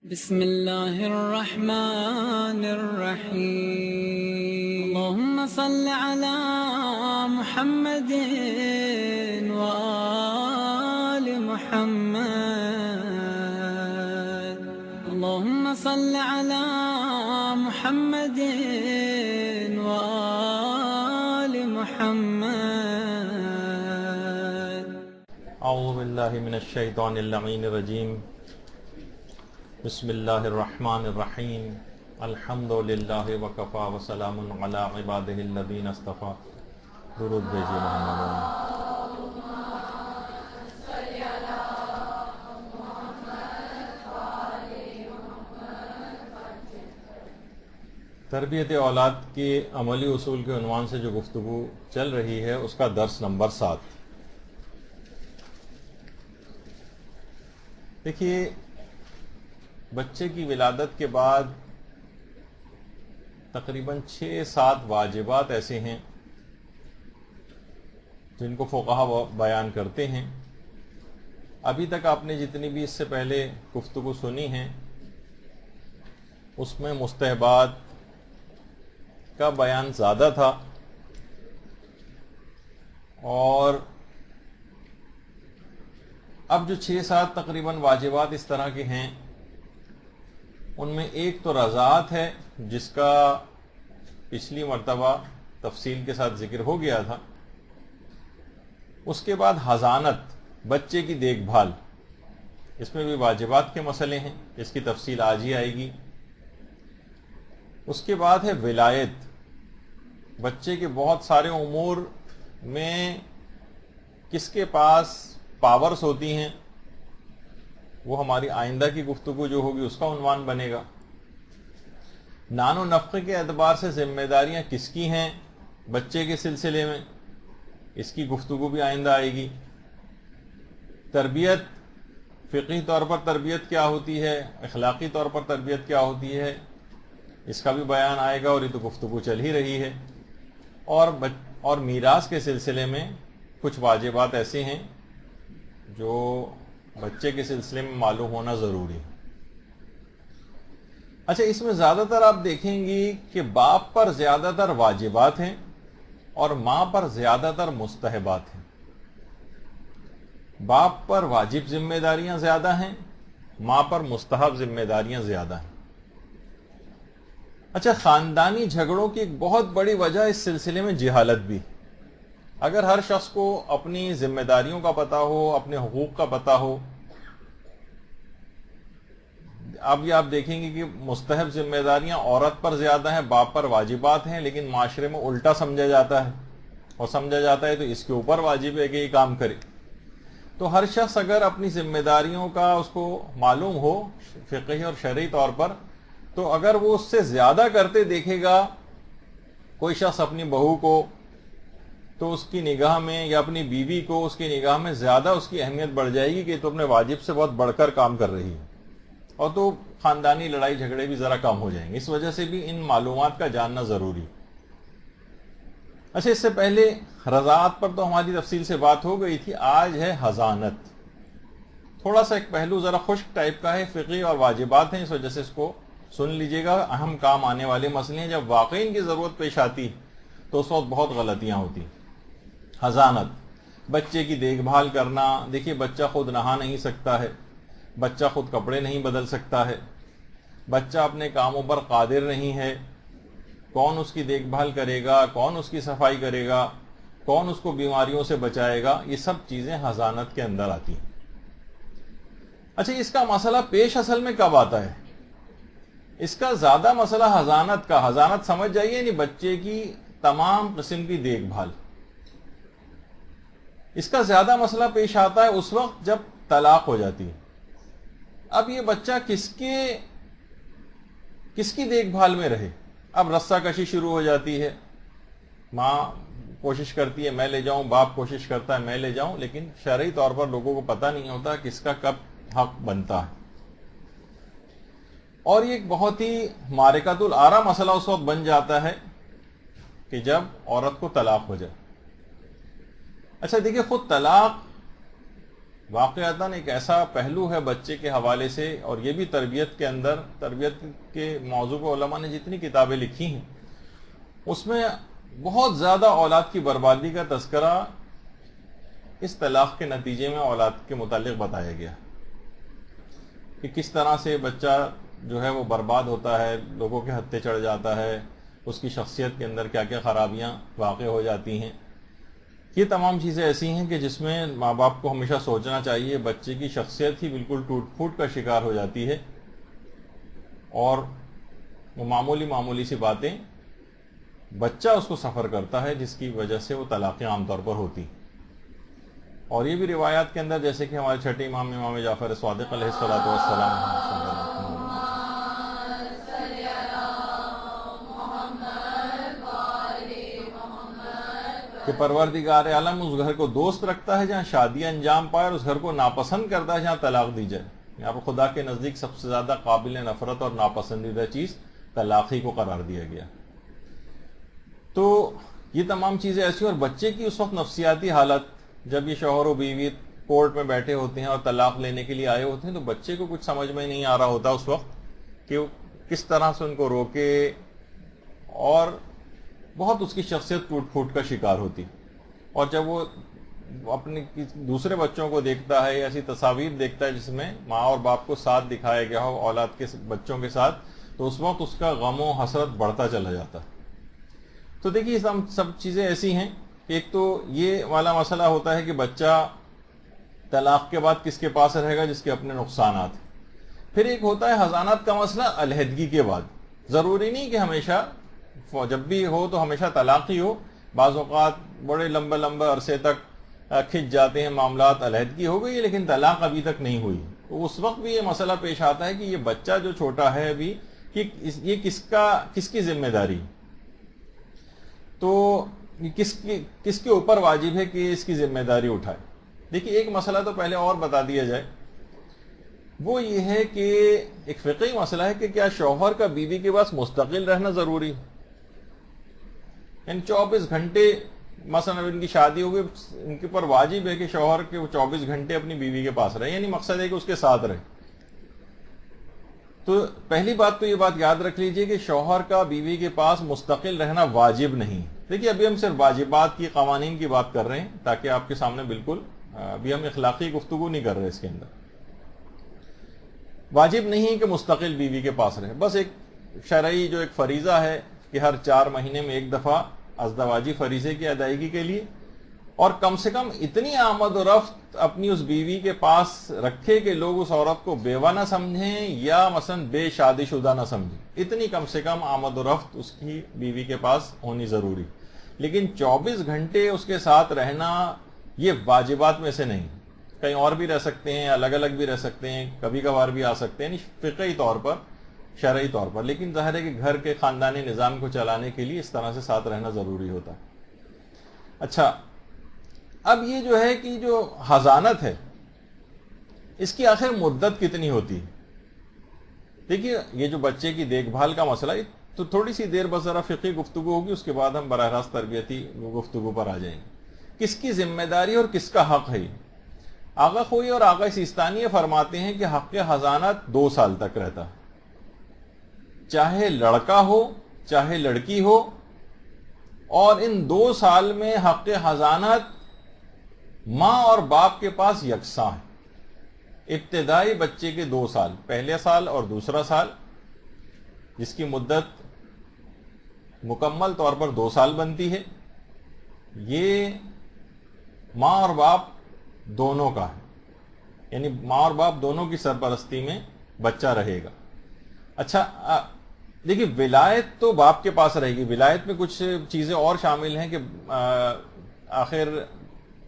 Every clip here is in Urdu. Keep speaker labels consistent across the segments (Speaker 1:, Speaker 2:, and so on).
Speaker 1: بسم الله الرحمن الرحيم اللهم صل على محمد وآل محمد اللهم صل على محمد وآل محمد
Speaker 2: اعوذ باللہ من الشیطان اللعین الرجیم بسم اللہ الرحمن الرحیم الحمد للہ وکفا وسلام علی عبادہ الذین اصطفیٰ درود بھیجیے محمد۔ تربیت اولاد کے عملی اصول کے عنوان سے جو گفتگو چل رہی ہے اس کا درس نمبر 7۔ دیکھیے، بچے کی ولادت کے بعد تقریباً 6-7 واجبات ایسے ہیں جن کو فقہا بیان کرتے ہیں۔ ابھی تک آپ نے جتنی بھی اس سے پہلے گفتگو سنی ہیں اس میں مستحبات کا بیان زیادہ تھا، اور اب جو 6-7 تقریباً واجبات اس طرح کے ہیں ان میں ایک تو رضاعت ہے، جس کا پچھلی مرتبہ تفصیل کے ساتھ ذکر ہو گیا تھا۔ اس کے بعد حضانت، بچے کی دیکھ بھال، اس میں بھی واجبات کے مسئلے ہیں، اس کی تفصیل آج ہی آئے گی۔ اس کے بعد ہے ولایت، بچے کے بہت سارے امور میں کس کے پاس پاورز ہوتی ہیں، وہ ہماری آئندہ کی گفتگو جو ہوگی اس کا عنوان بنے گا۔ نان و نفقے کے اعتبار سے ذمہ داریاں کس کی ہیں بچے کے سلسلے میں، اس کی گفتگو بھی آئندہ آئے گی۔ تربیت، فقہی طور پر تربیت کیا ہوتی ہے، اخلاقی طور پر تربیت کیا ہوتی ہے، اس کا بھی بیان آئے گا، اور یہ تو گفتگو چل ہی رہی ہے۔ اور میراث کے سلسلے میں کچھ واجبات ایسے ہیں جو بچے کے سلسلے میں معلوم ہونا ضروری ہے۔ اچھا، اس میں زیادہ تر آپ دیکھیں گی کہ باپ پر زیادہ تر واجبات ہیں اور ماں پر زیادہ تر مستحبات ہیں۔ باپ پر واجب ذمہ داریاں زیادہ ہیں، ماں پر مستحب ذمہ داریاں زیادہ ہیں۔ اچھا، خاندانی جھگڑوں کی ایک بہت بڑی وجہ اس سلسلے میں جہالت بھی۔ اگر ہر شخص کو اپنی ذمہ داریوں کا پتہ ہو، اپنے حقوق کا پتہ ہو، اب یہ آپ دیکھیں گے کہ مستحب ذمہ داریاں عورت پر زیادہ ہیں، باپ پر واجبات ہیں، لیکن معاشرے میں الٹا سمجھا جاتا ہے، اور سمجھا جاتا ہے تو اس کے اوپر واجب ہے کہ یہ کام کرے۔ تو ہر شخص اگر اپنی ذمہ داریوں کا اس کو معلوم ہو فقہی اور شرعی طور پر، تو اگر وہ اس سے زیادہ کرتے دیکھے گا کوئی شخص اپنی بہو کو، تو اس کی نگاہ میں یا اپنی بیوی کو اس کی نگاہ میں زیادہ اس کی اہمیت بڑھ جائے گی کہ تو اپنے واجب سے بہت بڑھ کر کام کر رہی ہے، اور تو خاندانی لڑائی جھگڑے بھی ذرا کم ہو جائیں گے۔ اس وجہ سے بھی ان معلومات کا جاننا ضروری۔ اچھا، اس سے پہلے رضاعت پر تو ہماری تفصیل سے بات ہو گئی تھی، آج ہے حضانت۔ تھوڑا سا ایک پہلو ذرا خشک ٹائپ کا ہے، فقہی اور واجبات ہیں، اس وجہ سے اس کو سن لیجئے گا۔ اہم کام آنے والے مسئلے ہیں، جب واقعی ان کی ضرورت پیش آتی تو اس وقت بہت غلطیاں ہوتی۔ حضانت، بچے کی دیکھ بھال کرنا۔ دیکھیے، بچہ خود نہا نہیں سکتا ہے، بچہ خود کپڑے نہیں بدل سکتا ہے، بچہ اپنے کاموں پر قادر نہیں ہے، کون اس کی دیکھ بھال کرے گا، کون اس کی صفائی کرے گا، کون اس کو بیماریوں سے بچائے گا، یہ سب چیزیں حضانت کے اندر آتی ہیں۔ اچھا، اس کا مسئلہ پیش اصل میں کب آتا ہے؟ اس کا زیادہ مسئلہ حضانت کا، حضانت سمجھ جائیے، یعنی بچے کی تمام قسم کی دیکھ بھال، اس کا زیادہ مسئلہ پیش آتا ہے اس وقت جب طلاق ہو جاتی ہے۔ اب یہ بچہ کس کی دیکھ بھال میں رہے؟ اب رسہ کشی شروع ہو جاتی ہے، ماں کوشش کرتی ہے میں لے جاؤں، باپ کوشش کرتا ہے میں لے جاؤں، لیکن شرعی طور پر لوگوں کو پتہ نہیں ہوتا کس کا کب حق بنتا ہے۔ اور یہ ایک بہت ہی معرکۃ الآرا مسئلہ اس وقت بن جاتا ہے کہ جب عورت کو طلاق ہو جائے۔ اچھا دیکھیے، خود طلاق واقعتاً ایک ایسا پہلو ہے بچے کے حوالے سے، اور یہ بھی تربیت کے اندر، تربیت کے موضوع پہ علماء نے جتنی کتابیں لکھی ہیں اس میں بہت زیادہ اولاد کی بربادی کا تذکرہ اس طلاق کے نتیجے میں اولاد کے متعلق بتایا گیا کہ کس طرح سے بچہ جو ہے وہ برباد ہوتا ہے، لوگوں کے ہتھے چڑھ جاتا ہے، اس کی شخصیت کے اندر کیا کیا خرابیاں واقع ہو جاتی ہیں۔ یہ تمام چیزیں ایسی ہیں کہ جس میں ماں باپ کو ہمیشہ سوچنا چاہیے، بچے کی شخصیت ہی بالکل ٹوٹ پھوٹ کا شکار ہو جاتی ہے، اور وہ معمولی سی باتیں بچہ اس کو سفر کرتا ہے، جس کی وجہ سے وہ طلاقیں عام طور پر ہوتی۔ اور یہ بھی روایات کے اندر، جیسے کہ ہمارے چھٹے امام جعفر صادق علیہ السلام کہ پروردگار عالم اس گھر کو دوست رکھتا ہے جہاں شادی انجام پائے، اور اس گھر کو ناپسند کرتا ہے جہاں طلاق دی جائے۔ یہاں پر خدا کے نزدیک سب سے زیادہ قابل نفرت اور ناپسندیدہ چیز طلاق ہی کو قرار دیا گیا۔ تو یہ تمام چیزیں ایسی، اور بچے کی اس وقت نفسیاتی حالت، جب یہ شوہر و بیوی کورٹ میں بیٹھے ہوتے ہیں اور طلاق لینے کے لیے آئے ہوتے ہیں، تو بچے کو کچھ سمجھ میں نہیں آ رہا ہوتا اس وقت کہ کس طرح سے ان کو روکے، اور بہت اس کی شخصیت ٹوٹ پھوٹ کا شکار ہوتی۔ اور جب وہ اپنے دوسرے بچوں کو دیکھتا ہے، ایسی تصاویر دیکھتا ہے جس میں ماں اور باپ کو ساتھ دکھایا گیا ہو اولاد کے بچوں کے ساتھ، تو اس وقت اس کا غم و حسرت بڑھتا چلا جاتا۔ تو دیکھیے سب چیزیں ایسی ہیں کہ ایک تو یہ والا مسئلہ ہوتا ہے کہ بچہ طلاق کے بعد کس کے پاس رہے گا، جس کے اپنے نقصانات ہیں۔ پھر ایک ہوتا ہے حضانت کا مسئلہ علیحدگی کے بعد۔ ضروری نہیں کہ ہمیشہ جب بھی ہو تو ہمیشہ طلاق ہی ہو، بعض اوقات بڑے لمبے عرصے تک کھنچ جاتے ہیں معاملات، علیحدگی ہو گئی لیکن طلاق ابھی تک نہیں ہوئی، تو اس وقت بھی یہ مسئلہ پیش آتا ہے کہ یہ بچہ جو چھوٹا ہے ابھی، کہ یہ کس کی ذمہ داری، تو کس کے اوپر واجب ہے کہ اس کی ذمہ داری اٹھائے۔ دیکھیے ایک مسئلہ تو پہلے اور بتا دیا جائے، وہ یہ ہے کہ ایک فقہی مسئلہ ہے کہ کیا شوہر کا بیوی کے پاس مستقل رہنا ضروری ہے؟ یعنی 24 گھنٹے، مثلا ان کی شادی ہو گئی، ان کے اوپر واجب ہے کہ شوہر کے 24 گھنٹے اپنی بیوی کے پاس رہے، یعنی مقصد ہے کہ اس کے ساتھ رہے۔ تو پہلی بات تو یہ بات یاد رکھ لیجئے کہ شوہر کا بیوی کے پاس مستقل رہنا واجب نہیں۔ دیکھیے ابھی ہم صرف واجبات کی، قوانین کی بات کر رہے ہیں، تاکہ آپ کے سامنے بالکل، ابھی ہم اخلاقی گفتگو نہیں کر رہے اس کے اندر۔ واجب نہیں کہ مستقل بیوی کے پاس رہے، بس ایک شرعی جو ایک فریضہ ہے کہ ہر 4 مہینے میں ایک دفعہ ازدواجی فریضے کی ادائیگی کے لیے، اور کم سے کم اتنی آمد و رفت اپنی اس بیوی کے پاس رکھے کہ لوگ اس عورت کو بیوہ نہ سمجھیں یا مثلا بے شادی شدہ نہ سمجھیں، اتنی کم سے کم آمد و رفت اس کی بیوی کے پاس ہونی ضروری۔ لیکن 24 گھنٹے اس کے ساتھ رہنا یہ واجبات میں سے نہیں، کہیں اور بھی رہ سکتے ہیں، الگ الگ بھی رہ سکتے ہیں، کبھی کبھار بھی آ سکتے ہیں، یعنی فقہی طور پر، شرعی طور پر، لیکن ظاہر ہے کہ گھر کے خاندانی نظام کو چلانے کے لیے اس طرح سے ساتھ رہنا ضروری ہوتا ہے۔ اچھا، اب یہ جو ہے کہ جو حضانت ہے، اس کی آخر مدت کتنی ہوتی ہے؟ دیکھیے یہ جو بچے کی دیکھ بھال کا مسئلہ ہے، تو تھوڑی سی دیر بس ذرا فقہی گفتگو ہوگی، اس کے بعد ہم براہ راست تربیتی گفتگو پر آ جائیں گے۔ کس کی ذمہ داری اور کس کا حق ہے؟ آغا خوئی اور آغا سیستانی فرماتے ہیں کہ حق حضانت 2 سال تک رہتا ہے، چاہے لڑکا ہو چاہے لڑکی ہو، اور ان 2 سال میں حق حضانت ماں اور باپ کے پاس یکساں ہے۔ ابتدائی بچے کے 2 سال، پہلے سال اور دوسرا سال، جس کی مدت مکمل طور پر 2 سال بنتی ہے، یہ ماں اور باپ دونوں کا ہے، یعنی ماں اور باپ دونوں کی سرپرستی میں بچہ رہے گا۔ اچھا دیکھیے ولایت تو باپ کے پاس رہے گی، ولایت میں کچھ چیزیں اور شامل ہیں کہ آخر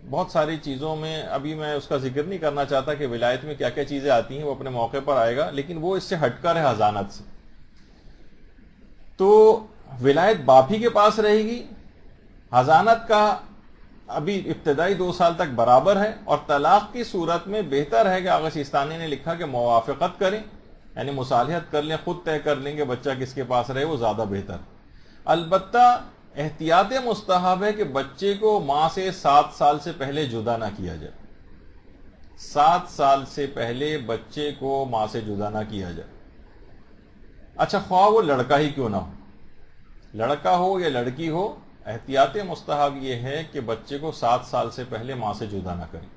Speaker 2: بہت ساری چیزوں میں ابھی میں اس کا ذکر نہیں کرنا چاہتا کہ ولایت میں کیا کیا چیزیں آتی ہیں، وہ اپنے موقع پر آئے گا، لیکن وہ اس سے ہٹ کر ہے حضانت سے۔ تو ولایت باپ ہی کے پاس رہے گی، حضانت کا ابھی ابتدائی 2 سال تک برابر ہے، اور طلاق کی صورت میں بہتر ہے کہ آغا سیستانی نے لکھا کہ موافقت کریں، یعنی مصالحت کر لیں، خود طے کر لیں کہ بچہ کس کے پاس رہے، وہ زیادہ بہتر۔ البتہ احتیاط مستحب ہے کہ بچے کو ماں سے 7 سال سے پہلے جدا نہ کیا جائے، 7 سال سے پہلے بچے کو ماں سے جدا نہ کیا جائے. اچھا خواہ وہ لڑکا ہی کیوں نہ ہو, لڑکا ہو یا لڑکی ہو, احتیاط مستحب یہ ہے کہ بچے کو 7 سال سے پہلے ماں سے جدا نہ کریں.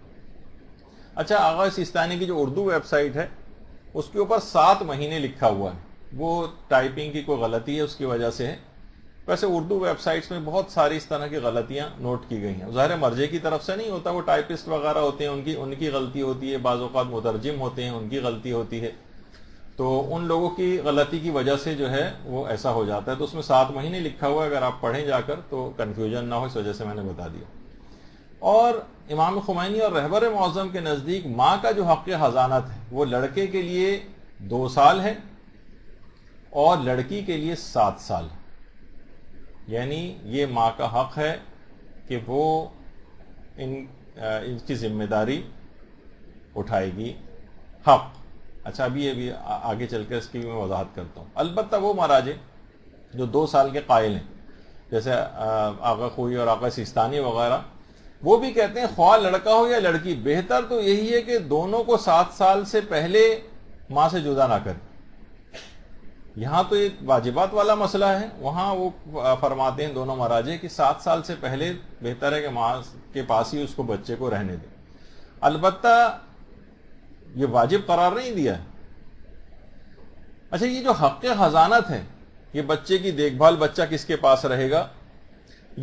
Speaker 2: اچھا آغا سیستانی کی جو اردو ویب سائٹ ہے اس کے اوپر 7 مہینے لکھا ہوا ہے, وہ ٹائپنگ کی کوئی غلطی ہے اس کی وجہ سے ہے. ویسے اردو ویب سائٹس میں بہت ساری اس طرح کی غلطیاں نوٹ کی گئی ہیں. ظاہر مرجع کی طرف سے نہیں ہوتا, وہ ٹائپسٹ وغیرہ ہوتے ہیں, ان کی غلطی ہوتی ہے, بعض اوقات مترجم ہوتے ہیں ان کی غلطی ہوتی ہے, تو ان لوگوں کی غلطی کی وجہ سے جو ہے وہ ایسا ہو جاتا ہے. تو اس میں 7 مہینے لکھا ہوا ہے, اگر آپ پڑھیں جا کر تو کنفیوژن نہ ہو, اس وجہ سے میں نے بتا دیا. اور امام خمینی اور رہبر معظم کے نزدیک ماں کا جو حق حضانت ہے وہ لڑکے کے لیے 2 سال ہے اور لڑکی کے لیے 7 سال ہے. یعنی یہ ماں کا حق ہے کہ وہ ان کی ذمہ داری اٹھائے گی. حق. اچھا ابھی یہ بھی آگے چل کر اس کی بھی میں وضاحت کرتا ہوں. البتہ وہ مراجع جو 2 سال کے قائل ہیں جیسے آغا خوئی اور آغا سیستانی وغیرہ, وہ بھی کہتے ہیں خواہ لڑکا ہو یا لڑکی, بہتر تو یہی ہے کہ دونوں کو 7 سال سے پہلے ماں سے جدا نہ کریں. یہاں تو ایک واجبات والا مسئلہ ہے, وہاں وہ فرماتے ہیں دونوں مراجع کہ 7 سال سے پہلے بہتر ہے کہ ماں کے پاس ہی اس کو بچے کو رہنے دیں. البتہ یہ واجب قرار نہیں دیا ہے. اچھا یہ جو حق حضانت ہے, یہ بچے کی دیکھ بھال, بچہ کس کے پاس رہے گا,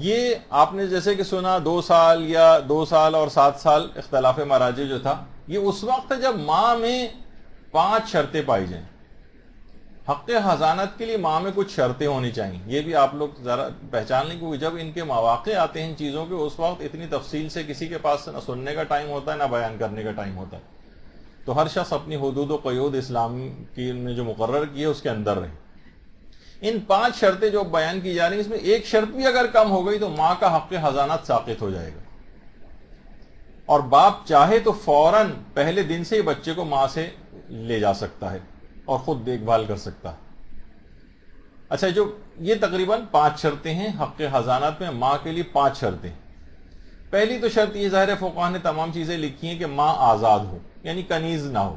Speaker 2: یہ آپ نے جیسے کہ سنا 2 سال یا 2 سال اور 7 سال اختلاف مراجع جو تھا, یہ اس وقت ہے جب ماں میں 5 شرطیں پائی جائیں. حق حضانت کے لیے ماں میں کچھ شرطیں ہونی چاہیے, یہ بھی آپ لوگ ذرا پہچان لیں, کیونکہ جب ان کے مواقع آتے ہیں ان چیزوں کے, اس وقت اتنی تفصیل سے کسی کے پاس نہ سننے کا ٹائم ہوتا ہے نہ بیان کرنے کا ٹائم ہوتا ہے. تو ہر شخص اپنی حدود و قیود اسلام کی نے جو مقرر کی ہے اس کے اندر رہے. ان 5 شرطیں جو بیان کی جا رہی ہیں, اس میں ایک شرط بھی اگر کم ہو گئی تو ماں کا حق حضانت ساقط ہو جائے گا, اور باپ چاہے تو فوراً پہلے دن سے ہی بچے کو ماں سے لے جا سکتا ہے اور خود دیکھ بھال کر سکتا ہے. اچھا جو یہ تقریباً 5 شرطیں ہیں حق حضانت میں, ماں کے لیے 5 شرطیں. پہلی تو شرط یہ, ظاہر فقہا نے تمام چیزیں لکھی ہیں کہ ماں آزاد ہو, یعنی کنیز نہ ہو.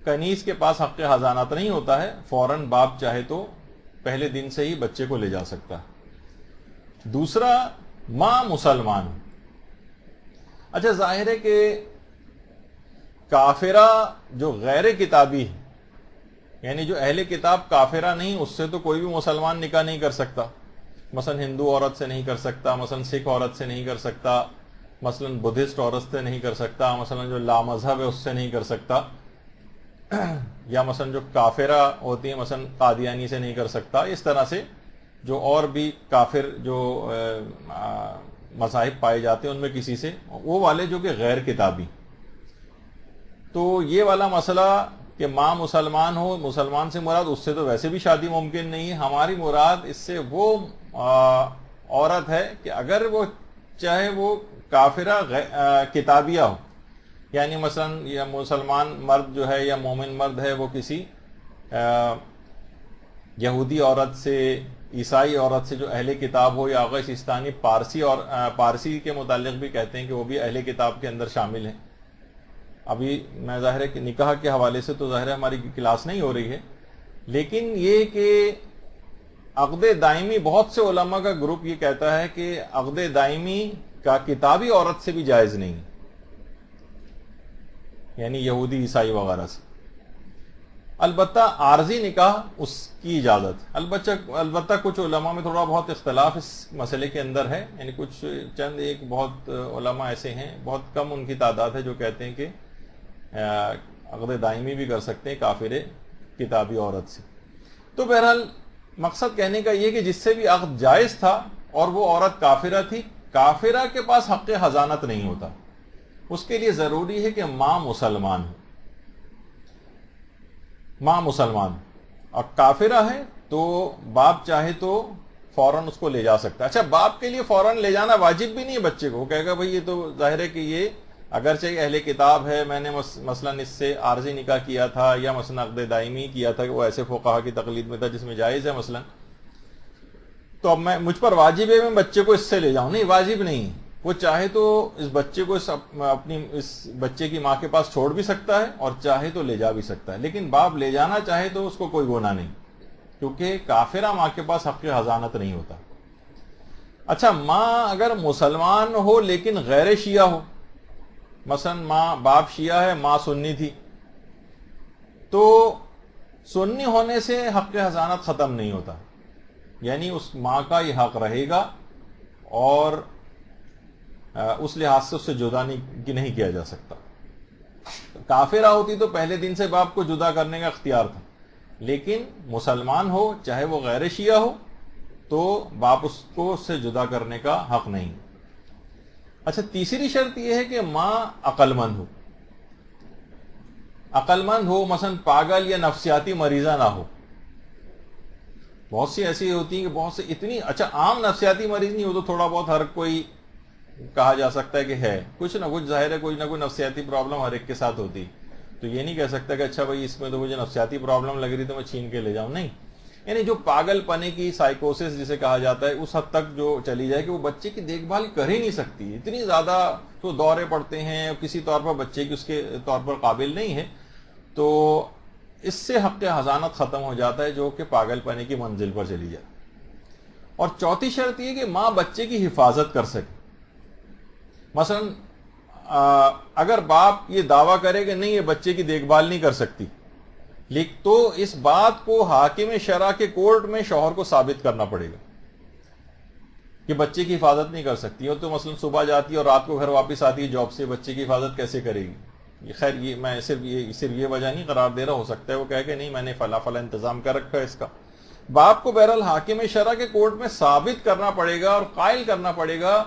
Speaker 2: کنیز کے پاس حق حضانت نہیں ہوتا ہے, فوراً باپ چاہے تو پہلے دن سے ہی بچے کو لے جا سکتا ہے. دوسرا, ماں مسلمان ہو. اچھا ظاہر ہے کہ کافرہ جو غیر کتابی ہے, یعنی جو اہل کتاب کافرہ نہیں, اس سے تو کوئی بھی مسلمان نکاح نہیں کر سکتا. مثلا ہندو عورت سے نہیں کر سکتا, مثلا سکھ عورت سے نہیں کر سکتا, مثلا بدھسٹ عورت سے نہیں کر سکتا, مثلا جو لامذہب ہے اس سے نہیں کر سکتا, یا مثلا جو کافرہ ہوتی ہیں مثلا قادیانی سے نہیں کر سکتا. اس طرح سے جو اور بھی کافر جو مذاہب پائے جاتے ہیں ان میں کسی سے, وہ والے جو کہ غیر کتابی. تو یہ والا مسئلہ کہ ماں مسلمان ہو, مسلمان سے مراد اس سے تو ویسے بھی شادی ممکن نہیں ہے. ہماری مراد اس سے وہ عورت ہے کہ اگر وہ چاہے وہ کافرہ کتابیہ ہو, یعنی مثلا یا مسلمان مرد جو ہے یا مومن مرد ہے وہ کسی یہودی عورت سے, عیسائی عورت سے جو اہل کتاب ہو, یا آغا سیستانی پارسی اور پارسی کے متعلق بھی کہتے ہیں کہ وہ بھی اہل کتاب کے اندر شامل ہیں. ابھی میں ظاہر ہے کہ نکاح کے حوالے سے تو ظاہر ہے ہماری کلاس نہیں ہو رہی ہے, لیکن یہ کہ عقد دائمی, بہت سے علماء کا گروپ یہ کہتا ہے کہ عقد دائمی کا کتابی عورت سے بھی جائز نہیں, یعنی یہودی عیسائی وغیرہ سے. البتہ عارضی نکاح اس کی اجازت. البتہ کچھ علماء میں تھوڑا بہت اختلاف اس مسئلے کے اندر ہے, یعنی کچھ چند ایک بہت علماء ایسے ہیں, بہت کم ان کی تعداد ہے, جو کہتے ہیں کہ عقد دائمی بھی کر سکتے ہیں کافر کتابی عورت سے. تو بہرحال مقصد کہنے کا یہ کہ جس سے بھی عقد جائز تھا اور وہ عورت کافرہ تھی, کافرہ کے پاس حق حضانت نہیں ہوتا, اس کے لیے ضروری ہے کہ ماں مسلمان ہو. ماں مسلمان اور کافرہ ہے تو باپ چاہے تو فوراً اس کو لے جا سکتا ہے. اچھا باپ کے لیے فوراً لے جانا واجب بھی نہیں ہے بچے کو, وہ کہے گا بھائی یہ تو ظاہر ہے کہ یہ اگرچہ اہل کتاب ہے, میں نے مثلا اس سے عارضی نکاح کیا تھا یا مثلا عقد دائمی کیا تھا, کہ وہ ایسے فقہا کی تقلید میں تھا جس میں جائز ہے مثلا, تو اب مجھ پر واجب ہے میں بچے کو اس سے لے جاؤں. نہیں, واجب نہیں. وہ چاہے تو اس بچے کو اس بچے کی ماں کے پاس چھوڑ بھی سکتا ہے اور چاہے تو لے جا بھی سکتا ہے، لیکن باپ لے جانا چاہے تو اس کو کوئی گناہ نہیں، کیونکہ کافرہ ماں کے پاس حق حضانت نہیں ہوتا۔ اچھا، ماں اگر مسلمان ہو لیکن غیر شیعہ ہو، مثلا باپ شیعہ ہے، ماں سنی تھی، تو سنی ہونے سے حق حضانت ختم نہیں ہوتا، یعنی اس ماں کا یہ حق رہے گا اور اس لحاظ سے اس سے جدا نہیں کیا جا سکتا۔ کافرہ ہوتی تو پہلے دن سے باپ کو جدا کرنے کا اختیار تھا، لیکن مسلمان ہو چاہے وہ غیر شیعہ ہو تو باپ اس کو اس سے جدا کرنے کا حق نہیں۔ اچھا، تیسری شرط یہ ہے کہ ماں عقل مند ہو۔ عقل مند ہو، مثلا پاگل یا نفسیاتی مریضہ نہ ہو۔ بہت سی ایسی ہوتی ہیں کہ بہت سے اتنی عام نفسیاتی مریض نہیں ہو تو تھوڑا بہت ہر کوئی کہا جا سکتا ہے کہ ہے، کچھ نہ کچھ ظاہر ہے، کوئی نہ کوئی نفسیاتی پرابلم ہر ایک کے ساتھ ہوتی، تو یہ نہیں کہہ سکتا کہ اچھا بھائی اس میں تو مجھے نفسیاتی پرابلم لگ رہی تو میں چھین کے لے جاؤں، نہیں، یعنی جو پاگل پنے کی سائیکوسس جسے کہا جاتا ہے اس حد تک جو چلی جائے کہ وہ بچے کی دیکھ بھال کر ہی نہیں سکتی، اتنی زیادہ تو دورے پڑتے ہیں، کسی طور پر بچے کی اس کے طور پر قابل نہیں ہے، تو اس سے حق حضانت ختم ہو جاتا ہے جو کہ پاگل پنے کی منزل پر چلی جائے۔ اور چوتھی شرط یہ کہ ماں بچے کی حفاظت کر سکے۔ مثلا اگر باپ یہ دعویٰ کرے کہ نہیں یہ بچے کی دیکھ بھال نہیں کر سکتی، تو اس بات کو حاکم شرع کے کورٹ میں شوہر کو ثابت کرنا پڑے گا کہ بچے کی حفاظت نہیں کر سکتی، اور تو مثلا صبح جاتی ہے اور رات کو گھر واپس آتی ہے جاب سے، بچے کی حفاظت کیسے کرے گی؟ خیر یہ میں صرف یہ وجہ نہیں قرار دے رہا، ہو سکتا ہے وہ کہے کہ نہیں میں نے فلاں فلاں انتظام کر رکھا ہے اس کا۔ باپ کو بہرحال حاکم شرع کے کورٹ میں ثابت کرنا پڑے گا اور قائل کرنا پڑے گا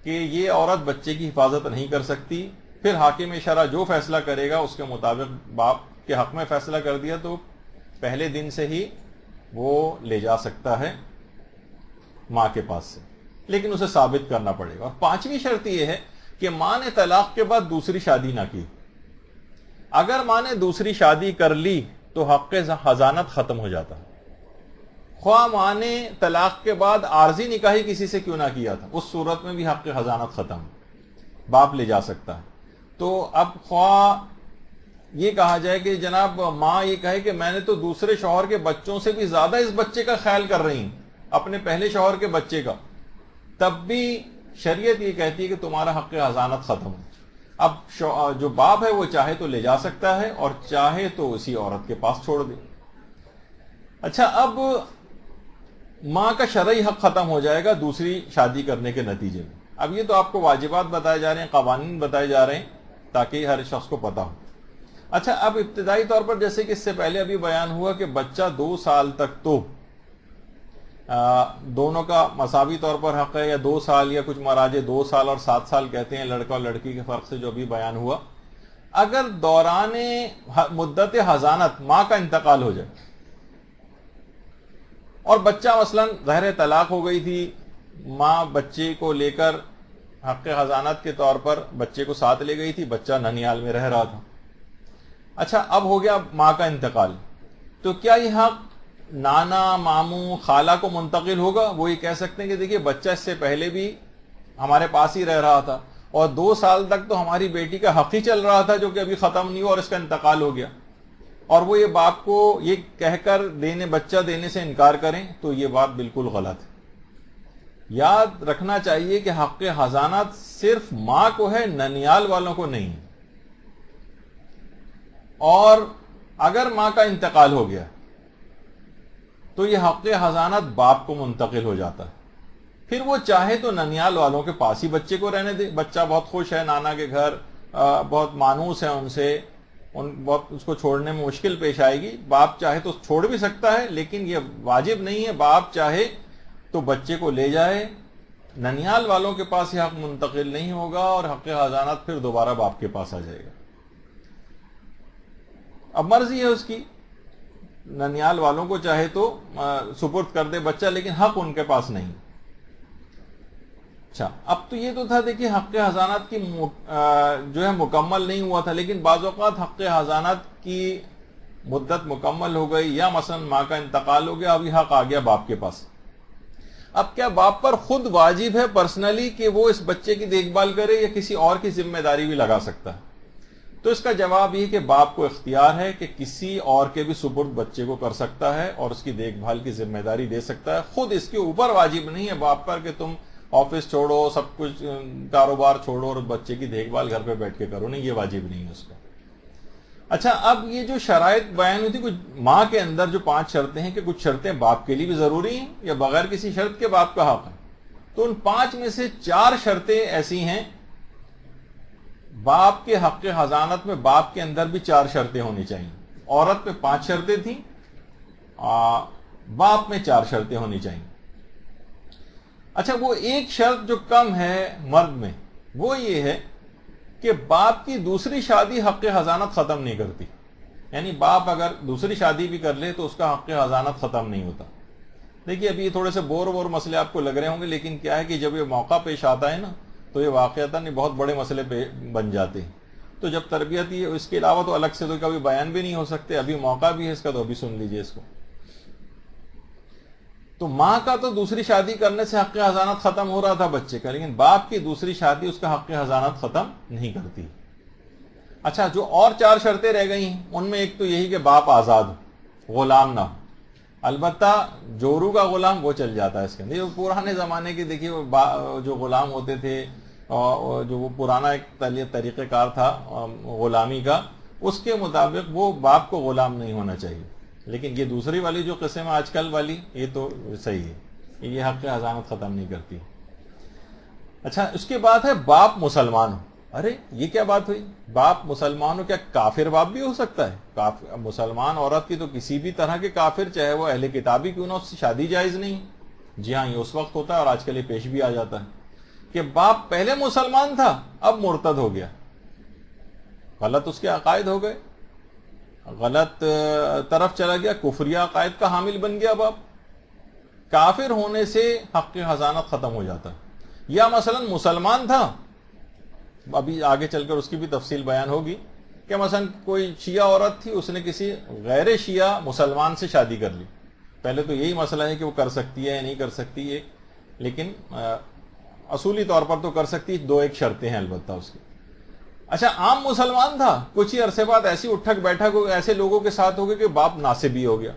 Speaker 2: کہ یہ عورت بچے کی حفاظت نہیں کر سکتی، پھر حاکم شرع جو فیصلہ کرے گا اس کے مطابق باپ کے حق میں فیصلہ کر دیا تو پہلے دن سے ہی وہ لے جا سکتا ہے ماں کے پاس سے، لیکن اسے ثابت کرنا پڑے گا۔ اور پانچویں شرط یہ ہے کہ ماں نے طلاق کے بعد دوسری شادی نہ کی۔ اگر ماں نے دوسری شادی کر لی تو حق حضانت ختم ہو جاتا ہے، خواہ ماں نے طلاق کے بعد عارضی نکاحی کسی سے کیوں نہ کیا تھا، اس صورت میں بھی حق حضانت ختم، باپ لے جا سکتا ہے۔ تو اب خواہ یہ کہا جائے کہ جناب ماں یہ کہے کہ میں نے تو دوسرے شوہر کے بچوں سے بھی زیادہ اس بچے کا خیال کر رہی ہوں، اپنے پہلے شوہر کے بچے کا، تب بھی شریعت یہ کہتی ہے کہ تمہارا حق حضانت ختم ہو۔ اب جو باپ ہے وہ چاہے تو لے جا سکتا ہے اور چاہے تو اسی عورت کے پاس چھوڑ دے۔ اچھا، اب ماں کا شرعی حق ختم ہو جائے گا دوسری شادی کرنے کے نتیجے میں۔ اب یہ تو آپ کو واجبات بتائے جا رہے ہیں، قوانین بتائے جا رہے ہیں تاکہ ہر شخص کو پتہ ہو۔ اچھا، اب ابتدائی طور پر جیسے کہ اس سے پہلے ابھی بیان ہوا کہ بچہ 2 سال تک تو دونوں کا مساوی طور پر حق ہے، یا 2 سال یا کچھ مراجع 2 سال اور 7 سال کہتے ہیں لڑکا اور لڑکی کے فرق سے جو ابھی بیان ہوا۔ اگر دوران مدت حضانت ماں کا انتقال ہو جائے اور بچہ مثلا ظاہر طلاق ہو گئی تھی، ماں بچے کو لے کر حق حضانت کے طور پر بچے کو ساتھ لے گئی تھی، بچہ ننیال میں رہ رہا تھا۔ اچھا، اب ہو گیا ماں کا انتقال، تو کیا یہ حق نانا، ماموں، خالہ کو منتقل ہوگا؟ وہ یہ کہہ سکتے ہیں کہ دیکھیے بچہ اس سے پہلے بھی ہمارے پاس ہی رہ رہا تھا اور 2 سال تک تو ہماری بیٹی کا حق ہی چل رہا تھا جو کہ ابھی ختم نہیں ہوا اور اس کا انتقال ہو گیا، اور وہ یہ باپ کو یہ کہہ کر بچہ دینے سے انکار کریں تو یہ بات بالکل غلط ہے۔ یاد رکھنا چاہیے کہ حق حضانت صرف ماں کو ہے، ننیال والوں کو نہیں، اور اگر ماں کا انتقال ہو گیا تو یہ حق حضانت باپ کو منتقل ہو جاتا ہے، پھر وہ چاہے تو ننیال والوں کے پاس ہی بچے کو رہنے دے، بچہ بہت خوش ہے نانا کے گھر، بہت مانوس ہے ان سے، بہت اس کو چھوڑنے میں مشکل پیش آئے گی، باپ چاہے تو چھوڑ بھی سکتا ہے، لیکن یہ واجب نہیں ہے، باپ چاہے تو بچے کو لے جائے، ننیال والوں کے پاس یہ حق منتقل نہیں ہوگا اور حق حضانت پھر دوبارہ باپ کے پاس آ جائے گا۔ اب مرضی ہے اس کی، ننیال والوں کو چاہے تو سپرد کر دے بچہ، لیکن حق ان کے پاس نہیں۔ اچھا، اب تو یہ تو تھا دیکھیے حق حضانت کی جو ہے مکمل نہیں ہوا تھا، لیکن بعض اوقات حق حضانت کی مدت مکمل ہو گئی یا مثلا ماں کا انتقال ہو گیا، اب یہ حق آ گیا باپ کے پاس۔ اب کیا باپ پر خود واجب ہے پرسنلی کہ وہ اس بچے کی دیکھ بھال کرے یا کسی اور کی ذمہ داری بھی لگا سکتا ہے؟ تو اس کا جواب یہ کہ باپ کو اختیار ہے کہ کسی اور کے بھی سپرد بچے کو کر سکتا ہے اور اس کی دیکھ بھال کی ذمہ داری دے سکتا ہے. خود اس کے اوپر واجب نہیں ہے باپ پر کہ تم آفس چھوڑو، سب کچھ کاروبار چھوڑو اور بچے کی دیکھ بھال گھر پہ بیٹھ کے کرو. نہیں، یہ واجب نہیں ہے اس کا. اچھا، اب یہ جو شرائط بیان ہوئی تھی کچھ ماں کے اندر جو 5 شرطیں ہیں کہ کچھ شرطیں باپ کے لیے بھی ضروری ہیں یا بغیر کسی شرط کے باپ کا حق ہے، تو ان 5 میں سے 4 شرطیں ایسی ہیں. باپ کے حق حضانت میں باپ کے اندر بھی 4 شرطیں ہونی چاہیے. عورت میں 5 شرطیں تھیں، باپ میں 4 شرطیں ہونی چاہیے. اچھا، وہ ایک شرط جو کم ہے مرد میں وہ یہ ہے کہ باپ کی دوسری شادی حق حضانت ختم نہیں کرتی. یعنی باپ اگر دوسری شادی بھی کر لے تو اس کا حق حضانت ختم نہیں ہوتا. دیکھیے، ابھی تھوڑے سے بور مسئلے آپ کو لگ رہے ہوں گے، لیکن کیا ہے کہ جب یہ موقع پیش آتا ہے نا تو یہ واقعتاً بہت بڑے مسئلے بن جاتے ہیں. تو جب تربیت یہ اس کے علاوہ تو الگ سے تو کبھی بیان بھی نہیں ہو سکتے. ابھی موقع بھی ہے اس کا، تو ابھی سن لیجئے اس کو. تو ماں کا تو دوسری شادی کرنے سے حق حضانت ختم ہو رہا تھا بچے کا، لیکن باپ کی دوسری شادی اس کا حق حضانت ختم نہیں کرتی. اچھا، جو اور 4 شرطیں رہ گئی ہیں ان میں ایک تو یہی کہ باپ آزاد ہو، غلام نہ ہو. البتہ جورو کا غلام وہ چل جاتا ہے اس کے اندر. یہ پرانے زمانے کے دیکھیے جو غلام ہوتے تھے، جو وہ پرانا ایک طریقہ کار تھا غلامی کا، اس کے مطابق وہ باپ کو غلام نہیں ہونا چاہیے. لیکن یہ دوسری والی جو قسم ہے آج کل والی، یہ تو صحیح ہے، یہ حق حضانت ختم نہیں کرتی. اچھا، اس کے بعد ہے باپ مسلمان ہو. ارے یہ کیا بات ہوئی؟ باپ مسلمان ہو، کیا کافر باپ بھی ہو سکتا ہے؟ مسلمان عورت کی تو کسی بھی طرح کے کافر، چاہے وہ اہل کتابی کیوں نہ، اس سے شادی جائز نہیں. جی ہاں، یہ اس وقت ہوتا ہے اور آج کل یہ پیش بھی آ جاتا ہے کہ باپ پہلے مسلمان تھا، اب مرتد ہو گیا، غلط اس کے عقائد ہو گئے، غلط طرف چلا گیا، کفریہ عقائد کا حامل بن گیا باپ. کافر ہونے سے حق حضانت ختم ہو جاتا ہے. یا مثلا مسلمان تھا، ابھی آگے چل کر اس کی بھی تفصیل بیان ہوگی کہ مثلا کوئی شیعہ عورت تھی، اس نے کسی غیر شیعہ مسلمان سے شادی کر لی. پہلے تو یہی مسئلہ ہے کہ وہ کر سکتی ہے یا نہیں کر سکتی ہے، لیکن اصولی طور پر تو کر سکتی. 2 شرطیں ہیں البتہ اس کی. اچھا، عام مسلمان تھا، کچھ ہی عرصے بعد ایسی اٹھک بیٹھک ایسے لوگوں کے ساتھ ہو گیا کہ باپ ناصبی ہو گیا،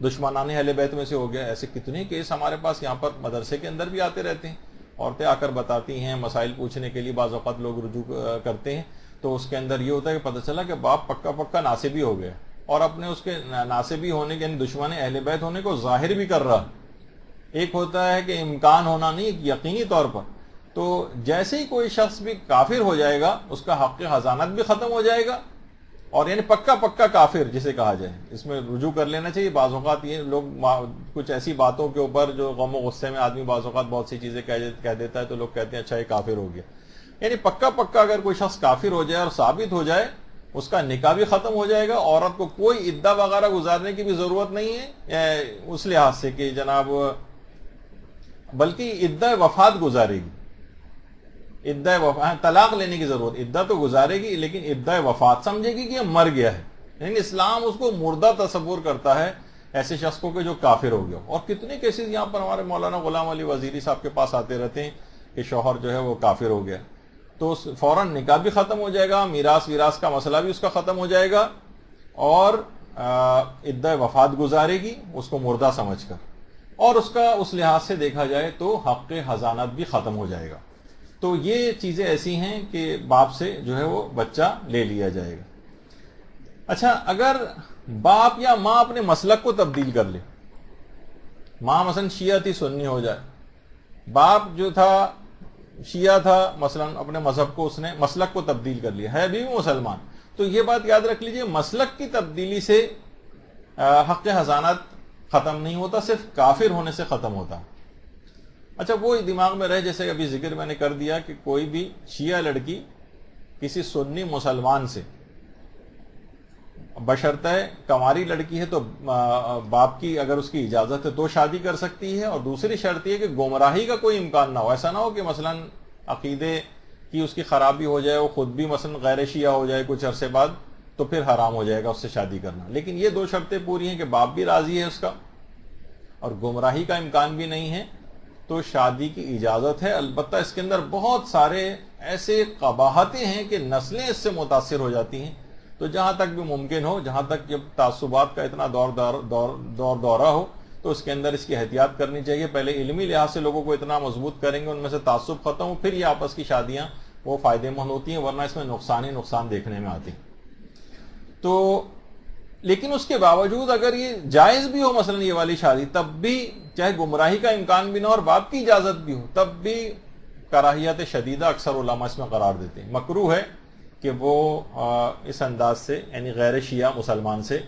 Speaker 2: دشمنان اہل بیت میں سے ہو گیا. ایسے کتنے کیس ہمارے پاس یہاں پر مدرسے کے اندر بھی آتے رہتے ہیں. عورتیں آ کر بتاتی ہیں، مسائل پوچھنے کے لیے بعض اوقات لوگ رجوع کرتے ہیں، تو اس کے اندر یہ ہوتا ہے کہ پتہ چلا کہ باپ پکا ناصبی ہو گیا اور اپنے اس کے ناصبی ہونے کے، یعنی دشمن اہل بیت ہونے کو ظاہر بھی کر رہا. ایک ہوتا ہے کہ امکان ہونا نہیں، یقینی طور پر. تو جیسے ہی کوئی شخص بھی کافر ہو جائے گا، اس کا حق حضانت بھی ختم ہو جائے گا، اور یعنی پکا کافر جسے کہا جائے، اس میں رجوع کر لینا چاہیے. بعض اوقات یہ لوگ کچھ ایسی باتوں کے اوپر جو غم و غصے میں آدمی بعض اوقات بہت سی چیزیں کہہ دیتا ہے، تو لوگ کہتے ہیں اچھا یہ کافر ہو گیا. یعنی پکا اگر کوئی شخص کافر ہو جائے اور ثابت ہو جائے، اس کا نکاح بھی ختم ہو جائے گا. عورت کو کوئی عدہ وغیرہ گزارنے کی بھی ضرورت نہیں ہے اس لحاظ سے کہ جناب، بلکہ عدہ وفات گزارے گی. طلاق لینے کی ضرورت، عدہ تو گزارے گی لیکن عدہ وفات سمجھے گی کہ یہ مر گیا ہے. لیکن اسلام اس کو مردہ تصور کرتا ہے ایسے شخص کو کہ جو کافر ہو گیا. اور کتنے کیسز یہاں پر ہمارے مولانا غلام علی وزیری صاحب کے پاس آتے رہتے ہیں کہ شوہر جو ہے وہ کافر ہو گیا، تو فوراً نکاح بھی ختم ہو جائے گا، میراث کا مسئلہ بھی اس کا ختم ہو جائے گا، اور عدہ وفات گزارے گی اس کو مردہ سمجھ کر، اور اس کا اس لحاظ سے دیکھا جائے تو حق حضانت بھی ختم ہو جائے گا. تو یہ چیزیں ایسی ہیں کہ باپ سے جو ہے وہ بچہ لے لیا جائے گا. اچھا، اگر باپ یا ماں اپنے مسلک کو تبدیل کر لے، ماں مثلا شیعہ تھی، سنی ہو جائے، باپ جو تھا شیعہ تھا، مثلا اپنے مذہب کو اس نے مسلک کو تبدیل کر لیا، ہے بھی مسلمان، تو یہ بات یاد رکھ لیجئے، مسلک کی تبدیلی سے حق حضانت ختم نہیں ہوتا، صرف کافر ہونے سے ختم ہوتا. اچھا، وہ دماغ میں رہے، جیسے ابھی ذکر میں نے کر دیا کہ کوئی بھی شیعہ لڑکی کسی سنی مسلمان سے، بشرطہ کنواری لڑکی ہے تو باپ کی اگر اس کی اجازت ہے تو شادی کر سکتی ہے، اور دوسری شرط یہ کہ گمراہی کا کوئی امکان نہ ہو. ایسا نہ ہو کہ مثلا عقیدے کی اس کی خرابی ہو جائے، وہ خود بھی مثلا غیر شیعہ ہو جائے کچھ عرصے بعد، تو پھر حرام ہو جائے گا اس سے شادی کرنا. لیکن یہ 2 شرطیں پوری ہیں کہ باپ بھی راضی ہے اس کا، اور گمراہی کا امکان بھی نہیں ہے تو شادی کی اجازت ہے. البتہ اس کے اندر بہت سارے ایسے قباحتیں ہیں کہ نسلیں اس سے متاثر ہو جاتی ہیں. تو جہاں تک بھی ممکن ہو, جہاں تک جب تعصبات کا اتنا دورہ ہو تو اس کے اندر اس کی احتیاط کرنی چاہیے. پہلے علمی لحاظ سے لوگوں کو اتنا مضبوط کریں گے, ان میں سے تعصب ختم ہو, پھر یہ آپس کی شادیاں وہ فائدے مند ہوتی ہیں, ورنہ اس میں نقصان ہی نقصان دیکھنے میں آتی. تو لیکن اس کے باوجود اگر یہ جائز بھی ہو مثلا یہ والی شادی, تب بھی چاہے گمراہی کا امکان بھی نہ ہو اور باپ کی اجازت بھی ہو, تب بھی کراہیت شدیدہ اکثر علماء اس میں قرار دیتے ہیں. مکروہ ہے کہ وہ اس انداز سے یعنی غیر شیعہ مسلمان سے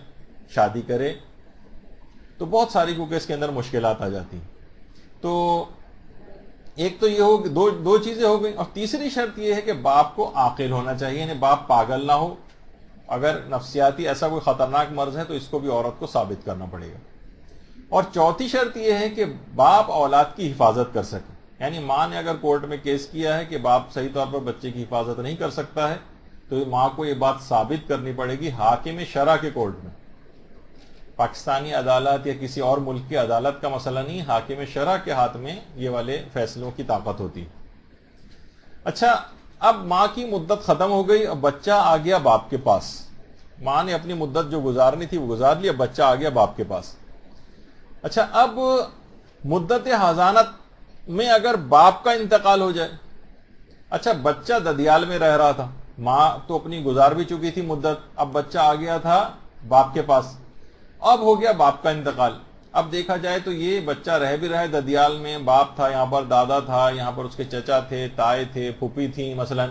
Speaker 2: شادی کرے. تو بہت ساری کیونکہ اس کے اندر مشکلات آ جاتی ہیں. تو ایک تو یہ ہو کہ دو چیزیں ہو گئی, اور تیسری شرط یہ ہے کہ باپ کو عاقل ہونا چاہیے, یعنی باپ پاگل نہ ہو. اگر نفسیاتی ایسا کوئی خطرناک مرض ہے تو اس کو بھی عورت کو ثابت کرنا پڑے گا. اور چوتھی شرط یہ ہے کہ باپ اولاد کی حفاظت کر سکے, یعنی ماں نے اگر کورٹ میں کیس کیا ہے کہ باپ صحیح طور پر بچے کی حفاظت نہیں کر سکتا ہے تو ماں کو یہ بات ثابت کرنی پڑے گی حاکم شرع کے کورٹ میں. پاکستانی عدالت یا کسی اور ملک کی عدالت کا مسئلہ نہیں, حاکم شرع کے ہاتھ میں یہ والے فیصلوں کی طاقت ہوتی. اچھا, اب ماں کی مدت ختم ہو گئی, اب بچہ آ گیا باپ کے پاس. ماں نے اپنی مدت جو گزارنی تھی وہ گزار لی, اب بچہ آ گیا باپ کے پاس. اچھا, اب مدت حضانت میں اگر باپ کا انتقال ہو جائے, اچھا بچہ ددیال میں رہ رہا تھا, ماں تو اپنی گزار بھی چکی تھی مدت, اب بچہ آ گیا تھا باپ کے پاس, اب ہو گیا باپ کا انتقال. اب دیکھا جائے تو یہ بچہ رہ بھی رہا ہے ددیال میں, باپ تھا یہاں پر, دادا تھا یہاں پر, اس کے چچا تھے, تائے تھے, پھوپھی تھی مثلا.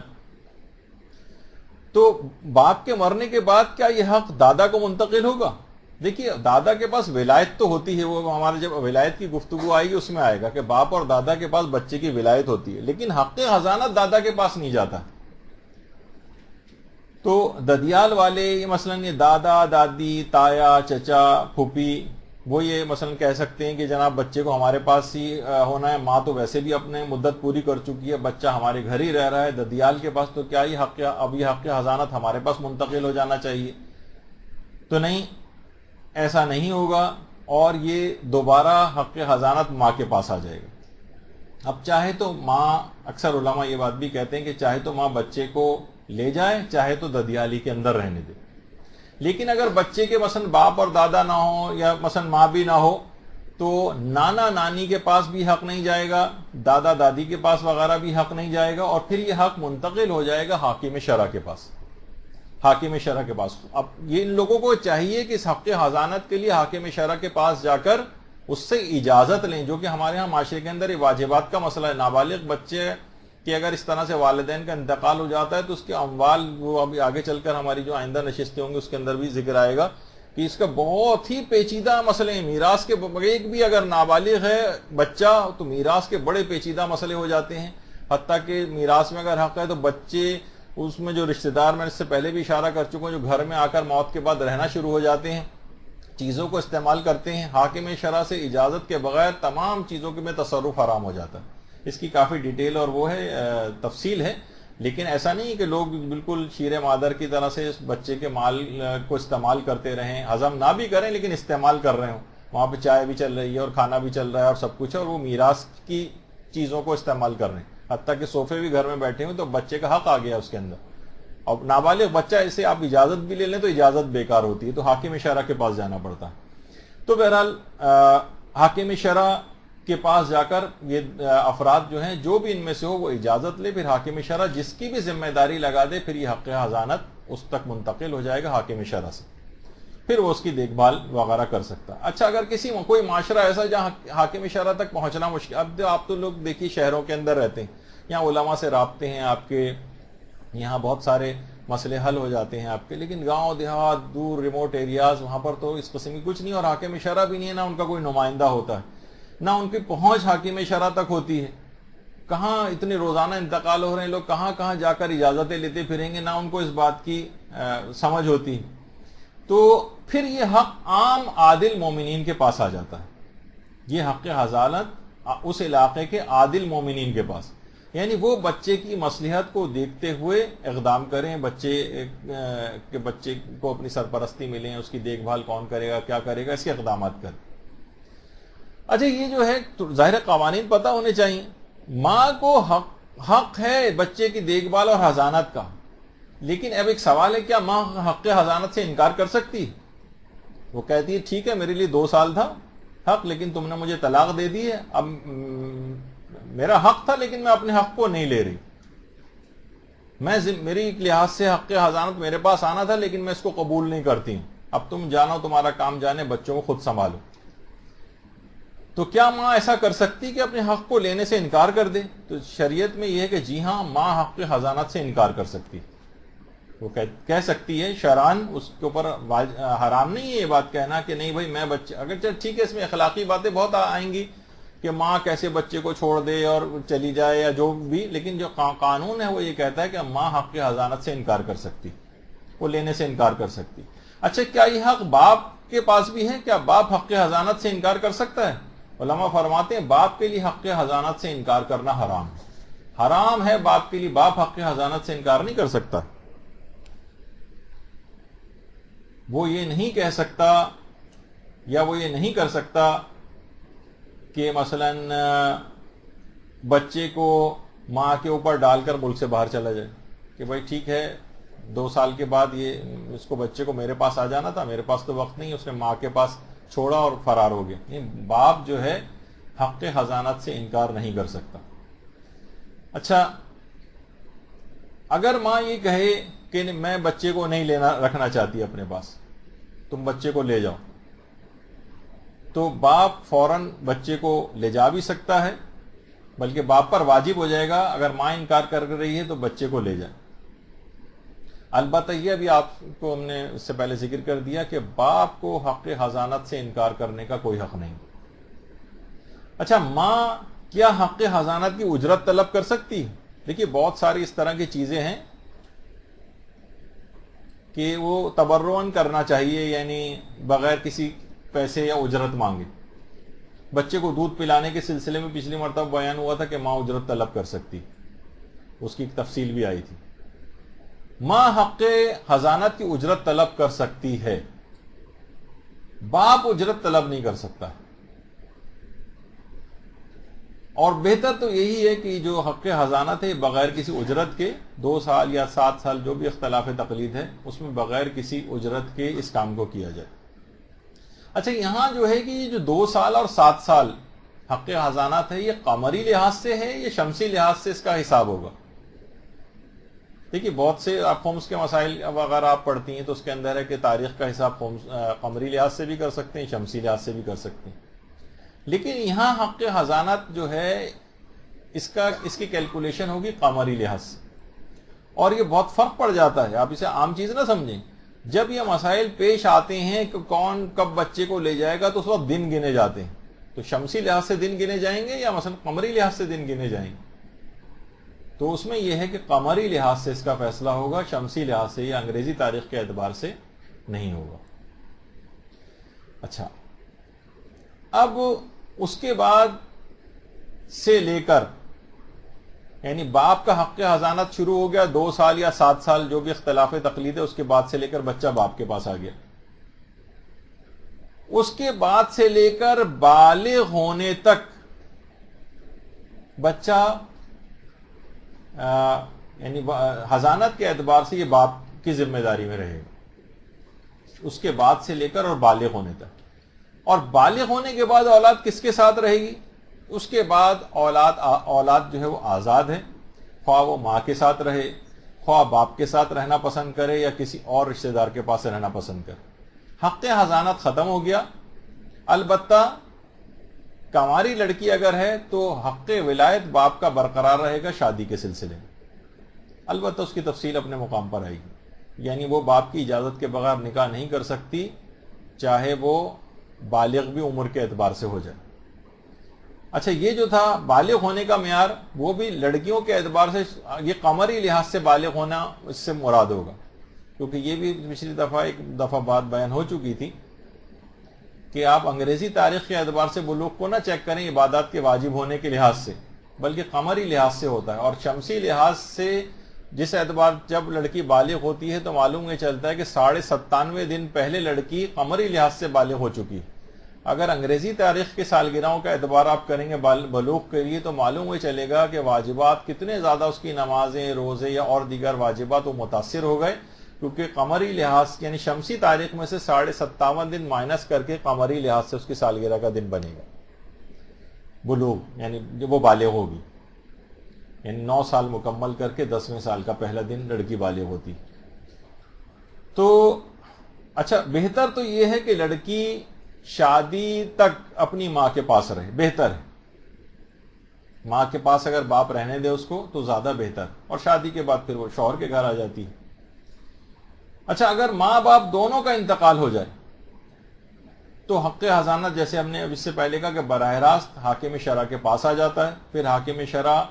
Speaker 2: تو باپ کے مرنے کے بعد کیا یہ حق دادا کو منتقل ہوگا؟ دیکھیے دادا کے پاس ولایت تو ہوتی ہے, وہ ہمارے جب ولایت کی گفتگو آئے گی اس میں آئے گا کہ باپ اور دادا کے پاس بچے کی ولایت ہوتی ہے, لیکن حق حضانت دادا کے پاس نہیں جاتا. تو ددیال والے مثلا یہ دادا دادی تایا چچا پھوپھی وہ یہ مثلا کہہ سکتے ہیں کہ جناب بچے کو ہمارے پاس ہی ہونا ہے, ماں تو ویسے بھی اپنے مدت پوری کر چکی ہے, بچہ ہمارے گھر ہی رہ رہا ہے ددیال کے پاس, تو کیا یہ حق, اب یہ حق حضانت ہمارے پاس منتقل ہو جانا چاہیے؟ تو نہیں, ایسا نہیں ہوگا, اور یہ دوبارہ حق حضانت ماں کے پاس آ جائے گا. اب چاہے تو ماں, اکثر علماء یہ بات بھی کہتے ہیں کہ چاہے تو ماں بچے کو لے جائے, چاہے تو ددیالی کے اندر رہنے دے. لیکن اگر بچے کے مثلا باپ اور دادا نہ ہو یا مثلا ماں بھی نہ ہو تو نانا نانی کے پاس بھی حق نہیں جائے گا, دادا دادی کے پاس وغیرہ بھی حق نہیں جائے گا, اور پھر یہ حق منتقل ہو جائے گا حاکم شرع کے پاس. حاکم شرع کے پاس اب یہ ان لوگوں کو چاہیے کہ اس حق حضانت کے لیے حاکم شرع کے پاس جا کر اس سے اجازت لیں, جو کہ ہمارے ہاں معاشرے کے اندر یہ واجبات کا مسئلہ ہے. نابالغ بچے کہ اگر اس طرح سے والدین کا انتقال ہو جاتا ہے تو اس کے اموال, وہ ابھی آگے چل کر ہماری جو آئندہ نشستیں ہوں گی اس کے اندر بھی ذکر آئے گا کہ اس کا بہت ہی پیچیدہ مسئلے ہیں. میراث کے ایک بھی اگر نابالغ ہے بچہ تو میراث کے بڑے پیچیدہ مسئلے ہو جاتے ہیں. حتیٰ کہ میراث میں اگر حق ہے تو بچے اس میں جو رشتہ دار, میں اس سے پہلے بھی اشارہ کر چکا ہوں, جو گھر میں آ کر موت کے بعد رہنا شروع ہو جاتے ہیں, چیزوں کو استعمال کرتے ہیں, حاکم شرع سے اجازت کے بغیر تمام چیزوں کے میں تصرف حرام ہو جاتا ہے. اس کی کافی ڈیٹیل اور وہ ہے تفصیل ہے, لیکن ایسا نہیں کہ لوگ بالکل شیر مادر کی طرح سے اس بچے کے مال کو استعمال کرتے رہیں, ہضم نہ بھی کریں لیکن استعمال کر رہے ہوں. وہاں پہ چائے بھی چل رہی ہے اور کھانا بھی چل رہا ہے اور سب کچھ ہے, اور وہ میراث کی چیزوں کو استعمال کر رہے ہیں. حتیٰ کہ صوفے بھی گھر میں بیٹھے ہوئے تو بچے کا حق آ گیا اس کے اندر. اور نابالغ بچہ اسے آپ اجازت بھی لے لیں تو اجازت بیکار ہوتی ہے, تو حاکم شرع کے پاس جانا پڑتا ہے. تو بہرحال حاکم شرع کے پاس جا کر یہ افراد جو ہیں, جو بھی ان میں سے ہو وہ اجازت لے, پھر حاکم شرع جس کی بھی ذمہ داری لگا دے, پھر یہ حق حضانت اس تک منتقل ہو جائے گا حاکم شرع سے, پھر وہ اس کی دیکھ بھال وغیرہ کر سکتا. اچھا, اگر کوئی معاشرہ ایسا جہاں حاکم شرع تک پہنچنا مشکل, اب آپ تو لوگ دیکھیے شہروں کے اندر رہتے ہیں, یہاں علماء سے رابطے ہیں آپ کے, یہاں بہت سارے مسئلے حل ہو جاتے ہیں آپ کے, لیکن گاؤں دیہات دور ریموٹ ایریاز وہاں پر تو اس قسم کی کچھ نہیں, اور حاکم شرع بھی نہیں ہے, نہ ان کا کوئی نمائندہ ہوتا ہے, نہ ان کی پہنچ حاکم شرع تک ہوتی ہے. کہاں اتنے روزانہ انتقال ہو رہے ہیں, لوگ کہاں کہاں جا کر اجازتیں لیتے پھریں گے, نہ ان کو اس بات کی سمجھ ہوتی. تو پھر یہ حق عام عادل مومنین کے پاس آ جاتا ہے. یہ حق حضانت اس علاقے کے عادل مومنین کے پاس, یعنی وہ بچے کی مصلحت کو دیکھتے ہوئے اقدام کریں, بچے کو اپنی سرپرستی ملیں, اس کی دیکھ بھال کون کرے گا, کیا کرے گا, اس کے اقدامات کریں. اچھا یہ جو ہے ظاہر قوانین پتہ ہونے چاہیے. ماں کو حق ہے بچے کی دیکھ بھال اور حضانت کا، لیکن اب ایک سوال ہے، کیا ماں حق حضانت سے انکار کر سکتی؟ وہ کہتی ہے ٹھیک ہے میرے لیے 2 سال تھا حق، لیکن تم نے مجھے طلاق دے دی ہے، اب میرا حق تھا لیکن میں اپنے حق کو نہیں لے رہی، میری ایک لحاظ سے حق حضانت میرے پاس آنا تھا لیکن میں اس کو قبول نہیں کرتی ہوں، اب تم جانو تمہارا کام جانے، بچوں کو خود سنبھالو. تو کیا ماں ایسا کر سکتی کہ اپنے حق کو لینے سے انکار کر دے؟ تو شریعت میں یہ ہے کہ جی ہاں، ماں حق حضانت سے انکار کر سکتی، وہ کہہ سکتی ہے. شرعاً اس کے اوپر حرام نہیں ہے یہ بات کہنا کہ نہیں بھائی میں بچے، اگر ٹھیک ہے اس میں اخلاقی باتیں بہت آئیں گی کہ ماں کیسے بچے کو چھوڑ دے اور چلی جائے یا جو بھی، لیکن جو قانون ہے وہ یہ کہتا ہے کہ ماں حق حضانت سے انکار کر سکتی، وہ لینے سے انکار کر سکتی. اچھا کیا یہ حق باپ کے پاس بھی ہے؟ کیا باپ حق حضانت سے انکار کر سکتا ہے؟ علماء فرماتے ہیں باپ کے لیے حق حضانت سے انکار کرنا حرام ہے، حرام ہے باپ کے لیے، باپ حق حضانت سے انکار نہیں کر سکتا. وہ یہ نہیں کہہ سکتا یا وہ یہ نہیں کر سکتا کہ مثلا بچے کو ماں کے اوپر ڈال کر ملک سے باہر چلا جائے کہ بھائی ٹھیک ہے 2 سال کے بعد یہ اس کو بچے کو میرے پاس آ جانا تھا، میرے پاس تو وقت نہیں، اس نے ماں کے پاس چھوڑا اور فرار ہو گیا. نہیں، باپ جو ہے حق حضانت سے انکار نہیں کر سکتا. اچھا اگر ماں یہ کہے کہ میں بچے کو نہیں رکھنا چاہتی اپنے پاس، تم بچے کو لے جاؤ، تو باپ فوراً بچے کو لے جا بھی سکتا ہے، بلکہ باپ پر واجب ہو جائے گا اگر ماں انکار کر رہی ہے تو بچے کو لے جائے. البتہ یہ ابھی آپ کو ہم نے اس سے پہلے ذکر کر دیا کہ باپ کو حق حضانت سے انکار کرنے کا کوئی حق نہیں. اچھا ماں کیا حق حضانت کی اجرت طلب کر سکتی؟ دیکھیے بہت ساری اس طرح کی چیزیں ہیں کہ وہ تبرعاً کرنا چاہیے، یعنی بغیر کسی پیسے یا اجرت مانگے. بچے کو دودھ پلانے کے سلسلے میں پچھلی مرتبہ بیان ہوا تھا کہ ماں اجرت طلب کر سکتی، اس کی ایک تفصیل بھی آئی تھی. ماں حق حضانت کی اجرت طلب کر سکتی ہے، باپ اجرت طلب نہیں کر سکتا. اور بہتر تو یہی ہے کہ جو حق حضانت ہے بغیر کسی اجرت کے 2 سال یا 7 سال جو بھی اختلاف تقلید ہے اس میں بغیر کسی اجرت کے اس کام کو کیا جائے. اچھا یہاں جو ہے کہ یہ جو 2 سال اور 7 سال حق حضانت ہے، یہ قمری لحاظ سے ہے یا شمسی لحاظ سے اس کا حساب ہوگا؟ دیکھیے بہت سے آپ خمس کے مسائل اگر آپ پڑھتی ہیں تو اس کے اندر ہے کہ تاریخ کا حساب قمری لحاظ سے بھی کر سکتے ہیں، شمسی لحاظ سے بھی کر سکتے ہیں. لیکن یہاں حق حضانت جو ہے اس کی کیلکولیشن ہوگی قمری لحاظ سے، اور یہ بہت فرق پڑ جاتا ہے. آپ اسے عام چیز نہ سمجھیں. جب یہ مسائل پیش آتے ہیں کہ کون کب بچے کو لے جائے گا تو اس وقت دن گنے جاتے ہیں. تو شمسی لحاظ سے دن گنے جائیں گے یا مثلا قمری لحاظ سے دن گنے جائیں گے؟ تو اس میں یہ ہے کہ قمری لحاظ سے اس کا فیصلہ ہوگا، شمسی لحاظ سے یا انگریزی تاریخ کے اعتبار سے نہیں ہوگا. اچھا اب اس کے بعد سے لے کر یعنی باپ کا حق حضانت شروع ہو گیا 2 سال یا 7 سال جو بھی اختلاف تقلید ہے، اس کے بعد سے لے کر بچہ باپ کے پاس آ گیا. اس کے بعد سے لے کر بالغ ہونے تک بچہ یعنی حضانت کے اعتبار سے یہ باپ کی ذمہ داری میں رہے گا، اس کے بعد سے لے کر اور بالغ ہونے تک. اور بالغ ہونے کے بعد اولاد کس کے ساتھ رہے گی؟ اس کے بعد اولاد جو ہے وہ آزاد ہے، خواہ وہ ماں کے ساتھ رہے، خواہ باپ کے ساتھ رہنا پسند کرے یا کسی اور رشتہ دار کے پاس رہنا پسند کرے. حق حضانت ختم ہو گیا. البتہ کنواری لڑکی اگر ہے تو حق ولایت باپ کا برقرار رہے گا شادی کے سلسلے میں. البتہ اس کی تفصیل اپنے مقام پر آئے گی. یعنی وہ باپ کی اجازت کے بغیر نکاح نہیں کر سکتی، چاہے وہ بالغ بھی عمر کے اعتبار سے ہو جائے. اچھا یہ جو تھا بالغ ہونے کا معیار، وہ بھی لڑکیوں کے اعتبار سے یہ قمری لحاظ سے بالغ ہونا اس سے مراد ہوگا، کیونکہ یہ بھی پچھلی دفعہ ایک دفعہ بات بیان ہو چکی تھی کہ آپ انگریزی تاریخ کے اعتبار سے بلوغ کو نہ چیک کریں عبادات کے واجب ہونے کے لحاظ سے، بلکہ قمری لحاظ سے ہوتا ہے. اور شمسی لحاظ سے جس اعتبار جب لڑکی بالغ ہوتی ہے تو معلوم یہ چلتا ہے کہ 97.5 دن پہلے لڑکی قمری لحاظ سے بالغ ہو چکی ہے. اگر انگریزی تاریخ کی سالگرہوں کا اعتبار آپ کریں گے بلوغ کے لیے تو معلوم ہو چلے گا کہ واجبات کتنے زیادہ اس کی نمازیں، روزے یا اور دیگر واجبات وہ متاثر ہو گئے، کیونکہ قمری لحاظ یعنی شمسی تاریخ میں سے 57.5 دن مائنس کر کے قمری لحاظ سے اس کی سالگرہ کا دن بنے گا بلوغ، یعنی جب وہ بالغ ہوگی، یعنی 9 سال مکمل کر کے 10ویں سال کا پہلا دن لڑکی بالغ ہوتی۔ تو اچھا، بہتر تو یہ ہے کہ لڑکی شادی تک اپنی ماں کے پاس رہے، بہتر ہے۔ ماں کے پاس اگر باپ رہنے دے اس کو تو زیادہ بہتر، اور شادی کے بعد پھر وہ شوہر کے گھر آ جاتی ہے۔ اچھا، اگر ماں باپ دونوں کا انتقال ہو جائے تو حق حضانت، جیسے ہم نے اب اس سے پہلے کہا، کہ براہ راست حاکم شرع کے پاس آ جاتا ہے۔ پھر حاکم شرع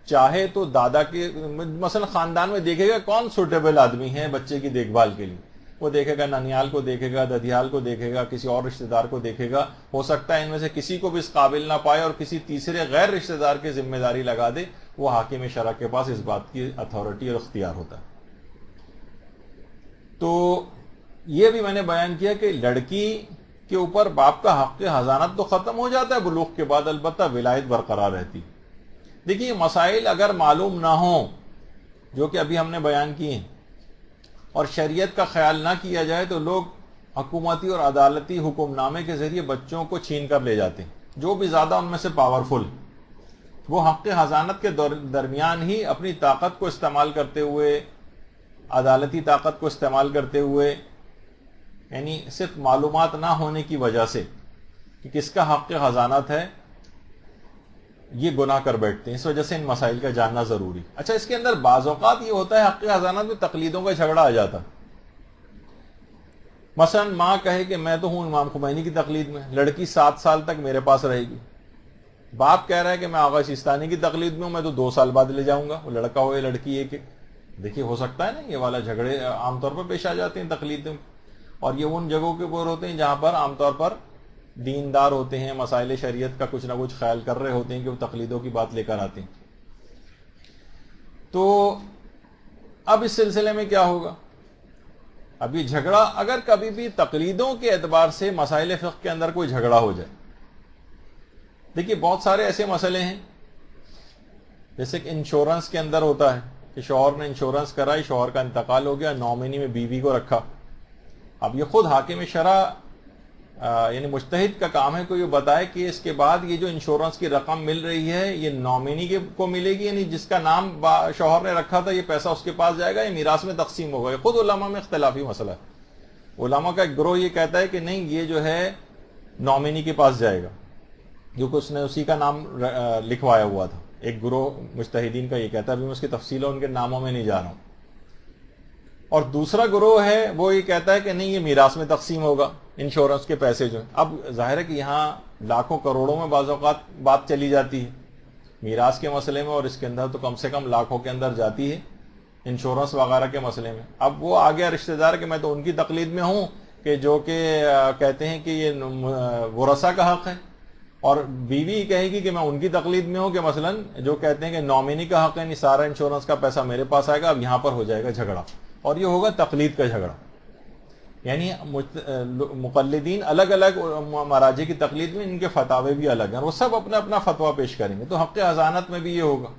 Speaker 2: چاہے تو دادا کے مثلا خاندان میں دیکھے گا کون سوٹیبل آدمی ہے بچے کی دیکھ بھال کے لیے، وہ دیکھے گا ننیال کو دیکھے گا، ددیال کو دیکھے گا، کسی اور رشتہ دار کو دیکھے گا۔ ہو سکتا ہے ان میں سے کسی کو بھی اس قابل نہ پائے اور کسی تیسرے غیر رشتہ دار کی ذمہ داری لگا دے، وہ حاکم شرع کے پاس اس بات کی اتھارٹی اور اختیار ہوتا ہے۔ تو یہ بھی میں نے بیان کیا کہ لڑکی کے اوپر باپ کا حق حضانت تو ختم ہو جاتا ہے بلوغ کے بعد، البتہ ولایت برقرار رہتی۔ دیکھیے، مسائل اگر معلوم نہ ہوں جو کہ ابھی ہم نے بیان کیے ہیں اور شریعت کا خیال نہ کیا جائے تو لوگ حکومتی اور عدالتی حکم نامے کے ذریعے بچوں کو چھین کر لے جاتے ہیں۔ جو بھی زیادہ ان میں سے پاورفل، وہ حق حضانت کے درمیان ہی اپنی طاقت کو استعمال کرتے ہوئے، عدالتی طاقت کو استعمال کرتے ہوئے، یعنی صرف معلومات نہ ہونے کی وجہ سے کہ کس کا حق حضانت ہے، یہ گناہ کر بیٹھتے ہیں۔ اس وجہ سے ان مسائل کا جاننا ضروری۔ اچھا، اس کے اندر بعض اوقات یہ ہوتا ہے حق حضانت میں تقلیدوں کا جھگڑا آ جاتا۔ مثلا ماں کہے کہ میں تو ہوں امام خمینی کی تقلید میں، لڑکی 7 سال تک میرے پاس رہے گی۔ باپ کہہ رہا ہے کہ میں آغا سیستانی کی تقلید میں ہوں، میں تو 2 سال بعد لے جاؤں گا، وہ لڑکا ہو یا لڑکی ایک۔ دیکھیے، ہو سکتا ہے نا یہ والا جھگڑے عام طور پر پیش آ جاتے ہیں تقلید میں، اور یہ ان جگہوں کے اوپر ہوتے ہیں جہاں پر عام طور پر دیندار ہوتے ہیں، مسائل شریعت کا کچھ نہ کچھ خیال کر رہے ہوتے ہیں کہ وہ تقلیدوں کی بات لے کر آتے ہیں۔ تو اب اس سلسلے میں کیا ہوگا؟ اب یہ جھگڑا اگر کبھی بھی تقلیدوں کے اعتبار سے مسائل فقہ کے اندر کوئی جھگڑا ہو جائے، دیکھیے بہت سارے ایسے مسئلے ہیں، جیسے کہ انشورنس کے اندر ہوتا ہے کہ شوہر نے انشورنس کرائی، شوہر کا انتقال ہو گیا، نامنی میں بیوی کو رکھا۔ اب یہ خود حاکم شرع یعنی مجتہد کا کام ہے کہ یہ بتائے کہ اس کے بعد یہ جو انشورنس کی رقم مل رہی ہے یہ نامنی کو ملے گی، یعنی جس کا نام شوہر نے رکھا تھا، یہ پیسہ اس کے پاس جائے گا یا میراث میں تقسیم ہوگا۔ یہ خود علماء میں اختلافی مسئلہ ہے۔ علماء کا ایک گروہ یہ کہتا ہے کہ نہیں، یہ جو ہے نامنی کے پاس جائے گا، کیونکہ اس نے اسی کا نام لکھوایا ہوا تھا۔ ایک گروہ مجتہدین کا یہ کہتا ہے، ابھی میں اس کی تفصیلوں ان کے ناموں میں نہیں جا رہا ہوں۔ اور دوسرا گروہ ہے وہ یہ کہتا ہے کہ نہیں، یہ میراث میں تقسیم ہوگا انشورنس کے پیسے جو ہیں۔ اب ظاہر ہے کہ یہاں لاکھوں کروڑوں میں بعض اوقات بات چلی جاتی ہے میراث کے مسئلے میں، اور اس کے اندر تو کم سے کم لاکھوں کے اندر جاتی ہے انشورنس وغیرہ کے مسئلے میں۔ اب وہ آ گیا رشتہ دار کہ میں تو ان کی تقلید میں ہوں کہ جو کہ کہتے ہیں کہ یہ ورثہ کا حق ہے، اور بیوی کہے گی کہ میں ان کی تقلید میں ہوں کہ مثلا جو کہتے ہیں کہ نامنی کا حق ہے، نہیں سارا انشورنس کا پیسہ میرے پاس آئے گا۔ اب یہاں پر ہو جائے گا جھگڑا، اور یہ ہوگا تقلید کا جھگڑا، یعنی مقلدین الگ الگ مراجع کی تقلید میں ان کے فتاوے بھی الگ ہیں، اور وہ سب اپنا اپنا فتویٰ پیش کریں گے۔ تو حق حضانت میں بھی یہ ہوگا۔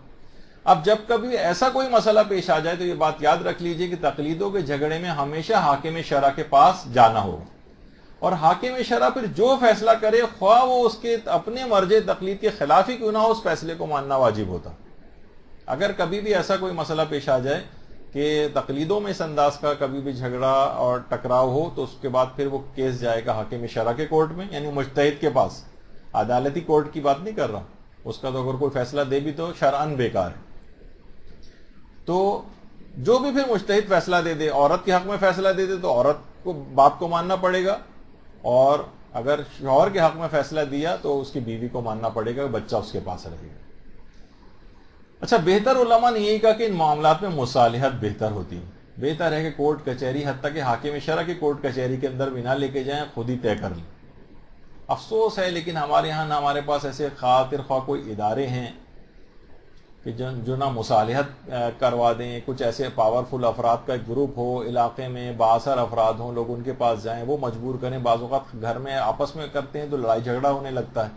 Speaker 2: اب جب کبھی ایسا کوئی مسئلہ پیش آ جائے تو یہ بات یاد رکھ لیجئے کہ تقلیدوں کے جھگڑے میں ہمیشہ حاکم شرع کے پاس جانا ہوگا، اور حاکم شرع پھر جو فیصلہ کرے، خواہ وہ اس کے اپنے مرجع تقلید کے خلاف ہی کیوں نہ ہو، اس فیصلے کو ماننا واجب ہوتا۔ اگر کبھی بھی ایسا کوئی مسئلہ پیش آ جائے کہ تقلیدوں میں اس انداز کا کبھی بھی جھگڑا اور ٹکراؤ ہو، تو اس کے بعد پھر وہ کیس جائے گا حاکم شرع کے کورٹ میں، یعنی مجتہد کے پاس۔ عدالتی کورٹ کی بات نہیں کر رہا، اس کا تو اگر کوئی فیصلہ دے بھی تو شرعاً بیکار ہے۔ تو جو بھی پھر مجتہد فیصلہ دے دے، عورت کے حق میں فیصلہ دے دے تو عورت کو باپ کو ماننا پڑے گا، اور اگر شوہر کے حق میں فیصلہ دیا تو اس کی بیوی کو ماننا پڑے گا، بچہ اس کے پاس رہے گا۔ اچھا، بہتر علماء نے یہی کہا کہ ان معاملات میں مصالحت بہتر ہوتی ہے۔ بہتر ہے کہ کورٹ کچہری، حتیٰ کہ حاکم شرع کی کورٹ کچہری کے اندر بھی نہ لے کے جائیں، خود ہی طے کر لیں۔ افسوس ہے لیکن ہمارے ہاں نہ ہمارے پاس ایسے خاطر خواہ کوئی ادارے ہیں کہ جو نہ مصالحت کروا دیں، کچھ ایسے پاورفل افراد کا ایک گروپ ہو علاقے میں، بااثر افراد ہوں، لوگ ان کے پاس جائیں، وہ مجبور کریں. بعض اوقات گھر میں آپس میں کرتے ہیں تو لڑائی جھگڑا ہونے لگتا ہے.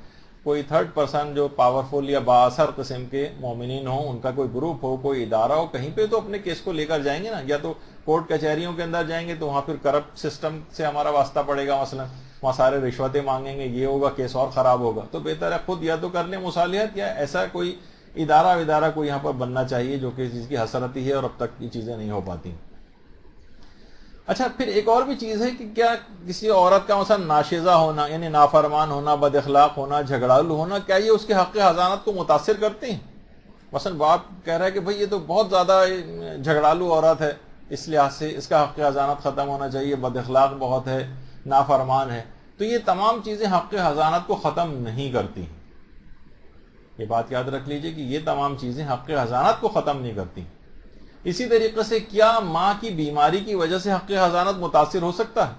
Speaker 2: کوئی تھرڈ پرسن جو پاورفل یا بااثر قسم کے مومنین ہوں، ان کا کوئی گروپ ہو، کوئی ادارہ ہو، کہیں پہ تو اپنے کیس کو لے کر جائیں گے نا. یا تو کورٹ کچہریوں کے اندر جائیں گے تو وہاں پھر کرپٹ سسٹم سے ہمارا واسطہ پڑے گا، مثلا وہاں سارے رشوتیں مانگیں گے، یہ ہوگا، کیس اور خراب ہوگا. تو بہتر ہے خود یا تو کر لیں مصالحت، یا ایسا کوئی ادارہ کوئی یہاں پر بننا چاہیے جو کہ چیز کی حسرتی ہے اور اب تک یہ چیزیں نہیں ہو پاتی. اچھا، پھر ایک اور بھی چیز ہے کہ کیا کسی عورت کا مثلا ناشیزہ ہونا، یعنی نافرمان ہونا، بد اخلاق ہونا، جھگڑالو ہونا، کیا یہ اس کے حق حضانت کو متاثر کرتے ہیں؟ مثلا باپ کہہ رہا ہے کہ بھئی یہ تو بہت زیادہ جھگڑالو عورت ہے، اس لحاظ سے اس کا حق حضانت ختم ہونا چاہیے، بد اخلاق بہت ہے، نافرمان ہے. تو یہ تمام چیزیں حق حضانت کو ختم نہیں کرتی. یہ بات یاد رکھ لیجئے کہ یہ تمام چیزیں حق حضانت کو ختم نہیں کرتی. اسی طریقے سے کیا ماں کی بیماری کی وجہ سے حق حضانت متاثر ہو سکتا ہے؟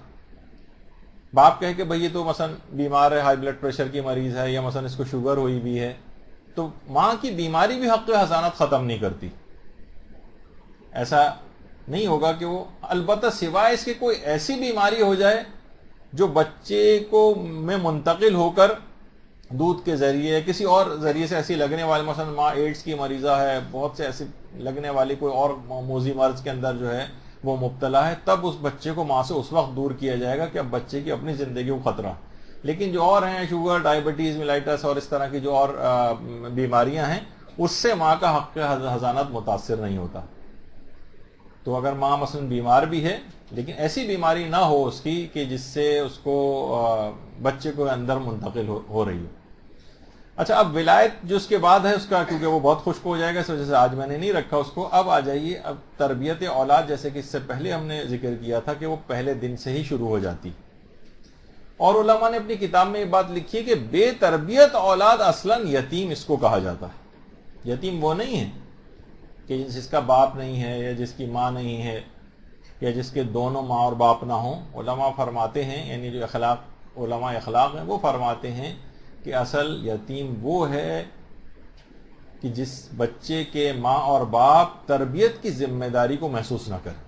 Speaker 2: باپ کہے کہ بھئی یہ تو مثلا بیمار ہے، ہائی بلڈ پریشر کی مریض ہے، یا مثلا اس کو شوگر ہوئی بھی ہے، تو ماں کی بیماری بھی حق حضانت ختم نہیں کرتی. ایسا نہیں ہوگا کہ وہ، البتہ سوائے اس کے کوئی ایسی بیماری ہو جائے جو بچے کو میں منتقل ہو کر دودھ کے ذریعے کسی اور ذریعے سے ایسی لگنے والی، مثلا ماں ایڈز کی مریضہ ہے، بہت سے ایسی لگنے والی کوئی اور موذی مرض کے اندر جو ہے وہ مبتلا ہے، تب اس بچے کو ماں سے اس وقت دور کیا جائے گا کہ اب بچے کی اپنی زندگی کو خطرہ. لیکن جو اور ہیں، شوگر، ڈائبٹیز، میلائٹس اور اس طرح کی جو اور بیماریاں ہیں، اس سے ماں کا حق حضانت متاثر نہیں ہوتا. تو اگر ماں مثلا بیمار بھی ہے لیکن ایسی بیماری نہ ہو اس کی کہ جس سے اس کو بچے کو اندر منتقل ہو رہی ہو. اچھا، اب ولایت جو اس کے بعد ہے اس کا، کیونکہ وہ بہت خشک ہو جائے گا، اس وجہ سے آج میں نے نہیں رکھا اس کو. اب آ جائیے، اب تربیت اولاد، جیسے کہ اس سے پہلے ہم نے ذکر کیا تھا کہ وہ پہلے دن سے ہی شروع ہو جاتی. اور علماء نے اپنی کتاب میں یہ بات لکھی ہے کہ بے تربیت اولاد اصلاً یتیم اس کو کہا جاتا ہے. یتیم وہ نہیں ہے کہ جس کا باپ نہیں ہے، یا جس کی ماں نہیں ہے، یا جس کے دونوں ماں اور باپ نہ ہوں. علماء فرماتے ہیں، یعنی جو علماء اخلاق ہیں وہ فرماتے ہیں کہ اصل یتیم وہ ہے کہ جس بچے کے ماں اور باپ تربیت کی ذمہ داری کو محسوس نہ کرے.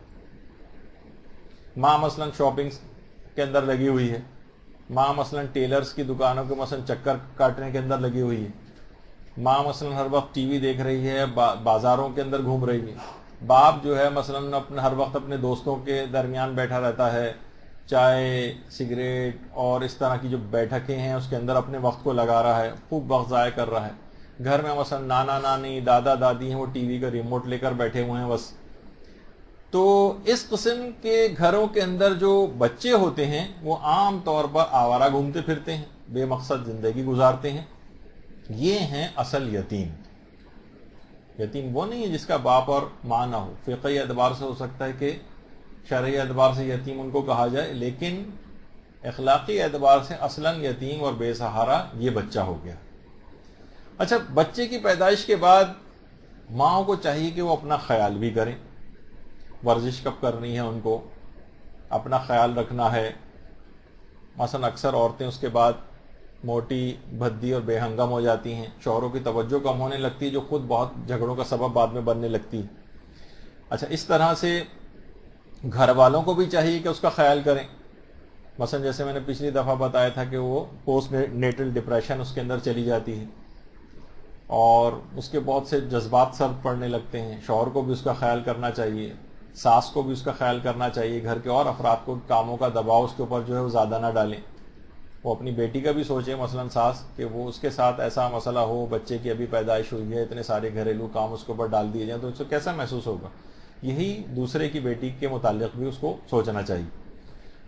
Speaker 2: ماں مثلا شاپنگ کے اندر لگی ہوئی ہے، ماں مثلا ٹیلرز کی دکانوں کے مثلا چکر کاٹنے کے اندر لگی ہوئی ہے، ماں مثلا ہر وقت ٹی وی دیکھ رہی ہے، بازاروں کے اندر گھوم رہی ہے، باپ جو ہے مثلا ہر وقت اپنے دوستوں کے درمیان بیٹھا رہتا ہے، چائے، سگریٹ اور اس طرح کی جو بیٹھکیں ہیں اس کے اندر اپنے وقت کو لگا رہا ہے، خوب وقت ضائع کر رہا ہے. گھر میں مثلا نانا نانی، دادا دادی ہیں، وہ ٹی وی کا ریموٹ لے کر بیٹھے ہوئے ہیں بس. تو اس قسم کے گھروں کے اندر جو بچے ہوتے ہیں وہ عام طور پر آوارہ گھومتے پھرتے ہیں، بے مقصد زندگی گزارتے ہیں. یہ ہیں اصل یتیم. یتیم وہ نہیں ہے جس کا باپ اور ماں نہ ہو. فقہی اعتبار سے ہو سکتا ہے کہ شرعی اعتبار سے یتیم ان کو کہا جائے، لیکن اخلاقی اعتبار سے اصلاً یتیم اور بے سہارا یہ بچہ ہو گیا. اچھا، بچے کی پیدائش کے بعد ماں کو چاہیے کہ وہ اپنا خیال بھی کریں. ورزش کب کرنی ہے، ان کو اپنا خیال رکھنا ہے. مثلا اکثر عورتیں اس کے بعد موٹی، بھدی اور بے ہنگم ہو جاتی ہیں، شوہروں کی توجہ کم ہونے لگتی ہے، جو خود بہت جھگڑوں کا سبب بعد میں بننے لگتی ہے. اچھا، اس طرح سے گھر والوں کو بھی چاہیے کہ اس کا خیال کریں. مثلا جیسے میں نے پچھلی دفعہ بتایا تھا کہ وہ پوسٹ نیٹل ڈپریشن اس کے اندر چلی جاتی ہے اور اس کے بہت سے جذبات سر پڑنے لگتے ہیں. شوہر کو بھی اس کا خیال کرنا چاہیے، ساس کو بھی اس کا خیال کرنا چاہیے. گھر کے اور افراد کو کاموں کا دباؤ اس کے اوپر جو ہے وہ زیادہ نہ ڈالیں. وہ اپنی بیٹی کا بھی سوچے، مثلا ساس، کہ وہ اس کے ساتھ ایسا مسئلہ ہو، بچے کی ابھی پیدائش ہوئی ہے، اتنے سارے گھریلو کام اس کے اوپر ڈال دیے جائیں تو اس کو کیسا محسوس ہوگا. یہی دوسرے کی بیٹی کے متعلق بھی اس کو سوچنا چاہیے.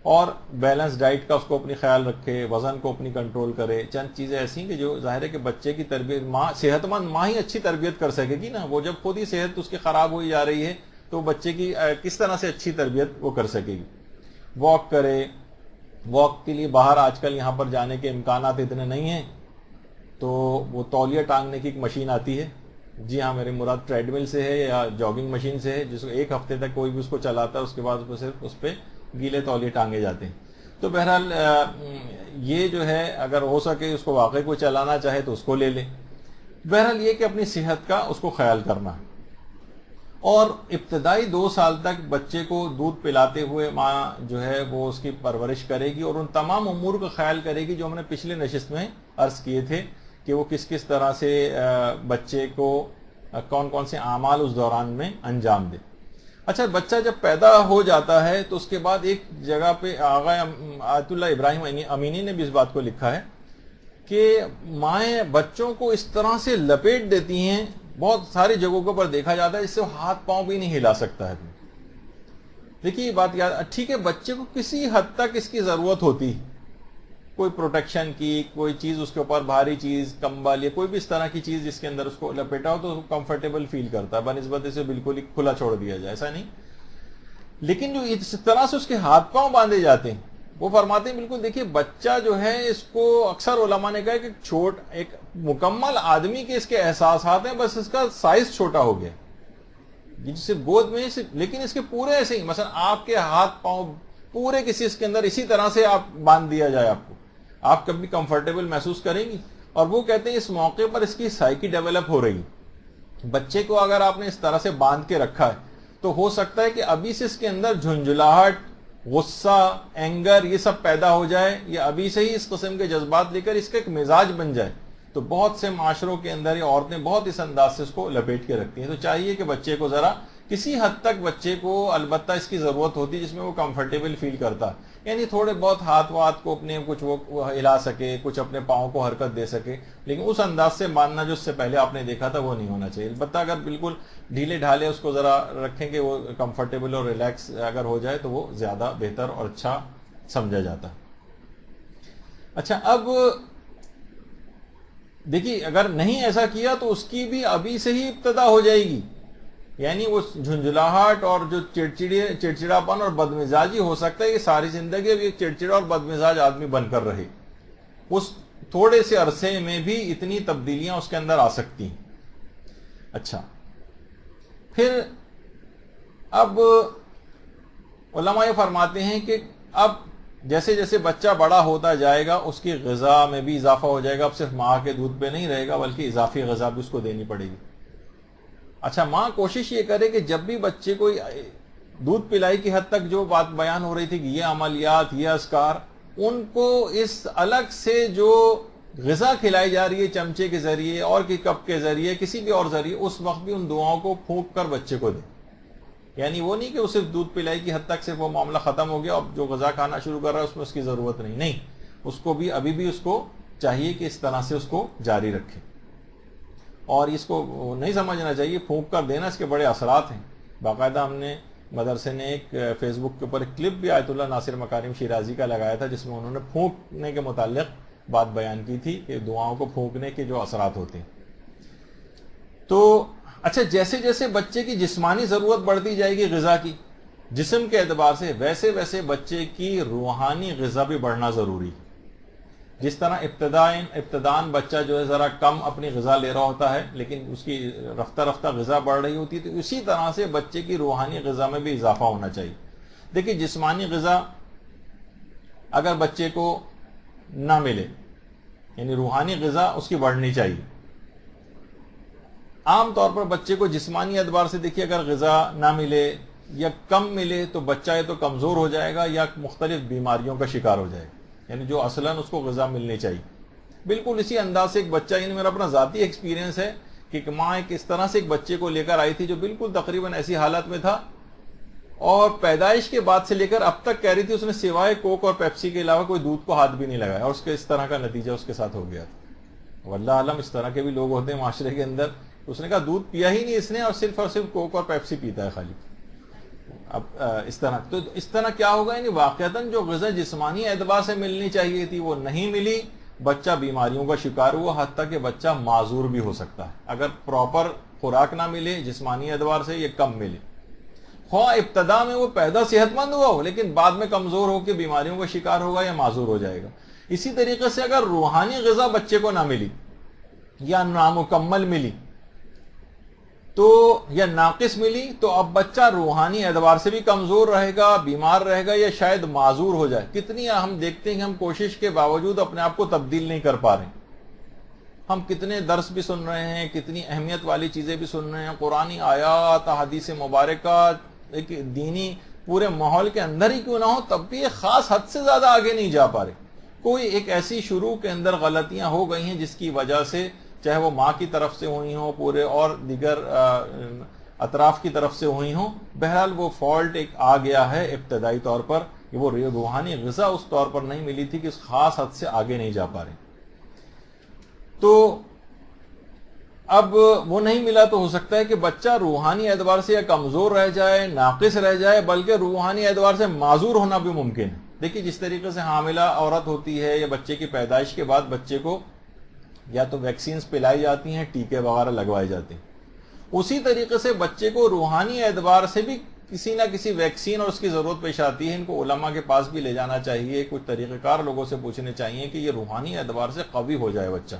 Speaker 2: اور بیلنس ڈائٹ کا اس کو اپنی خیال رکھے، وزن کو اپنی کنٹرول کرے. چند چیزیں ایسی ہیں کہ جو ظاہر ہے کہ بچے کی تربیت، ماں صحت مند ماں ہی اچھی تربیت کر سکے گی نا. وہ جب خود ہی صحت اس کی خراب ہوئی جا رہی ہے تو بچے کی کس طرح سے اچھی تربیت وہ کر سکے گی. واک کرے. واک کے لیے باہر آج کل یہاں پر جانے کے امکانات اتنے نہیں ہیں تو وہ تولیہ ٹانگنے کی ایک مشین آتی ہے. جی ہاں، میری مراد ٹریڈ مل سے ہے یا جاگنگ مشین سے ہے، جس کو ایک ہفتے تک کوئی بھی اس کو چلاتا ہے، اس کے بعد صرف اس پہ گیلے تولیے ٹانگے جاتے ہیں. تو بہرحال یہ جو ہے اگر ہو سکے اس کو واقعی کوئی چلانا چاہے تو اس کو لے لیں. بہرحال یہ کہ اپنی صحت کا اس کو خیال کرنا ہے. اور ابتدائی 2 سال تک بچے کو دودھ پلاتے ہوئے ماں جو ہے وہ اس کی پرورش کرے گی اور ان تمام امور کا خیال کرے گی جو ہم نے پچھلے نشست میں عرض کیے تھے کہ وہ کس کس طرح سے بچے کو کون کون سے اعمال اس دوران میں انجام دے. اچھا، بچہ جب پیدا ہو جاتا ہے تو اس کے بعد ایک جگہ پہ آغا آیت اللہ ابراہیم امینی نے بھی اس بات کو لکھا ہے کہ مائیں بچوں کو اس طرح سے لپیٹ دیتی ہیں، بہت ساری جگہوں پر دیکھا جاتا ہے اس سے وہ ہاتھ پاؤں بھی نہیں ہلا سکتا ہے. دیکھیے یہ بات یاد، ٹھیک ہے بچے کو کسی حد تک اس کی ضرورت ہوتی، کوئی پروٹیکشن کی، کوئی چیز اس کے اوپر بھاری چیز، کمبل یا کوئی بھی اس طرح کی چیز جس کے اندر اس کو لپیٹا ہو تو کمفرٹیبل فیل کرتا ہے بنسبت اسے بالکل ہی کھلا چھوڑ دیا جائے، ایسا نہیں. لیکن جو اس طرح سے اس کے ہاتھ پاؤں باندھے جاتے ہیں وہ فرماتے ہیں بالکل دیکھیے بچہ جو ہے اس کو اکثر علماء نے کہا کہ ایک مکمل آدمی کے اس کے احساسات ہیں، بس اس کا سائز چھوٹا ہو گیا جسے گود میں، لیکن اس کے پورے ایسے ہی مثلا آپ کے ہاتھ پاؤں پورے کسی اس کے اندر اسی طرح سے آپ باندھ دیا جائے آپ کبھی کمفرٹیبل محسوس کریں گی. اور وہ کہتے ہیں اس موقع پر اس کی سائیکی ڈیولپ ہو رہی. بچے کو اگر آپ نے اس طرح سے باندھ کے رکھا ہے تو ہو سکتا ہے کہ ابھی سے اس کے اندر جھنجھلاہٹ، غصہ، اینگر یہ سب پیدا ہو جائے، یا ابھی سے ہی اس قسم کے جذبات لے کر اس کا ایک مزاج بن جائے. تو بہت سے معاشروں کے اندر یہ عورتیں بہت اس انداز سے اس کو لپیٹ کے رکھتی ہیں. تو چاہیے کہ بچے کو ذرا کسی حد تک بچے کو البتہ اس کی ضرورت ہوتی جس میں وہ کمفرٹیبل فیل کرتا، یعنی تھوڑے بہت ہاتھ واتھ کو اپنے کچھ وہ ہلا سکے، کچھ اپنے پاؤں کو حرکت دے سکے، لیکن اس انداز سے ماننا جو اس سے پہلے آپ نے دیکھا تھا وہ نہیں ہونا چاہیے. البتہ اگر بالکل ڈھیلے ڈھالے اس کو ذرا رکھیں کہ وہ کمفرٹیبل اور ریلیکس اگر ہو جائے تو وہ زیادہ بہتر اور اچھا سمجھا جاتا. اچھا، اب دیکھیے اگر نہیں ایسا کیا تو اس کی بھی ابھی سے ہی ابتدا ہو جائے گی، یعنی وہ جھنجھلاہٹ اور جو چڑچڑاپن اور بدمزاجی ہو سکتا ہے کہ ساری زندگی اب ایک چڑچڑا اور بدمزاج آدمی بن کر رہے، اس تھوڑے سے عرصے میں بھی اتنی تبدیلیاں اس کے اندر آ سکتی ہیں. اچھا، پھر اب علماء یہ فرماتے ہیں کہ اب جیسے جیسے بچہ بڑا ہوتا جائے گا اس کی غذا میں بھی اضافہ ہو جائے گا، اب صرف ماں کے دودھ پہ نہیں رہے گا بلکہ اضافی غذا بھی اس کو دینی پڑے گی. اچھا، ماں کوشش یہ کرے کہ جب بھی بچے کو دودھ پلائی کی حد تک جو بات بیان ہو رہی تھی کہ یہ عملیات، یہ اذکار، ان کو اس الگ سے جو غذا کھلائی جا رہی ہے چمچے کے ذریعے اور کی کپ کے ذریعے کسی بھی اور ذریعے، اس وقت بھی ان دعاؤں کو پھونک کر بچے کو دے. یعنی وہ نہیں کہ وہ صرف دودھ پلائی کی حد تک صرف وہ معاملہ ختم ہو گیا، اب جو غذا کھانا شروع کر رہا ہے اس میں اس کی ضرورت نہیں، اس کو بھی ابھی بھی اس کو چاہیے کہ اس طرح سے اس کو جاری رکھے. اور اس کو نہیں سمجھنا چاہیے پھونک کر دینا اس کے بڑے اثرات ہیں. باقاعدہ ہم نے مدرسے نے ایک فیس بک کے اوپر ایک کلپ بھی آیت اللہ ناصر مکارم شیرازی کا لگایا تھا جس میں انہوں نے پھونکنے کے متعلق بات بیان کی تھی کہ دعاؤں کو پھونکنے کے جو اثرات ہوتے ہیں. تو اچھا، جیسے جیسے بچے کی جسمانی ضرورت بڑھتی جائے گی غذا کی جسم کے اعتبار سے، ویسے ویسے بچے کی روحانی غذا بھی بڑھنا ضروری. جس طرح ابتدان بچہ جو ہے ذرا کم اپنی غذا لے رہا ہوتا ہے لیکن اس کی رفتہ رفتہ غذا بڑھ رہی ہوتی ہے، تو اسی طرح سے بچے کی روحانی غذا میں بھی اضافہ ہونا چاہیے. دیکھیے جسمانی غذا اگر بچے کو نہ ملے، یعنی روحانی غذا اس کی بڑھنی چاہیے. عام طور پر بچے کو جسمانی اعتبار سے دیکھیے اگر غذا نہ ملے یا کم ملے تو بچہ یا تو کمزور ہو جائے گا یا مختلف بیماریوں کا شکار ہو جائے گا، یعنی جو اصلاً اس کو غذا ملنی چاہیے. بالکل اسی انداز سے ایک بچہ، یعنی میرا اپنا ذاتی ایکسپیرینس ہے کہ ماں ایک اس طرح سے ایک بچے کو لے کر آئی تھی جو بالکل تقریباً ایسی حالت میں تھا اور پیدائش کے بعد سے لے کر اب تک کہہ رہی تھی اس نے سوائے کوک اور پیپسی کے علاوہ کوئی دودھ کو ہاتھ بھی نہیں لگایا، اور اس کے اس طرح کا نتیجہ اس کے ساتھ ہو گیا تھا. واللہ عالم اس طرح کے بھی لوگ ہوتے ہیں معاشرے کے اندر. اس نے کہا دودھ پیا ہی نہیں اس نے اور صرف کوک اور پیپسی پیتا ہے خالی. اب اس طرح کیا ہوگا، یعنی واقعتاً جو غذا جسمانی اعتبار سے ملنی چاہیے تھی وہ نہیں ملی، بچہ بیماریوں کا شکار ہوا، حتیٰ کہ بچہ معذور بھی ہو سکتا ہے اگر پراپر خوراک نہ ملے جسمانی اعتبار سے، یہ کم ملے. خواہ ابتدا میں وہ پیدا صحت مند ہوا ہو لیکن بعد میں کمزور ہو کے بیماریوں کا شکار ہوگا یا معذور ہو جائے گا. اسی طریقے سے اگر روحانی غذا بچے کو نہ ملی یا نامکمل ملی تو یا ناقص ملی تو اب بچہ روحانی اعتبار سے بھی کمزور رہے گا، بیمار رہے گا یا شاید معذور ہو جائے. کتنی ہم دیکھتے ہیں کہ ہم کوشش کے باوجود اپنے آپ کو تبدیل نہیں کر پا رہے ہیں. ہم کتنے درس بھی سن رہے ہیں، کتنی اہمیت والی چیزیں بھی سن رہے ہیں، قرآنی آیات، حدیث مبارکات، ایک دینی پورے ماحول کے اندر ہی کیوں نہ ہو، تب بھی ایک خاص حد سے زیادہ آگے نہیں جا پا رہے. کوئی ایک ایسی شروع کے اندر غلطیاں ہو گئی ہیں جس کی وجہ سے، چاہے وہ ماں کی طرف سے ہوئی ہوں، پورے اور دیگر اطراف کی طرف سے ہوئی ہوں، بہرحال وہ فالٹ ایک آ گیا ہے ابتدائی طور پر کہ وہ روحانی غذا اس طور پر نہیں ملی تھی کہ اس خاص حد سے آگے نہیں جا پا رہے. تو اب وہ نہیں ملا تو ہو سکتا ہے کہ بچہ روحانی اعتبار سے یا کمزور رہ جائے، ناقص رہ جائے، بلکہ روحانی اعتبار سے معذور ہونا بھی ممکن ہے. دیکھیے جس طریقے سے حاملہ عورت ہوتی ہے یا بچے کی پیدائش کے بعد بچے کو یا تو ویکسینز پلائی جاتی ہیں، ٹیکے وغیرہ لگوائے جاتے ہیں، اسی طریقے سے بچے کو روحانی اعتبار سے بھی کسی نہ کسی ویکسین اور اس کی ضرورت پیش آتی ہے. ان کو علماء کے پاس بھی لے جانا چاہیے، کچھ طریقہ کار لوگوں سے پوچھنے چاہیے کہ یہ روحانی اعتبار سے قوی ہو جائے بچہ،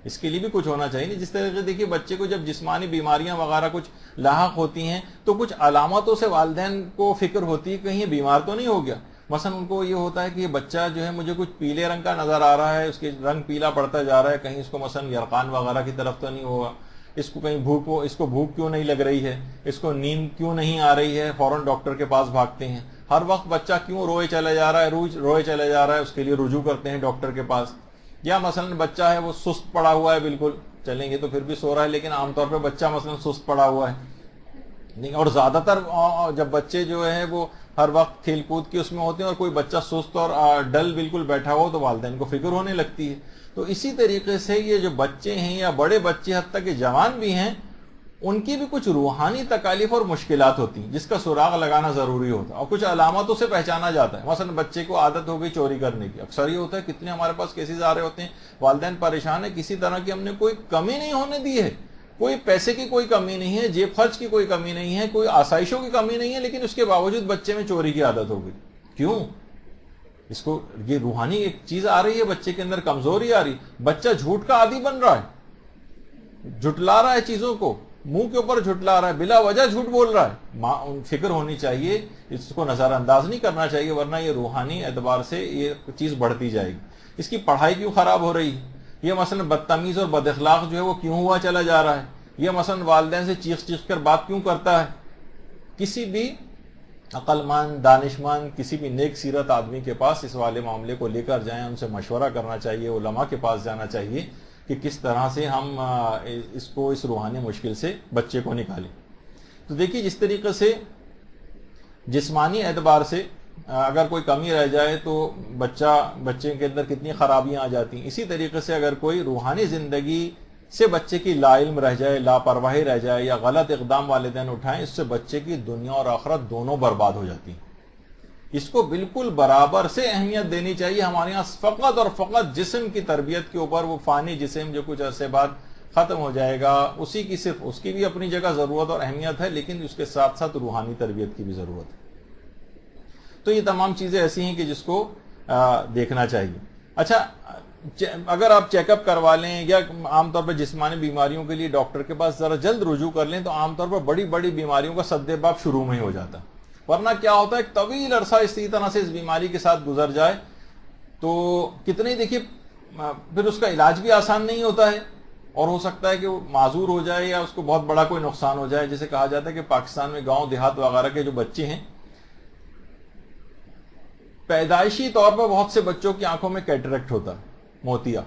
Speaker 2: اس کے لیے بھی کچھ ہونا چاہیے. جس طریقے سے دیکھیے بچے کو جب جسمانی بیماریاں وغیرہ کچھ لاحق ہوتی ہیں تو کچھ علاماتوں سے والدین کو فکر ہوتی ہے کہیں یہ بیمار تو نہیں ہو گیا. مثلا ان کو یہ ہوتا ہے کہ یہ بچہ جو ہے مجھے کچھ پیلے رنگ کا نظر آ رہا ہے، اس کے رنگ پیلا پڑتا جا رہا ہے، کہیں اس کو مثلا یرقان وغیرہ کی طرف تو نہیں ہوگا، اس کو کہیں اس کو بھوک کیوں نہیں لگ رہی ہے، اس کو نیند کیوں نہیں آ رہی ہے، فوراً ڈاکٹر کے پاس بھاگتے ہیں. ہر وقت بچہ کیوں روئے چلا جا رہا ہے، روئے چلا جا رہا ہے، اس کے لیے رجوع کرتے ہیں ڈاکٹر کے پاس. یا مثلا بچہ ہے وہ سست پڑا ہوا ہے، بالکل چلیں گے تو پھر بھی سو رہا ہے، لیکن عام طور پہ بچہ مثلا سست پڑا ہوا ہے. اور زیادہ تر جب بچے جو ہے وہ ہر وقت کھیل کود کی اس میں ہوتے ہیں اور کوئی بچہ سست اور ڈل بالکل بیٹھا ہو تو والدین کو فکر ہونے لگتی ہے. تو اسی طریقے سے یہ جو بچے ہیں یا بڑے بچے حتیٰ کہ جوان بھی ہیں، ان کی بھی کچھ روحانی تکالیف اور مشکلات ہوتی ہیں جس کا سراغ لگانا ضروری ہوتا ہے اور کچھ علاماتوں سے پہچانا جاتا ہے. مثلا بچے کو عادت ہو گئی چوری کرنے کی، اکثر یہ ہوتا ہے کتنے ہمارے پاس کیسز آ رہے ہوتے ہیں، والدین پریشان ہے، کسی طرح کی ہم نے کوئی کمی نہیں ہونے دی ہے، کوئی پیسے کی کوئی کمی نہیں ہے، جیب خرچ کی کوئی کمی نہیں ہے، کوئی آسائشوں کی کمی نہیں ہے، لیکن اس کے باوجود بچے میں چوری کی عادت ہو گئی. کیوں؟ اس کو یہ روحانی ایک چیز آ رہی ہے، بچے کے اندر کمزوری آ رہی، بچہ جھوٹ کا عادی بن رہا ہے، جھٹلا رہا ہے چیزوں کو، منہ کے اوپر جھٹلا رہا ہے، بلا وجہ جھوٹ بول رہا ہے. فکر ہونی چاہیے، اس کو نظر انداز نہیں کرنا چاہیے، ورنہ یہ روحانی اعتبار سے یہ چیز بڑھتی جائے گی. اس کی پڑھائی کیوں خراب ہو رہی ہے، یہ مثلا بدتمیز اور بد اخلاق جو ہے وہ کیوں ہوا چلا جا رہا ہے، یہ مثلا والدین سے چیخ چیخ کر بات کیوں کرتا ہے. کسی بھی عقل مند، دانش مند، کسی بھی نیک سیرت آدمی کے پاس اس والے معاملے کو لے کر جائیں، ان سے مشورہ کرنا چاہیے، علماء کے پاس جانا چاہیے کہ کس طرح سے ہم اس روحانی مشکل سے بچے کو نکالیں. تو دیکھیے جس طریقے سے جسمانی اعتبار سے اگر کوئی کمی رہ جائے تو بچے کے اندر کتنی خرابیاں آ جاتی ہیں، اسی طریقے سے اگر کوئی روحانی زندگی سے بچے کی لا علم رہ جائے، لاپرواہی رہ جائے یا غلط اقدام والدین اٹھائیں، اس سے بچے کی دنیا اور آخرت دونوں برباد ہو جاتی ہیں. اس کو بالکل برابر سے اہمیت دینی چاہیے. ہمارے یہاں فقط اور فقط جسم کی تربیت کے اوپر، وہ فانی جسم جو کچھ عرصے بعد ختم ہو جائے گا، اسی کی صرف اس کی بھی اپنی جگہ ضرورت اور اہمیت ہے، لیکن اس کے ساتھ ساتھ روحانی تربیت کی بھی ضرورت ہے. تو یہ تمام چیزیں ایسی ہیں کہ جس کو دیکھنا چاہیے. اچھا، اگر آپ چیک اپ کروا لیں یا عام طور پر جسمانی بیماریوں کے لیے ڈاکٹر کے پاس ذرا جلد رجوع کر لیں تو عام طور پر بڑی بڑی بیماریوں کا سد باب شروع میں ہی ہو جاتا ہے. ورنہ کیا ہوتا ہے، ایک طویل عرصہ اسی طرح سے اس بیماری کے ساتھ گزر جائے تو کتنے دیکھیے پھر اس کا علاج بھی آسان نہیں ہوتا ہے اور ہو سکتا ہے کہ وہ معذور ہو جائے یا اس کو بہت بڑا کوئی نقصان ہو جائے. جیسے کہا جاتا ہے کہ پاکستان میں گاؤں دیہات وغیرہ کے جو بچے ہیں، پیدائشی طور پر بہت سے بچوں کی آنکھوں میں کیٹریکٹ ہوتا ہے، موتیا.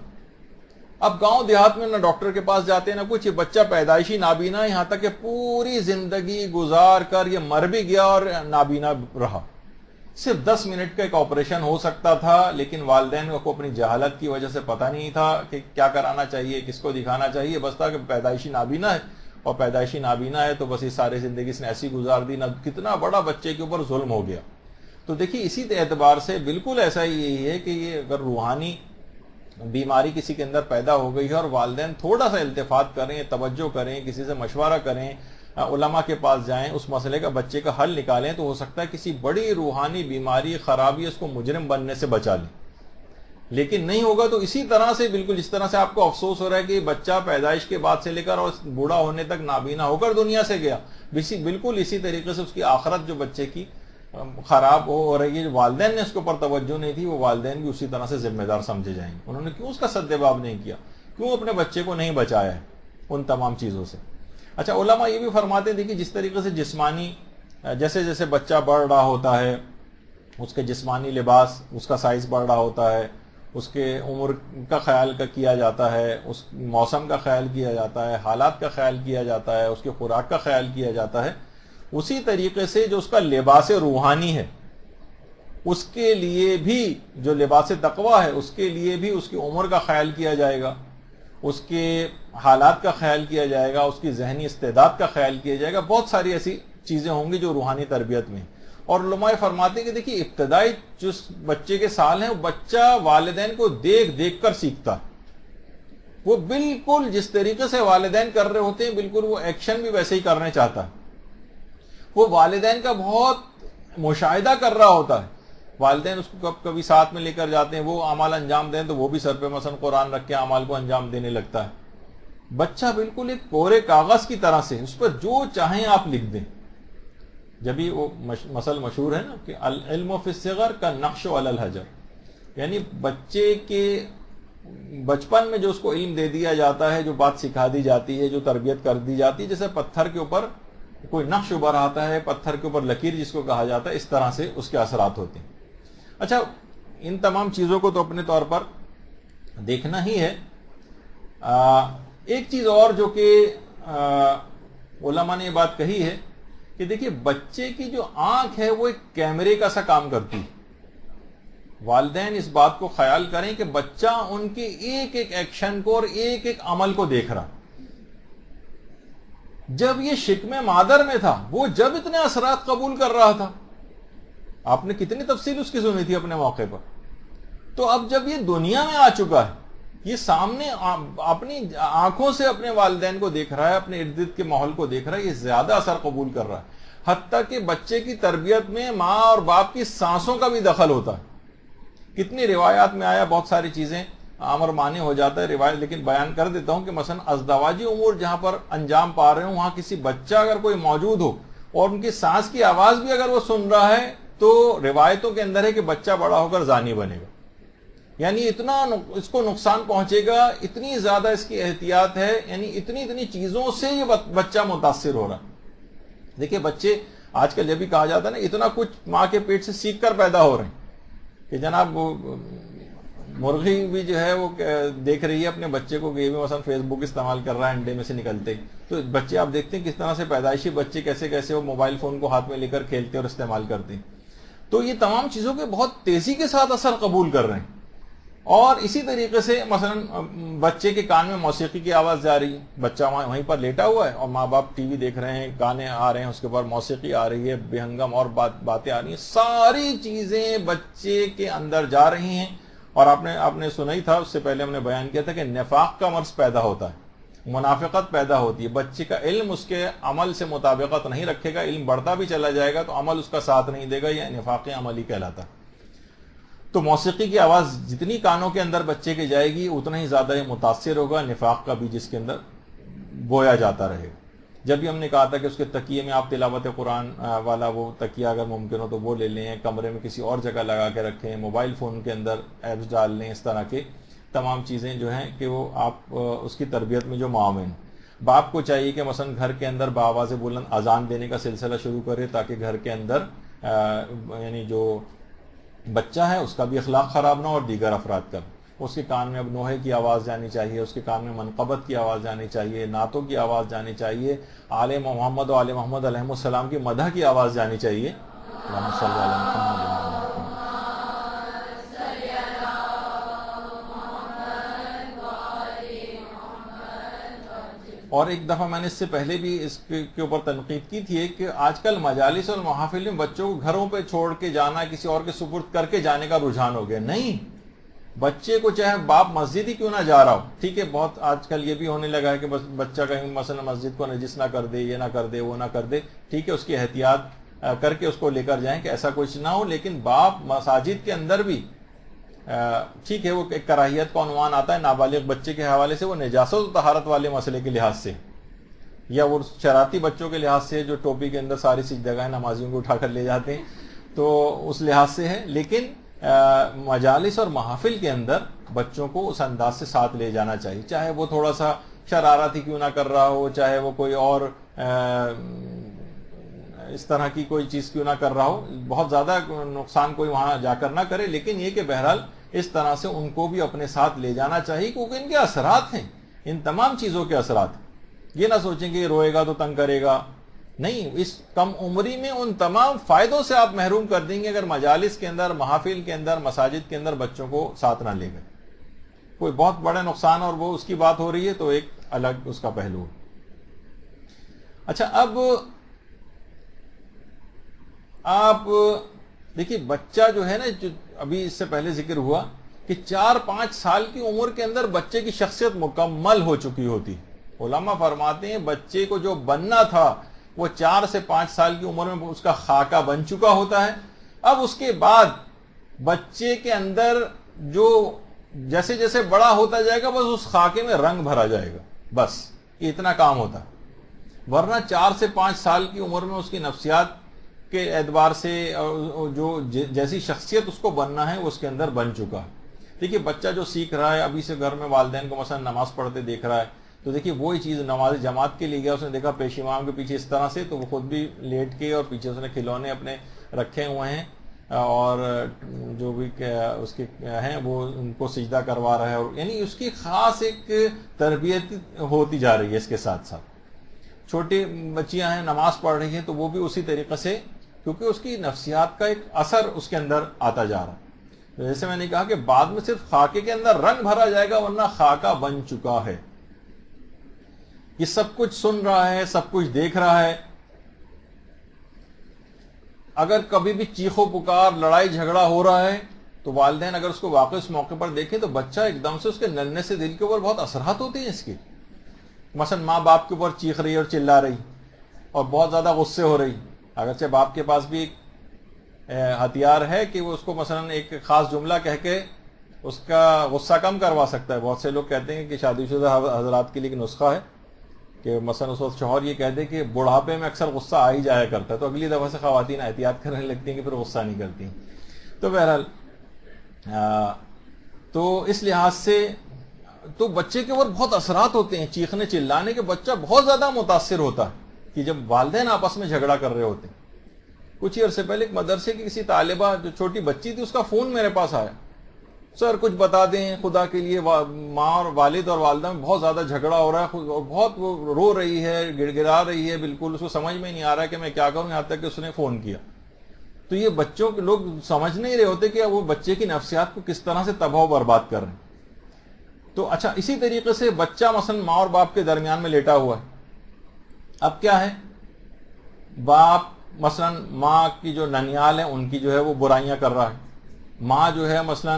Speaker 2: اب گاؤں دیہات میں نہ ڈاکٹر کے پاس جاتے نہ کچھ، یہ بچہ پیدائشی نابینا، یہاں تک کہ پوری زندگی گزار کر یہ مر بھی گیا اور نابینا رہا. صرف 10 منٹ کا ایک آپریشن ہو سکتا تھا، لیکن والدین کو اپنی جہالت کی وجہ سے پتہ نہیں تھا کہ کیا کرانا چاہیے، کس کو دکھانا چاہیے. بس تھا کہ پیدائشی نابینا ہے اور پیدائشی نابینا ہے تو بس یہ ساری زندگی اس نے ایسی گزار دی. نہ کتنا بڑا بچے کے اوپر ظلم ہو گیا. تو دیکھیے اسی اعتبار سے بالکل ایسا ہی یہی ہے کہ یہ اگر روحانی بیماری کسی کے اندر پیدا ہو گئی ہے اور والدین تھوڑا سا التفات کریں، توجہ کریں، کسی سے مشورہ کریں، علماء کے پاس جائیں، اس مسئلے کا بچے کا حل نکالیں، تو ہو سکتا ہے کسی بڑی روحانی بیماری، خرابی اس کو مجرم بننے سے بچا لیں. لیکن نہیں ہوگا تو اسی طرح سے، بالکل جس طرح سے آپ کو افسوس ہو رہا ہے کہ بچہ پیدائش کے بعد سے لے کر اور بوڑھا ہونے تک نابینا ہو کر دنیا سے گیا، بالکل اسی طریقے سے اس کی آخرت جو بچے کی خراب ہو رہی ہے، والدین نے اس کے اوپر توجہ نہیں تھی، وہ والدین بھی اسی طرح سے ذمہ دار سمجھے جائیں گے. انہوں نے کیوں اس کا سد باب نہیں کیا؟ کیوں اپنے بچے کو نہیں بچایا ہے ان تمام چیزوں سے؟ اچھا، علماء یہ بھی فرماتے ہیں دیکھیے جس طریقے سے جسمانی جیسے جیسے بچہ بڑھ رہا ہوتا ہے اس کے جسمانی لباس اس کا سائز بڑھ رہا ہوتا ہے، اس کے عمر کا خیال کیا جاتا ہے، اس موسم کا خیال کیا جاتا ہے، حالات کا خیال کیا جاتا ہے، اس کے خوراک کا خیال کیا جاتا ہے، اسی طریقے سے جو اس کا لباس روحانی ہے اس کے لیے بھی، جو لباس تقویٰ ہے اس کے لیے بھی اس کی عمر کا خیال کیا جائے گا، اس کے حالات کا خیال کیا جائے گا، اس کی ذہنی استعداد کا خیال کیا جائے گا. بہت ساری ایسی چیزیں ہوں گی جو روحانی تربیت میں. اور علماء فرماتے ہیں کہ دیکھیے ابتدائی جو بچے کے سال ہیں وہ بچہ والدین کو دیکھ دیکھ کر سیکھتا ہے. وہ بالکل جس طریقے سے والدین کر رہے ہوتے ہیں بالکل وہ ایکشن بھی ویسے ہی کرنے چاہتا ہے. وہ والدین کا بہت مشاہدہ کر رہا ہوتا ہے. والدین اس کو کبھی ساتھ میں لے کر جاتے ہیں، وہ اعمال انجام دیں تو وہ بھی سر پہ مثلا قرآن رکھ کے اعمال کو انجام دینے لگتا ہے. بچہ بالکل ایک کورے کاغذ کی طرح سے اس پر جو چاہیں آپ لکھ دیں. جبھی وہ مثل مشہور ہے نا کہ العلم فی الصغر کا نقش علی الحجر، یعنی بچے کے بچپن میں جو اس کو علم دے دیا جاتا ہے، جو بات سکھا دی جاتی ہے، جو تربیت کر دی جاتی ہے، جیسے پتھر کے اوپر کوئی نقش ابھر آتا ہے، پتھر کے اوپر لکیر جس کو کہا جاتا ہے، اس طرح سے اس کے اثرات ہوتے ہیں. اچھا، ان تمام چیزوں کو تو اپنے طور پر دیکھنا ہی ہے. ایک چیز اور جو کہ علماء نے یہ بات کہی ہے کہ دیکھیے بچے کی جو آنکھ ہے وہ ایک کیمرے کا سا کام کرتی ہے. والدین اس بات کو خیال کریں کہ بچہ ان کے ایک ایک ایکشن کو اور ایک ایک عمل کو دیکھ رہا. جب یہ شکم مادر میں تھا وہ جب اتنے اثرات قبول کر رہا تھا، آپ نے کتنی تفصیل اس کی سنی تھی اپنے موقع پر. تو اب جب یہ دنیا میں آ چکا ہے، یہ سامنے اپنی آنکھوں سے اپنے والدین کو دیکھ رہا ہے، اپنے ارد گرد کے ماحول کو دیکھ رہا ہے، یہ زیادہ اثر قبول کر رہا ہے. حتیٰ کہ بچے کی تربیت میں ماں اور باپ کی سانسوں کا بھی دخل ہوتا ہے. کتنی روایات میں آیا، بہت ساری چیزیں امر مانی ہو جاتا ہے روایت، لیکن بیان کر دیتا ہوں کہ مثلا ازدواجی امور جہاں پر انجام پا رہے ہوں وہاں کسی بچہ اگر کوئی موجود ہو اور ان کی سانس کی آواز بھی اگر وہ سن رہا ہے تو روایتوں کے اندر ہے کہ بچہ بڑا ہو کر زانی بنے گا. یعنی اتنا اس کو نقصان پہنچے گا، اتنی زیادہ اس کی احتیاط ہے، یعنی اتنی چیزوں سے یہ بچہ متاثر ہو رہا. دیکھیے بچے آج کل جب بھی کہا جاتا ہے نا اتنا کچھ ماں کے پیٹ سے سیکھ کر پیدا ہو رہے ہیں کہ جناب مرغی بھی جو ہے وہ دیکھ رہی ہے اپنے بچے کو کہ یہ بھی مثلا فیس بک استعمال کر رہا ہے انڈے میں سے نکلتے. تو بچے آپ دیکھتے ہیں کس طرح سے پیدائشی بچے کیسے کیسے وہ موبائل فون کو ہاتھ میں لے کر کھیلتے اور استعمال کرتے ہیں. تو یہ تمام چیزوں کے بہت تیزی کے ساتھ اثر قبول کر رہے ہیں. اور اسی طریقے سے مثلا بچے کے کان میں موسیقی کی آواز جا رہی ہے، بچہ وہیں پر لیٹا ہوا ہے اور ماں باپ ٹی وی دیکھ رہے ہیں، گانے آ رہے ہیں، اس کے بعد موسیقی آ رہی ہے، بے ہنگم اور باتیں آ رہی ہیں، ساری چیزیں بچے کے اندر جا رہی ہیں. اور آپ نے سنا ہی تھا، اس سے پہلے ہم نے بیان کیا تھا کہ نفاق کا مرض پیدا ہوتا ہے، منافقت پیدا ہوتی ہے. بچے کا علم اس کے عمل سے مطابقت نہیں رکھے گا، علم بڑھتا بھی چلا جائے گا تو عمل اس کا ساتھ نہیں دے گا، یہ نفاق عملی کہلاتا ہے. تو موسیقی کی آواز جتنی کانوں کے اندر بچے کے جائے گی اتنا ہی زیادہ یہ متاثر ہوگا، نفاق کا بھی جس کے اندر بویا جاتا رہے گا. جب بھی ہم نے کہا تھا کہ اس کے تکیے میں آپ تلاوت قرآن والا وہ تکیہ اگر ممکن ہو تو وہ لے لیں، کمرے میں کسی اور جگہ لگا کے رکھیں، موبائل فون کے اندر ایپس ڈال لیں، اس طرح کے تمام چیزیں جو ہیں کہ وہ آپ اس کی تربیت میں جو معاون. باپ کو چاہیے کہ مثلا گھر کے اندر بآواز بلند اذان دینے کا سلسلہ شروع کرے تاکہ گھر کے اندر یعنی جو بچہ ہے اس کا بھی اخلاق خراب نہ ہو اور دیگر افراد کا. اس کے کان میں اب نوحے کی آواز جانی چاہیے، اس کے کان میں منقبت کی آواز جانی چاہیے، نعتوں کی آواز جانی چاہیے، آل محمد و آل محمد علیہ السلام کی مدح کی آواز جانی چاہیے. اللہم صلی علی محمد. اور ایک دفعہ میں نے اس سے پہلے بھی اس کے اوپر تنقید کی تھی کہ آج کل مجالس اور محافل میں بچوں کو گھروں پہ چھوڑ کے جانا، کسی اور کے سپرد کر کے جانے کا رجحان ہو گیا. نہیں، بچے کو چاہے باپ مسجد ہی کیوں نہ جا رہا ہو، ٹھیک ہے، بہت آج کل یہ بھی ہونے لگا ہے کہ بس بچہ کہیں مثلا مسجد کو نجس نہ کر دے، یہ نہ کر دے، وہ نہ کر دے، ٹھیک ہے، اس کی احتیاط کر کے اس کو لے کر جائیں کہ ایسا کچھ نہ ہو. لیکن باپ مساجد کے اندر بھی ٹھیک ہے، وہ ایک کراہیت کا عنوان آتا ہے نابالغ بچے کے حوالے سے، وہ نجاست و طہارت والے مسئلے کے لحاظ سے یا وہ شراطی بچوں کے لحاظ سے جو ٹوپی کے اندر ساری سجدگاہیں نمازیوں کو اٹھا کر لے جاتے ہیں، تو اس لحاظ سے ہے. لیکن مجالس اور محافل کے اندر بچوں کو اس انداز سے ساتھ لے جانا چاہیے، چاہے وہ تھوڑا سا شرارت ہی کیوں نہ کر رہا ہو، چاہے وہ کوئی اور اس طرح کی کوئی چیز کیوں نہ کر رہا ہو، بہت زیادہ نقصان کوئی وہاں جا کر نہ کرے، لیکن یہ کہ بہرحال اس طرح سے ان کو بھی اپنے ساتھ لے جانا چاہیے، کیونکہ ان کے اثرات ہیں، ان تمام چیزوں کے اثرات ہیں۔ یہ نہ سوچیں کہ یہ روئے گا تو تنگ کرے گا، نہیں، اس کم عمری میں ان تمام فائدوں سے آپ محروم کر دیں گے اگر مجالس کے اندر، محافل کے اندر، مساجد کے اندر بچوں کو ساتھ نہ لے گئے۔ کوئی بہت بڑا نقصان اور وہ اس کی بات ہو رہی ہے تو ایک الگ اس کا پہلو ہے۔ اچھا، اب آپ دیکھیے بچہ جو ہے نا، جو ابھی اس سے پہلے ذکر ہوا کہ 4-5 سال کی عمر کے اندر بچے کی شخصیت مکمل ہو چکی ہوتی۔ علماء فرماتے ہیں بچے کو جو بننا تھا وہ 4 سے 5 سال کی عمر میں اس کا خاکہ بن چکا ہوتا ہے۔ اب اس کے بعد بچے کے اندر جو جیسے جیسے بڑا ہوتا جائے گا بس اس خاکے میں رنگ بھرا جائے گا، بس یہ اتنا کام ہوتا ہے۔ ورنہ 4 سے 5 سال کی عمر میں اس کی نفسیات کے اعتبار سے جو جیسی شخصیت اس کو بننا ہے وہ اس کے اندر بن چکا ہے۔ دیکھیے بچہ جو سیکھ رہا ہے ابھی سے گھر میں والدین کو مثلا نماز پڑھتے دیکھ رہا ہے تو دیکھیے وہی چیز نماز جماعت کے لیے گیا، اس نے دیکھا پیش امام کے پیچھے اس طرح سے، تو وہ خود بھی لیٹ کے اور پیچھے اس نے کھلونے اپنے رکھے ہوئے ہیں اور جو بھی اس کے ہیں وہ ان کو سجدہ کروا رہا ہے، اور یعنی اس کی خاص ایک تربیت ہوتی جا رہی ہے۔ اس کے ساتھ ساتھ چھوٹی بچیاں ہیں نماز پڑھ رہی ہیں تو وہ بھی اسی طریقے سے، کیونکہ اس کی نفسیات کا ایک اثر اس کے اندر آتا جا رہا ہے۔ جیسے میں نے کہا کہ بعد میں صرف خاکے کے اندر رنگ بھرا جائے گا، ورنہ خاکہ بن چکا ہے۔ یہ سب کچھ سن رہا ہے، سب کچھ دیکھ رہا ہے۔ اگر کبھی بھی چیخو پکار، لڑائی جھگڑا ہو رہا ہے تو والدین اگر اس کو واقعی اس موقع پر دیکھیں تو بچہ ایک دم سے اس کے ننھے سے دل کے اوپر بہت اثرات ہوتے ہیں اس کے۔ مثلا ماں باپ کے اوپر چیخ رہی اور چلا رہی اور بہت زیادہ غصے ہو رہی، اگرچہ باپ کے پاس بھی ایک ہتھیار ہے کہ وہ اس کو مثلا ایک خاص جملہ کہہ کے اس کا غصہ کم کروا سکتا ہے۔ بہت سے لوگ کہتے ہیں کہ شادی شدہ حضرات کے لیے ایک نسخہ ہے کہ مثلا اس وقت شوہر یہ کہہ دے کہ بڑھاپے میں اکثر غصہ آ ہی جایا کرتا ہے، تو اگلی دفعہ سے خواتین احتیاط کرنے لگتی ہیں کہ پھر غصہ نہیں کرتی ہیں۔ تو بہرحال تو اس لحاظ سے تو بچے کے اوپر بہت اثرات ہوتے ہیں، چیخنے چلانے کے بچہ بہت زیادہ متاثر ہوتا ہے کہ جب والدین آپس میں جھگڑا کر رہے ہوتے ہیں۔ کچھ ہی عرصے پہلے ایک مدرسے کی کسی طالبہ جو چھوٹی بچی تھی اس کا فون میرے پاس آیا، سر کچھ بتا دیں خدا کے لیے، ماں اور والد اور والدہ میں بہت زیادہ جھگڑا ہو رہا ہے، بہت وہ رو رہی ہے، گڑ گڑا رہی ہے، بالکل اس کو سمجھ میں نہیں آ رہا ہے کہ میں کیا کروں، یہاں تک کہ اس نے فون کیا۔ تو یہ بچوں کے لوگ سمجھ نہیں رہے ہوتے کہ وہ بچے کی نفسیات کو کس طرح سے تباہ و برباد کر رہے ہیں۔ تو اچھا اسی طریقے سے بچہ مثلا ماں اور باپ کے درمیان میں لیٹا ہوا ہے، اب کیا ہے، باپ مثلا ماں کی جو ننیال ہیں ان کی جو ہے وہ برائیاں کر رہا ہے، ماں جو ہے مثلا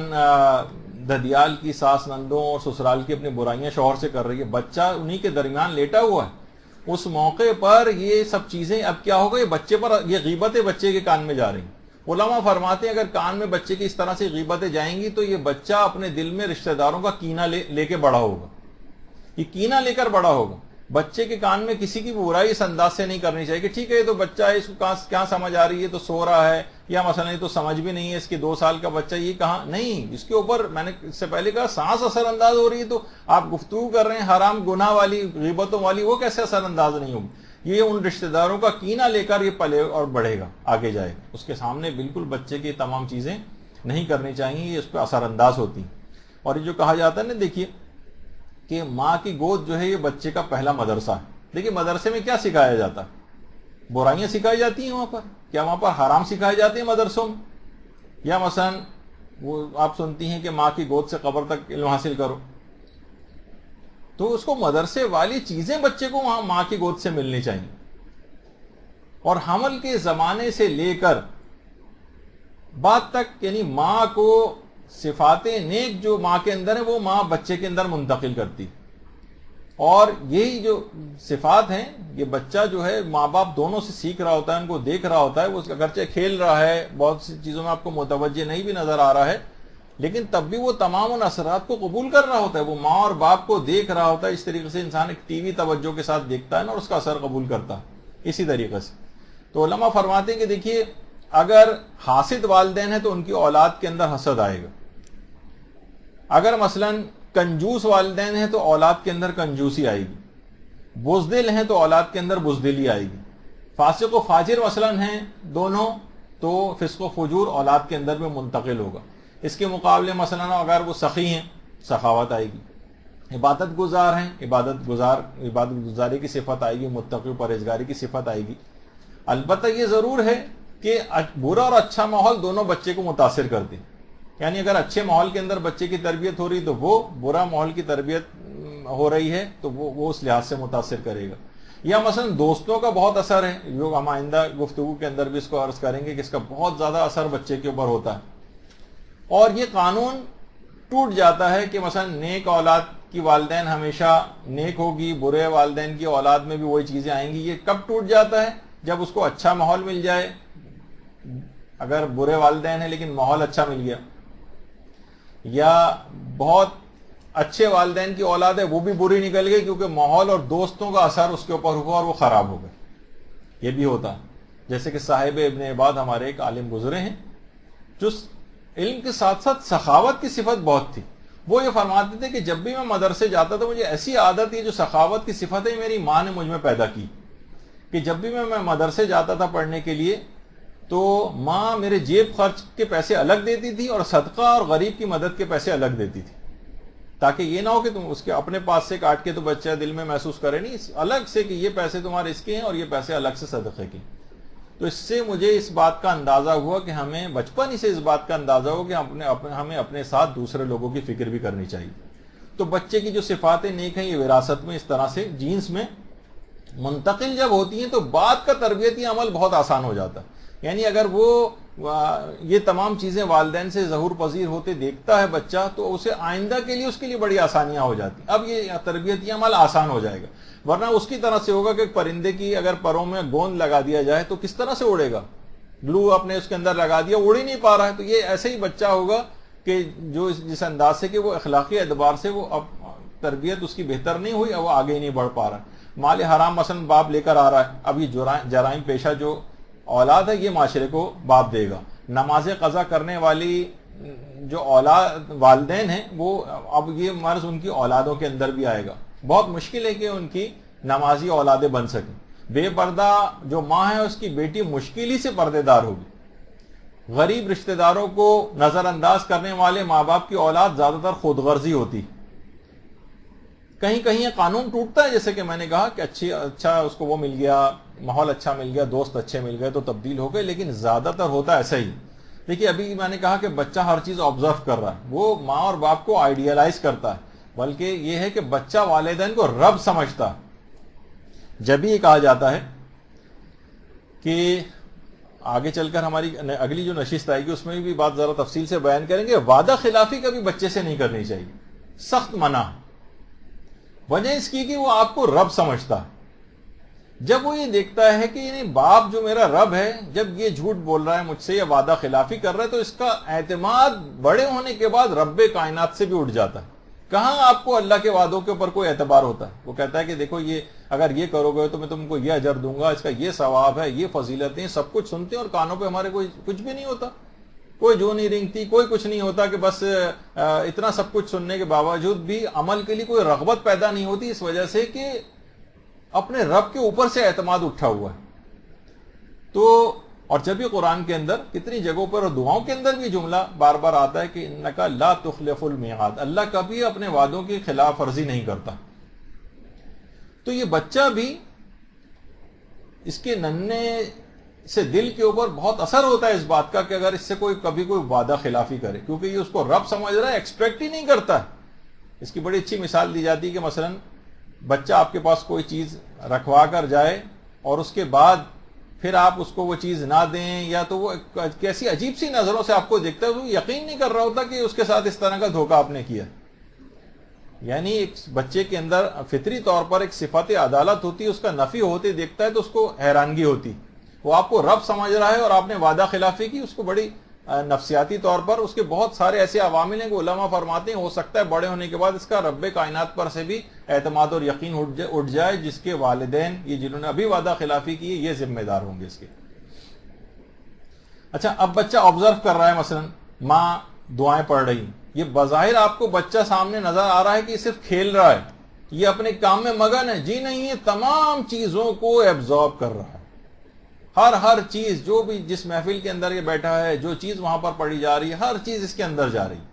Speaker 2: ددیال کی ساس نندوں اور سسرال کی اپنی برائیاں شوہر سے کر رہی ہے، بچہ انہی کے درمیان لیٹا ہوا ہے۔ اس موقع پر یہ سب چیزیں اب کیا ہوگا، یہ بچے پر یہ غیبتیں بچے کے کان میں جا رہی ہیں۔ علماء فرماتے ہیں اگر کان میں بچے کی اس طرح سے غیبتیں جائیں گی تو یہ بچہ اپنے دل میں رشتہ داروں کا کینہ لے کے بڑا ہوگا، یہ کینہ لے کر بڑا ہوگا۔ بچے کے کان میں کسی کی برائی اس انداز سے نہیں کرنی چاہیے کہ ٹھیک ہے یہ تو بچہ ہے، اس کو کیا سمجھ آ رہی ہے، تو سو رہا ہے، یا مثلا یہ تو سمجھ بھی نہیں ہے، اس کے 2 سال کا بچہ، یہ کہاں نہیں، اس کے اوپر میں نے اس سے پہلے کہا سانس اثر انداز ہو رہی ہے، تو آپ گفتگو کر رہے ہیں حرام گناہ والی، غیبتوں والی، وہ کیسے اثر انداز نہیں ہوگی؟ یہ ان رشتہ داروں کا کینہ لے کر یہ پلے اور بڑھے گا، آگے جائے گا۔ اس کے سامنے بالکل بچے کی تمام چیزیں نہیں کرنی چاہیے، یہ اس پہ اثر انداز ہوتی ہیں۔ اور یہ جو کہا جاتا ہے نا، دیکھیے کہ ماں کی گود جو ہے یہ بچے کا پہلا مدرسہ ہے۔ دیکھیے مدرسے میں کیا سکھایا جاتا ہے، برائیاں سکھائی جاتی ہیں وہاں پر، کیا وہاں پر حرام سکھائے جاتے ہیں مدرسوں میں؟ یا مثلا وہ آپ سنتی ہیں کہ ماں کی گود سے قبر تک علم حاصل کرو، تو اس کو مدرسے والی چیزیں بچے کو وہاں ماں کی گود سے ملنی چاہیے۔ اور حمل کے زمانے سے لے کر بعد تک یعنی ماں کو صفات نیک جو ماں کے اندر ہیں وہ ماں بچے کے اندر منتقل کرتی، اور یہی جو صفات ہیں یہ بچہ جو ہے ماں باپ دونوں سے سیکھ رہا ہوتا ہے، ان کو دیکھ رہا ہوتا ہے، وہ اگرچہ کھیل رہا ہے، بہت سی چیزوں میں آپ کو متوجہ نہیں بھی نظر آ رہا ہے، لیکن تب بھی وہ تمام ان اثرات کو قبول کر رہا ہوتا ہے، وہ ماں اور باپ کو دیکھ رہا ہوتا ہے۔ اس طریقے سے انسان ایک ٹی وی توجہ کے ساتھ دیکھتا ہے نا اور اس کا اثر قبول کرتا ہے، اسی طریقے سے۔ تو علماء فرماتے ہیں کہ دیکھیے اگر حاسد والدین ہیں تو ان کی اولاد کے اندر حسد آئے گا، اگر مثلا کنجوس والدین ہیں تو اولاد کے اندر کنجوسی آئے گی، بزدل ہیں تو اولاد کے اندر بزدلی آئے گی، فاسق و فاجر مثلا ہیں دونوں تو فسق و فجور اولاد کے اندر میں منتقل ہوگا۔ اس کے مقابلے مثلا اگر وہ سخی ہیں سخاوت آئے گی، عبادت گزار ہیں عبادت گزاری کی صفت آئے گی، متقی و پرہیزگاری کی صفت آئے گی۔ البتہ یہ ضرور ہے کہ برا اور اچھا ماحول دونوں بچے کو متاثر کرتے ہیں، یعنی اگر اچھے ماحول کے اندر بچے کی تربیت ہو رہی تو وہ برا ماحول کی تربیت ہو رہی ہے تو وہ اس لحاظ سے متاثر کرے گا۔ یا مثلا دوستوں کا بہت اثر ہے، جو ہم آئندہ گفتگو کے اندر بھی اس کو عرض کریں گے کہ اس کا بہت زیادہ اثر بچے کے اوپر ہوتا ہے، اور یہ قانون ٹوٹ جاتا ہے کہ مثلا نیک اولاد کی والدین ہمیشہ نیک ہوگی، برے والدین کی اولاد میں بھی وہی چیزیں آئیں گی۔ یہ کب ٹوٹ جاتا ہے؟ جب اس کو اچھا ماحول مل جائے، اگر برے والدین ہیں لیکن ماحول اچھا مل گیا، یا بہت اچھے والدین کی اولاد ہے وہ بھی بری نکل گئی کیونکہ ماحول اور دوستوں کا اثر اس کے اوپر ہوا اور وہ خراب ہو گئے، یہ بھی ہوتا ہے۔ جیسے کہ صاحب ابن عباد ہمارے ایک عالم گزرے ہیں جو علم کے ساتھ ساتھ سخاوت کی صفت بہت تھی۔ وہ یہ فرماتے تھے کہ جب بھی میں مدرسے جاتا تھا مجھے ایسی عادت ہے جو سخاوت کی صفت ہے میری ماں نے مجھ میں پیدا کی، کہ جب بھی میں مدرسے جاتا تھا پڑھنے کے لیے تو ماں میرے جیب خرچ کے پیسے الگ دیتی تھی اور صدقہ اور غریب کی مدد کے پیسے الگ دیتی تھی، تاکہ یہ نہ ہو کہ تم اس کے اپنے پاس سے کاٹ کے تو بچہ دل میں محسوس کرے نہیں، الگ سے کہ یہ پیسے تمہارے اس کے ہیں اور یہ پیسے الگ سے صدقے کے۔ تو اس سے مجھے اس بات کا اندازہ ہوا کہ ہمیں بچپن ہی سے اس بات کا اندازہ ہو کہ ہمیں اپنے ساتھ دوسرے لوگوں کی فکر بھی کرنی چاہیے۔ تو بچے کی جو صفات نیک ہیں یہ وراثت میں اس طرح سے جینس میں منتقل جب ہوتی ہیں تو بعد کا تربیتی عمل بہت آسان ہو جاتا ہے۔ یعنی اگر وہ یہ تمام چیزیں والدین سے ظہور پذیر ہوتے دیکھتا ہے بچہ تو اسے آئندہ کے لیے اس کے لیے بڑی آسانیاں ہو جاتی ہیں، اب یہ تربیتی عمل آسان ہو جائے گا۔ ورنہ اس کی طرح سے ہوگا کہ پرندے کی اگر پروں میں گوند لگا دیا جائے تو کس طرح سے اڑے گا، گلو اپنے اس کے اندر لگا دیا اڑ ہی نہیں پا رہا ہے۔ تو یہ ایسے ہی بچہ ہوگا کہ جو جس انداز سے کہ وہ اخلاقی اعتبار سے وہ اب تربیت اس کی بہتر نہیں ہوئی، اب وہ آگے ہی نہیں بڑھ پا رہا ہے۔ مال حرام مثلا باپ لے کر آ رہا ہے، اب یہ جرائم پیشہ جو اولاد ہے یہ معاشرے کو باپ دے گا۔ نماز قضا کرنے والی جو اولاد والدین ہیں وہ اب یہ مرض ان کی اولادوں کے اندر بھی آئے گا، بہت مشکل ہے کہ ان کی نمازی اولادیں بن سکیں۔ بے پردہ جو ماں ہے اس کی بیٹی مشکل ہی سے پردے دار ہوگی۔ غریب رشتہ داروں کو نظر انداز کرنے والے ماں باپ کی اولاد زیادہ تر خود غرضی ہوتی۔ کہیں کہیں یہ قانون ٹوٹتا ہے، جیسے کہ میں نے کہا کہ اچھا اس کو وہ مل گیا، ماحول اچھا مل گیا، دوست اچھے مل گئے تو تبدیل ہو گئے، لیکن زیادہ تر ہوتا ہے ایسا ہی۔ دیکھیے ابھی میں نے کہا کہ بچہ ہر چیز آبزرو کر رہا ہے، وہ ماں اور باپ کو آئیڈیالائز کرتا ہے، بلکہ یہ ہے کہ بچہ والدین کو رب سمجھتا ہے۔ جب یہ کہا جاتا ہے کہ آگے چل کر ہماری اگلی جو نشست آئے گی اس میں بھی بات ذرا تفصیل سے بیان کریں گے، وعدہ خلافی کبھی بچے سے نہیں کرنی چاہیے، سخت منع۔ وجہ اس کی کہ وہ آپ کو رب سمجھتا ہے۔ جب وہ یہ دیکھتا ہے کہ یعنی باپ جو میرا رب ہے جب یہ جھوٹ بول رہا ہے مجھ سے یا وعدہ خلافی کر رہا ہے تو اس کا اعتماد بڑے ہونے کے بعد رب کائنات سے بھی اٹھ جاتا ہے۔ کہاں آپ کو اللہ کے وعدوں کے اوپر کوئی اعتبار ہوتا ہے؟ وہ کہتا ہے کہ دیکھو یہ اگر یہ کرو گے تو میں تم کو یہ اجر دوں گا، اس کا یہ ثواب ہے، یہ فضیلتیں، سب کچھ سنتے ہیں اور کانوں پہ ہمارے کوئی کچھ بھی نہیں ہوتا، کوئی جو نہیں رنگتی، کوئی کچھ نہیں ہوتا، کہ بس اتنا سب کچھ سننے کے باوجود بھی عمل کے لیے کوئی رغبت پیدا نہیں ہوتی، اس وجہ سے کہ اپنے رب کے اوپر سے اعتماد اٹھا ہوا ہے۔ تو اور جب یہ قرآن کے اندر کتنی جگہوں پر اور دعاؤں کے اندر بھی جملہ بار بار آتا ہے کہ انک لا تخلف المیعاد، اللہ کبھی اپنے وعدوں کی خلاف ورزی نہیں کرتا۔ تو یہ بچہ بھی اس کے ننھے سے دل کے اوپر بہت اثر ہوتا ہے اس بات کا کہ اگر اس سے کبھی کوئی وعدہ خلافی کرے، کیونکہ یہ اس کو رب سمجھ رہا ہے، ایکسپیکٹ ہی نہیں کرتا ہے۔ اس کی بڑی اچھی مثال دی جاتی ہے کہ مثلا بچہ آپ کے پاس کوئی چیز رکھوا کر جائے اور اس کے بعد پھر آپ اس کو وہ چیز نہ دیں، یا تو وہ کیسی عجیب سی نظروں سے آپ کو دیکھتا ہے، وہ یقین نہیں کر رہا ہوتا کہ اس کے ساتھ اس طرح کا دھوکہ آپ نے کیا۔ یعنی ایک بچے کے اندر فطری طور پر ایک صفت عدالت ہوتی ہے، اس کا نفی ہوتے دیکھتا ہے تو اس کو حیرانگی ہوتی، وہ آپ کو رب سمجھ رہا ہے اور آپ نے وعدہ خلافی کی، اس کو بڑی نفسیاتی طور پر اس کے بہت سارے ایسے عوامل ہیں کہ علماء فرماتے ہیں ہو سکتا ہے بڑے ہونے کے بعد اس کا رب کائنات پر سے بھی اعتماد اور یقین اٹھ جائے، جس کے والدین یہ جنہوں نے ابھی وعدہ خلافی کی ہے یہ ذمہ دار ہوں گے اس کے۔ اچھا اب بچہ آبزرو کر رہا ہے، مثلا ماں دعائیں پڑھ رہی یہ بظاہر آپ کو بچہ سامنے نظر آ رہا ہے کہ یہ صرف کھیل رہا ہے، یہ اپنے کام میں مگن ہے، جی نہیں، یہ تمام چیزوں کو ایبزارب کر رہا ہے، ہر چیز جو بھی جس محفل کے اندر یہ بیٹھا ہے، جو چیز وہاں پر پڑھی جا رہی ہے، ہر چیز اس کے اندر جا رہی ہے۔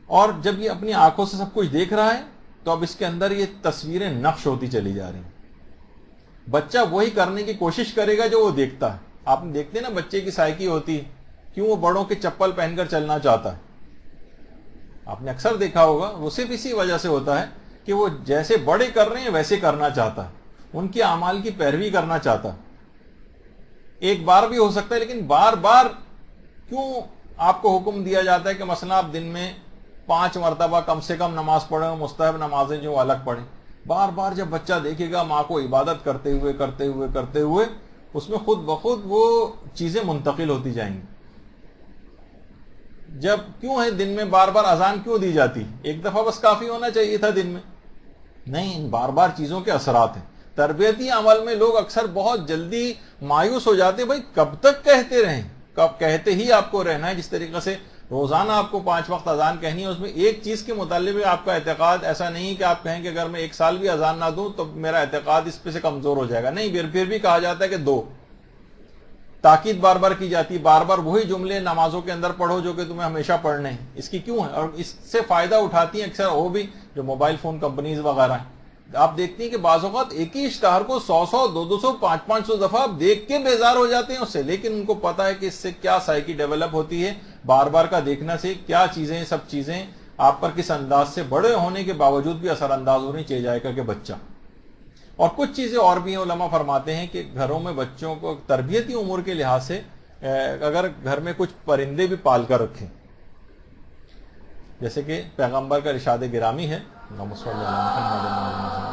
Speaker 2: اور جب یہ اپنی آنکھوں سے سب کچھ دیکھ رہا ہے تو اب اس کے اندر یہ تصویریں نقش ہوتی چلی جا رہی ہیں۔ بچہ وہی کرنے کی کوشش کرے گا جو وہ دیکھتا ہے۔ آپ دیکھتے ہیں نا بچے کی سائیکی ہوتی ہے، کیوں وہ بڑوں کے چپل پہن کر چلنا چاہتا ہے؟ آپ نے اکثر دیکھا ہوگا، وہ صرف اسی وجہ سے ہوتا ہے کہ وہ جیسے بڑے کر رہے ہیں ویسے کرنا چاہتا ہے، ان کے اعمال کی پیروی کرنا چاہتا ہے۔ ایک بار بھی ہو سکتا ہے، لیکن بار بار کیوں آپ کو حکم دیا جاتا ہے کہ مثلا آپ دن میں 5 مرتبہ کم سے کم نماز پڑھیں، مستحب نمازیں جو الگ پڑھیں؟ بار بار جب بچہ دیکھے گا ماں کو عبادت کرتے ہوئے اس میں خود بخود وہ چیزیں منتقل ہوتی جائیں گی۔ جب کیوں ہے دن میں بار بار اذان کیوں دی جاتی؟ ایک دفعہ بس کافی ہونا چاہیے تھا دن میں، نہیں، ان بار بار چیزوں کے اثرات ہیں۔ تربیتی عمل میں لوگ اکثر بہت جلدی مایوس ہو جاتے ہیں، بھائی کب تک کہتے رہیں، کب کہتے ہی آپ کو رہنا ہے؟ جس طریقے سے روزانہ آپ کو 5 وقت اذان کہنی ہے، اس میں ایک چیز کے متعلق آپ کا اعتقاد ایسا نہیں کہ آپ کہیں کہ اگر میں 1 سال بھی اذان نہ دوں تو میرا اعتقاد اس پہ سے کمزور ہو جائے گا، نہیں، پھر بھی کہا جاتا ہے کہ 2 تاکید بار بار کی جاتی، بار بار وہی جملے نمازوں کے اندر پڑھو جو کہ تمہیں ہمیشہ پڑھنے ہیں۔ اس کی کیوں ہے؟ اور اس سے فائدہ اٹھاتی ہیں اکثر وہ بھی جو موبائل فون کمپنیز وغیرہ ہیں۔ آپ دیکھتی ہیں کہ بعض اوقات ایک ہی اشتہار کو 100 200 500 دفعہ آپ دیکھ کے بیزار ہو جاتے ہیں اس سے، لیکن ان کو پتا ہے کہ اس سے کیا سائیکی ڈیولپ ہوتی ہے، بار بار کا دیکھنا سے کیا چیزیں، سب چیزیں آپ پر کس انداز سے بڑے ہونے کے باوجود بھی اثر انداز ہو رہی چاہیے جائے گا کہ بچہ۔ اور کچھ چیزیں اور بھی ہیں، علماء فرماتے ہیں کہ گھروں میں بچوں کو تربیتی امور کے لحاظ سے اگر گھر میں کچھ پرندے بھی پال کر رکھیں، جیسے کہ پیغمبر کا ارشاد گرامی ہے، اللہم صلی علی محمد۔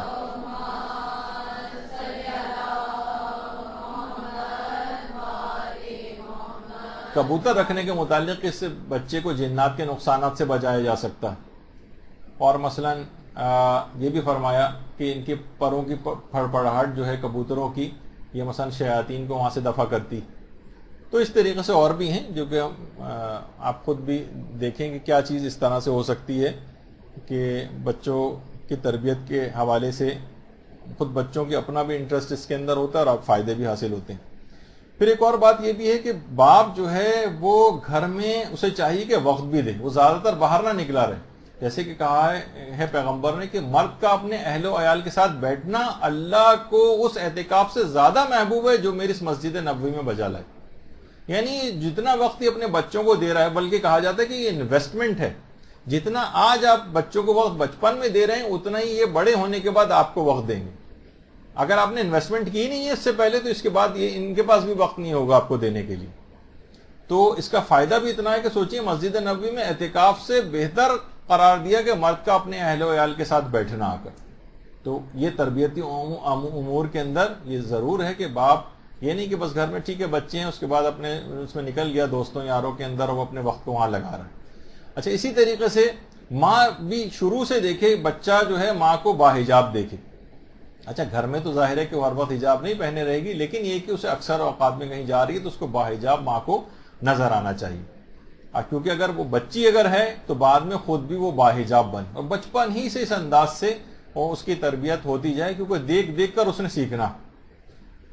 Speaker 2: کبوتر رکھنے کے متعلق اس سے بچے کو جنات کے نقصانات سے بچایا جا سکتا ہے، اور مثلا یہ بھی فرمایا کہ ان کے پروں کی پھڑپڑاہٹ جو ہے کبوتروں کی، یہ مثلا شیاطین کو وہاں سے دفع کرتی۔ تو اس طریقے سے اور بھی ہیں جو کہ آپ خود بھی دیکھیں کہ کیا چیز اس طرح سے ہو سکتی ہے کہ بچوں کی تربیت کے حوالے سے خود بچوں کی اپنا بھی انٹرسٹ اس کے اندر ہوتا ہے اور آپ فائدے بھی حاصل ہوتے ہیں۔ پھر ایک اور بات یہ بھی ہے کہ باپ جو ہے وہ گھر میں اسے چاہیے کہ وقت بھی دے، وہ زیادہ تر باہر نہ نکلا رہے۔ جیسے کہ کہا ہے پیغمبر نے کہ مرد کا اپنے اہل و عیال کے ساتھ بیٹھنا اللہ کو اس اعتکاف سے زیادہ محبوب ہے جو میری اس مسجد نبوی میں بجا لائے۔ یعنی جتنا وقت یہ اپنے بچوں کو دے رہا ہے، بلکہ کہا جاتا ہے کہ یہ انویسٹمنٹ ہے، جتنا آج آپ بچوں کو وقت بچپن میں دے رہے ہیں اتنا ہی یہ بڑے ہونے کے بعد آپ کو وقت دیں گے۔ اگر آپ نے انویسٹمنٹ کی نہیں ہے اس سے پہلے تو اس کے بعد یہ ان کے پاس بھی وقت نہیں ہوگا آپ کو دینے کے لیے۔ تو اس کا فائدہ بھی اتنا ہے کہ سوچئے مسجد نبوی میں اعتکاف سے بہتر قرار دیا کہ مرد کا اپنے اہل و عیال کے ساتھ بیٹھنا آ کر۔ تو یہ تربیتی امور کے اندر یہ ضرور ہے کہ باپ یہ نہیں کہ بس گھر میں ٹھیک ہے بچے ہیں اس کے بعد اپنے اس میں نکل گیا دوستوں یاروں کے اندر، وہ اپنے وقت کو وہاں لگا رہا ہے۔ اچھا، اسی طریقے سے ماں بھی شروع سے دیکھے، بچہ جو ہے ماں کو باحجاب دیکھے۔ اچھا، گھر میں تو ظاہر ہے کہ وہ ہر وقت حجاب نہیں پہنے رہے گی، لیکن یہ کہ اسے اکثر اوقات میں کہیں جا رہی ہے تو اس کو باحجاب ماں کو نظر آنا چاہیے، کیونکہ اگر وہ بچی اگر ہے تو بعد میں خود بھی وہ باحجاب بنے، اور بچپن ہی سے اس انداز سے اس کی تربیت ہوتی جائے، کیونکہ دیکھ دیکھ کر اس نے سیکھنا۔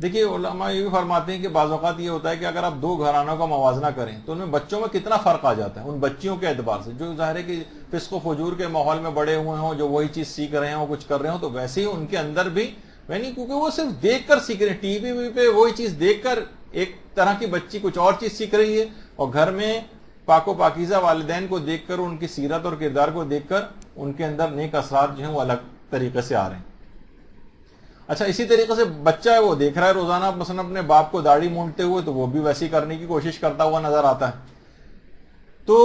Speaker 2: دیکھیے علماء یہ بھی فرماتے ہیں کہ بعض اوقات یہ ہوتا ہے کہ اگر آپ 2 گھرانوں کا موازنہ کریں تو ان میں بچوں میں کتنا فرق آ جاتا ہے ان بچیوں کے اعتبار سے، جو ظاہر ہے کہ فسق و فجور کے ماحول میں بڑے ہوئے ہوں، جو وہی چیز سیکھ رہے ہوں، کچھ کر رہے ہوں، تو ویسے ہی ان کے اندر بھی یعنی کیونکہ وہ صرف دیکھ کر سیکھ رہے ہیں، ٹی وی پہ وہی چیز دیکھ کر ایک طرح کی بچی کچھ اور چیز سیکھ رہی ہے، اور گھر میں پاک و پاکیزہ والدین کو دیکھ کر، ان کی سیرت اور کردار کو دیکھ کر ان کے اندر نیک اثرات جو ہیں وہ الگ طریقے سے آ رہے ہیں۔ اچھا، اسی طریقے سے بچہ ہے وہ دیکھ رہا ہے روزانہ مثلا اپنے باپ کو داڑھی مونڈتے ہوئے، تو وہ بھی ویسی کرنے کی کوشش کرتا ہوا نظر آتا ہے۔ تو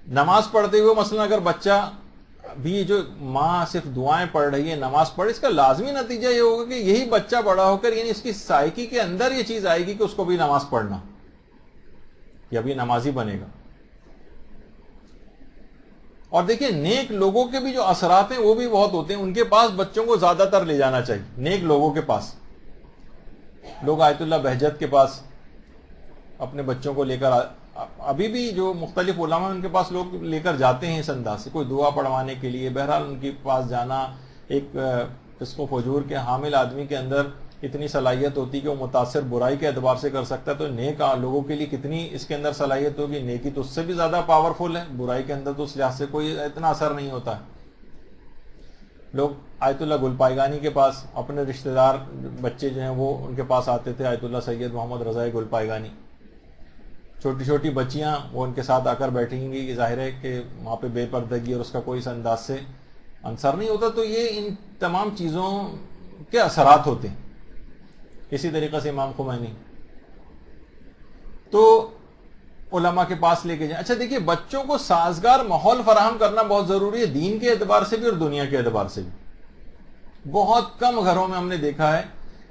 Speaker 2: نماز پڑھتے ہوئے مثلا اگر بچہ بھی جو ماں صرف دعائیں پڑھ رہی ہے نماز پڑھے، اس کا لازمی نتیجہ یہ ہوگا کہ یہی بچہ بڑا ہو کر یعنی اس کی سائیکی کے اندر یہ چیز آئے گی کہ اس کو بھی نماز پڑھنا، یا بھی نمازی بنے گا۔ اور دیکھیں نیک لوگوں کے بھی جو اثرات ہیں وہ بھی بہت ہوتے ہیں، ان کے پاس بچوں کو زیادہ تر لے جانا چاہیے۔ نیک لوگوں کے پاس، لوگ آیت اللہ بہجت کے پاس اپنے بچوں کو لے کر ابھی بھی جو مختلف علماء ان کے پاس لوگ لے کر جاتے ہیں اس انداز سے، کوئی دعا پڑھوانے کے لیے، بہرحال ان کے پاس جانا، ایک فسق و فجور کے حامل آدمی کے اندر اتنی صلاحیت ہوتی کہ وہ متاثر برائی کے اعتبار سے کر سکتا ہے، تو نیک لوگوں کے لیے کتنی اس کے اندر صلاحیت ہوگی، نیکی تو اس سے بھی زیادہ پاورفل ہے، برائی کے اندر تو اس لحاظ سے کوئی اتنا اثر نہیں ہوتا ہے۔ لوگ آیت اللہ گل پائگانی کے پاس، اپنے رشتہ دار بچے جو ہیں وہ ان کے پاس آتے تھے، آیت اللہ سید محمد رضا گل پائگانی، چھوٹی چھوٹی بچیاں وہ ان کے ساتھ آ کر بیٹھیں گی، ظاہر ہے کہ وہاں پہ بے پردگی اور اس کا کوئی اس انداز سے عنصر نہیں ہوتا، تو یہ ان تمام چیزوں کے اثرات ہوتے ہیں۔ اسی طریقے سے امام خمینی تو علماء کے پاس لے کے جائیں۔ اچھا دیکھیے، بچوں کو سازگار ماحول فراہم کرنا بہت ضروری ہے، دین کے اعتبار سے بھی اور دنیا کے اعتبار سے بھی۔ بہت کم گھروں میں ہم نے دیکھا ہے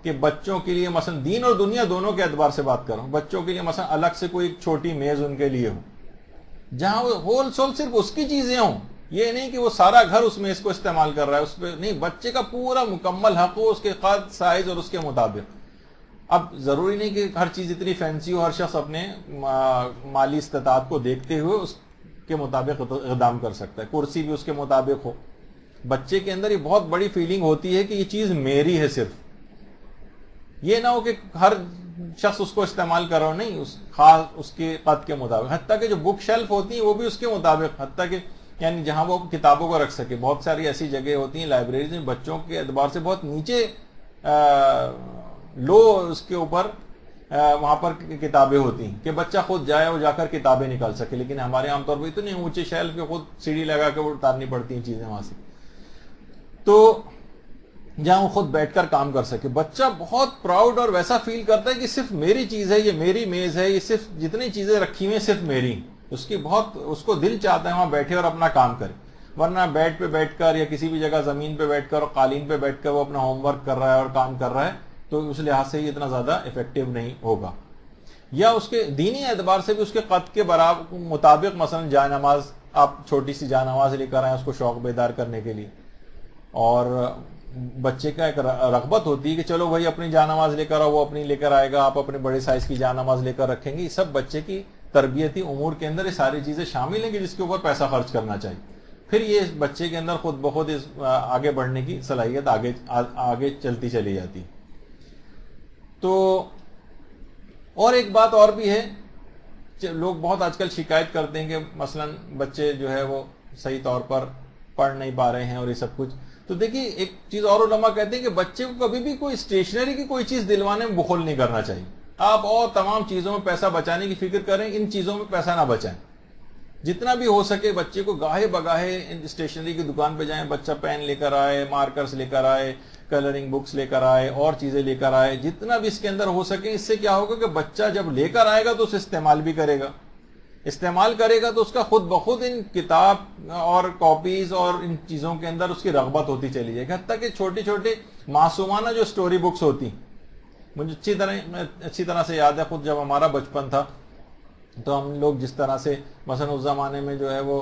Speaker 2: کہ بچوں کے لیے مثلا دین اور دنیا دونوں کے اعتبار سے بات کر رہا ہوں، بچوں کے لیے مثلا الگ سے کوئی ایک چھوٹی میز ان کے لیے ہو، جہاں وہ ہول سول صرف اس کی چیزیں ہوں، یہ نہیں کہ وہ سارا گھر اس میز کو استعمال کر رہا ہے، اس پہ نہیں، بچے کا پورا مکمل حق ہو اس کے قد، سائز اور اس کے مطابق۔ اب ضروری نہیں کہ ہر چیز اتنی فینسی ہو، ہر شخص اپنے مالی استطاعت کو دیکھتے ہوئے اس کے مطابق اقدام کر سکتا ہے، کرسی بھی اس کے مطابق ہو۔ بچے کے اندر یہ بہت بڑی فیلنگ ہوتی ہے کہ یہ چیز میری ہے، صرف یہ نہ ہو کہ ہر شخص اس کو استعمال کر رہا ہو، نہیں، اس خاص اس کے قد کے مطابق۔ حتیٰ کہ جو بک شیلف ہوتی ہیں وہ بھی اس کے مطابق، حتیٰ کہ یعنی جہاں وہ کتابوں کو رکھ سکے۔ بہت ساری ایسی جگہ ہوتی ہیں لائبریریز میں بچوں کے اعتبار سے بہت نیچے لو اس کے اوپر وہاں پر کتابیں ہوتی ہیں کہ بچہ خود جائے اور جا کر کتابیں نکال سکے، لیکن ہمارے عام طور پر اتنے اونچے شیلف کے خود سیڑھی لگا کے وہ اتارنی پڑتی ہیں چیزیں وہاں سے، تو جہاں وہ خود بیٹھ کر کام کر سکے۔ بچہ بہت پراؤڈ اور ویسا فیل کرتا ہے کہ صرف میری چیز ہے، یہ میری میز ہے، یہ صرف جتنی چیزیں رکھی ہوئی ہیں صرف میری۔ اس کو دل چاہتا ہے وہاں بیٹھے اور اپنا کام کرے، ورنہ بیڈ پہ بیٹھ کر یا کسی بھی جگہ زمین پہ بیٹھ کر اور قالین پہ بیٹھ کر وہ اپنا ہوم ورک کر رہا ہے اور کام کر رہا ہے، تو اس لحاظ سے یہ اتنا زیادہ افیکٹو نہیں ہوگا۔ یا اس کے دینی اعتبار سے بھی اس کے قد کے برابر مطابق، مثلا جائے نماز، آپ چھوٹی سی جائے نماز لے کر آئیں اس کو شوق بیدار کرنے کے لیے، اور بچے کا ایک رغبت ہوتی ہے کہ چلو بھائی اپنی جائے نماز لے کر آؤ، وہ اپنی لے کر آئے گا، آپ اپنے بڑے سائز کی جائے نماز لے کر رکھیں گے۔ یہ سب بچے کی تربیتی امور کے اندر یہ ساری چیزیں شامل ہیں کہ جس کے اوپر پیسہ خرچ کرنا چاہیے، پھر یہ بچے کے اندر خود بخود آگے بڑھنے کی صلاحیت آگے چلتی چلی جاتی۔ تو اور ایک بات اور بھی ہے، لوگ بہت آج کل شکایت کرتے ہیں کہ مثلا بچے جو ہے وہ صحیح طور پر پڑھ نہیں پا رہے ہیں اور یہ سب کچھ۔ تو دیکھیے ایک چیز اور علماء کہتے ہیں کہ بچے کو کبھی بھی کوئی اسٹیشنری کی کوئی چیز دلوانے میں بخل نہیں کرنا چاہیے۔ آپ اور تمام چیزوں میں پیسہ بچانے کی فکر کریں، ان چیزوں میں پیسہ نہ بچائیں۔ جتنا بھی ہو سکے بچے کو گاہے بگاہے اسٹیشنری کی دکان پہ جائیں، بچہ پین لے کر آئے، مارکرز لے کر آئے، کلرنگ بکس لے کر آئے، اور چیزیں لے کر آئے، جتنا بھی اس کے اندر ہو سکے۔ اس سے کیا ہوگا کہ بچہ جب لے کر آئے گا تو اسے استعمال بھی کرے گا، استعمال کرے گا تو اس کا خود بخود ان کتاب اور کاپیز اور ان چیزوں کے اندر اس کی رغبت ہوتی چلی جائے گی۔ حتیٰ کہ چھوٹی چھوٹی معصومانہ جو سٹوری بکس ہوتی، مجھے اچھی طرح سے یاد ہے، خود جب ہمارا بچپن تھا تو ہم لوگ جس طرح سے مثلا اس زمانے میں جو ہے وہ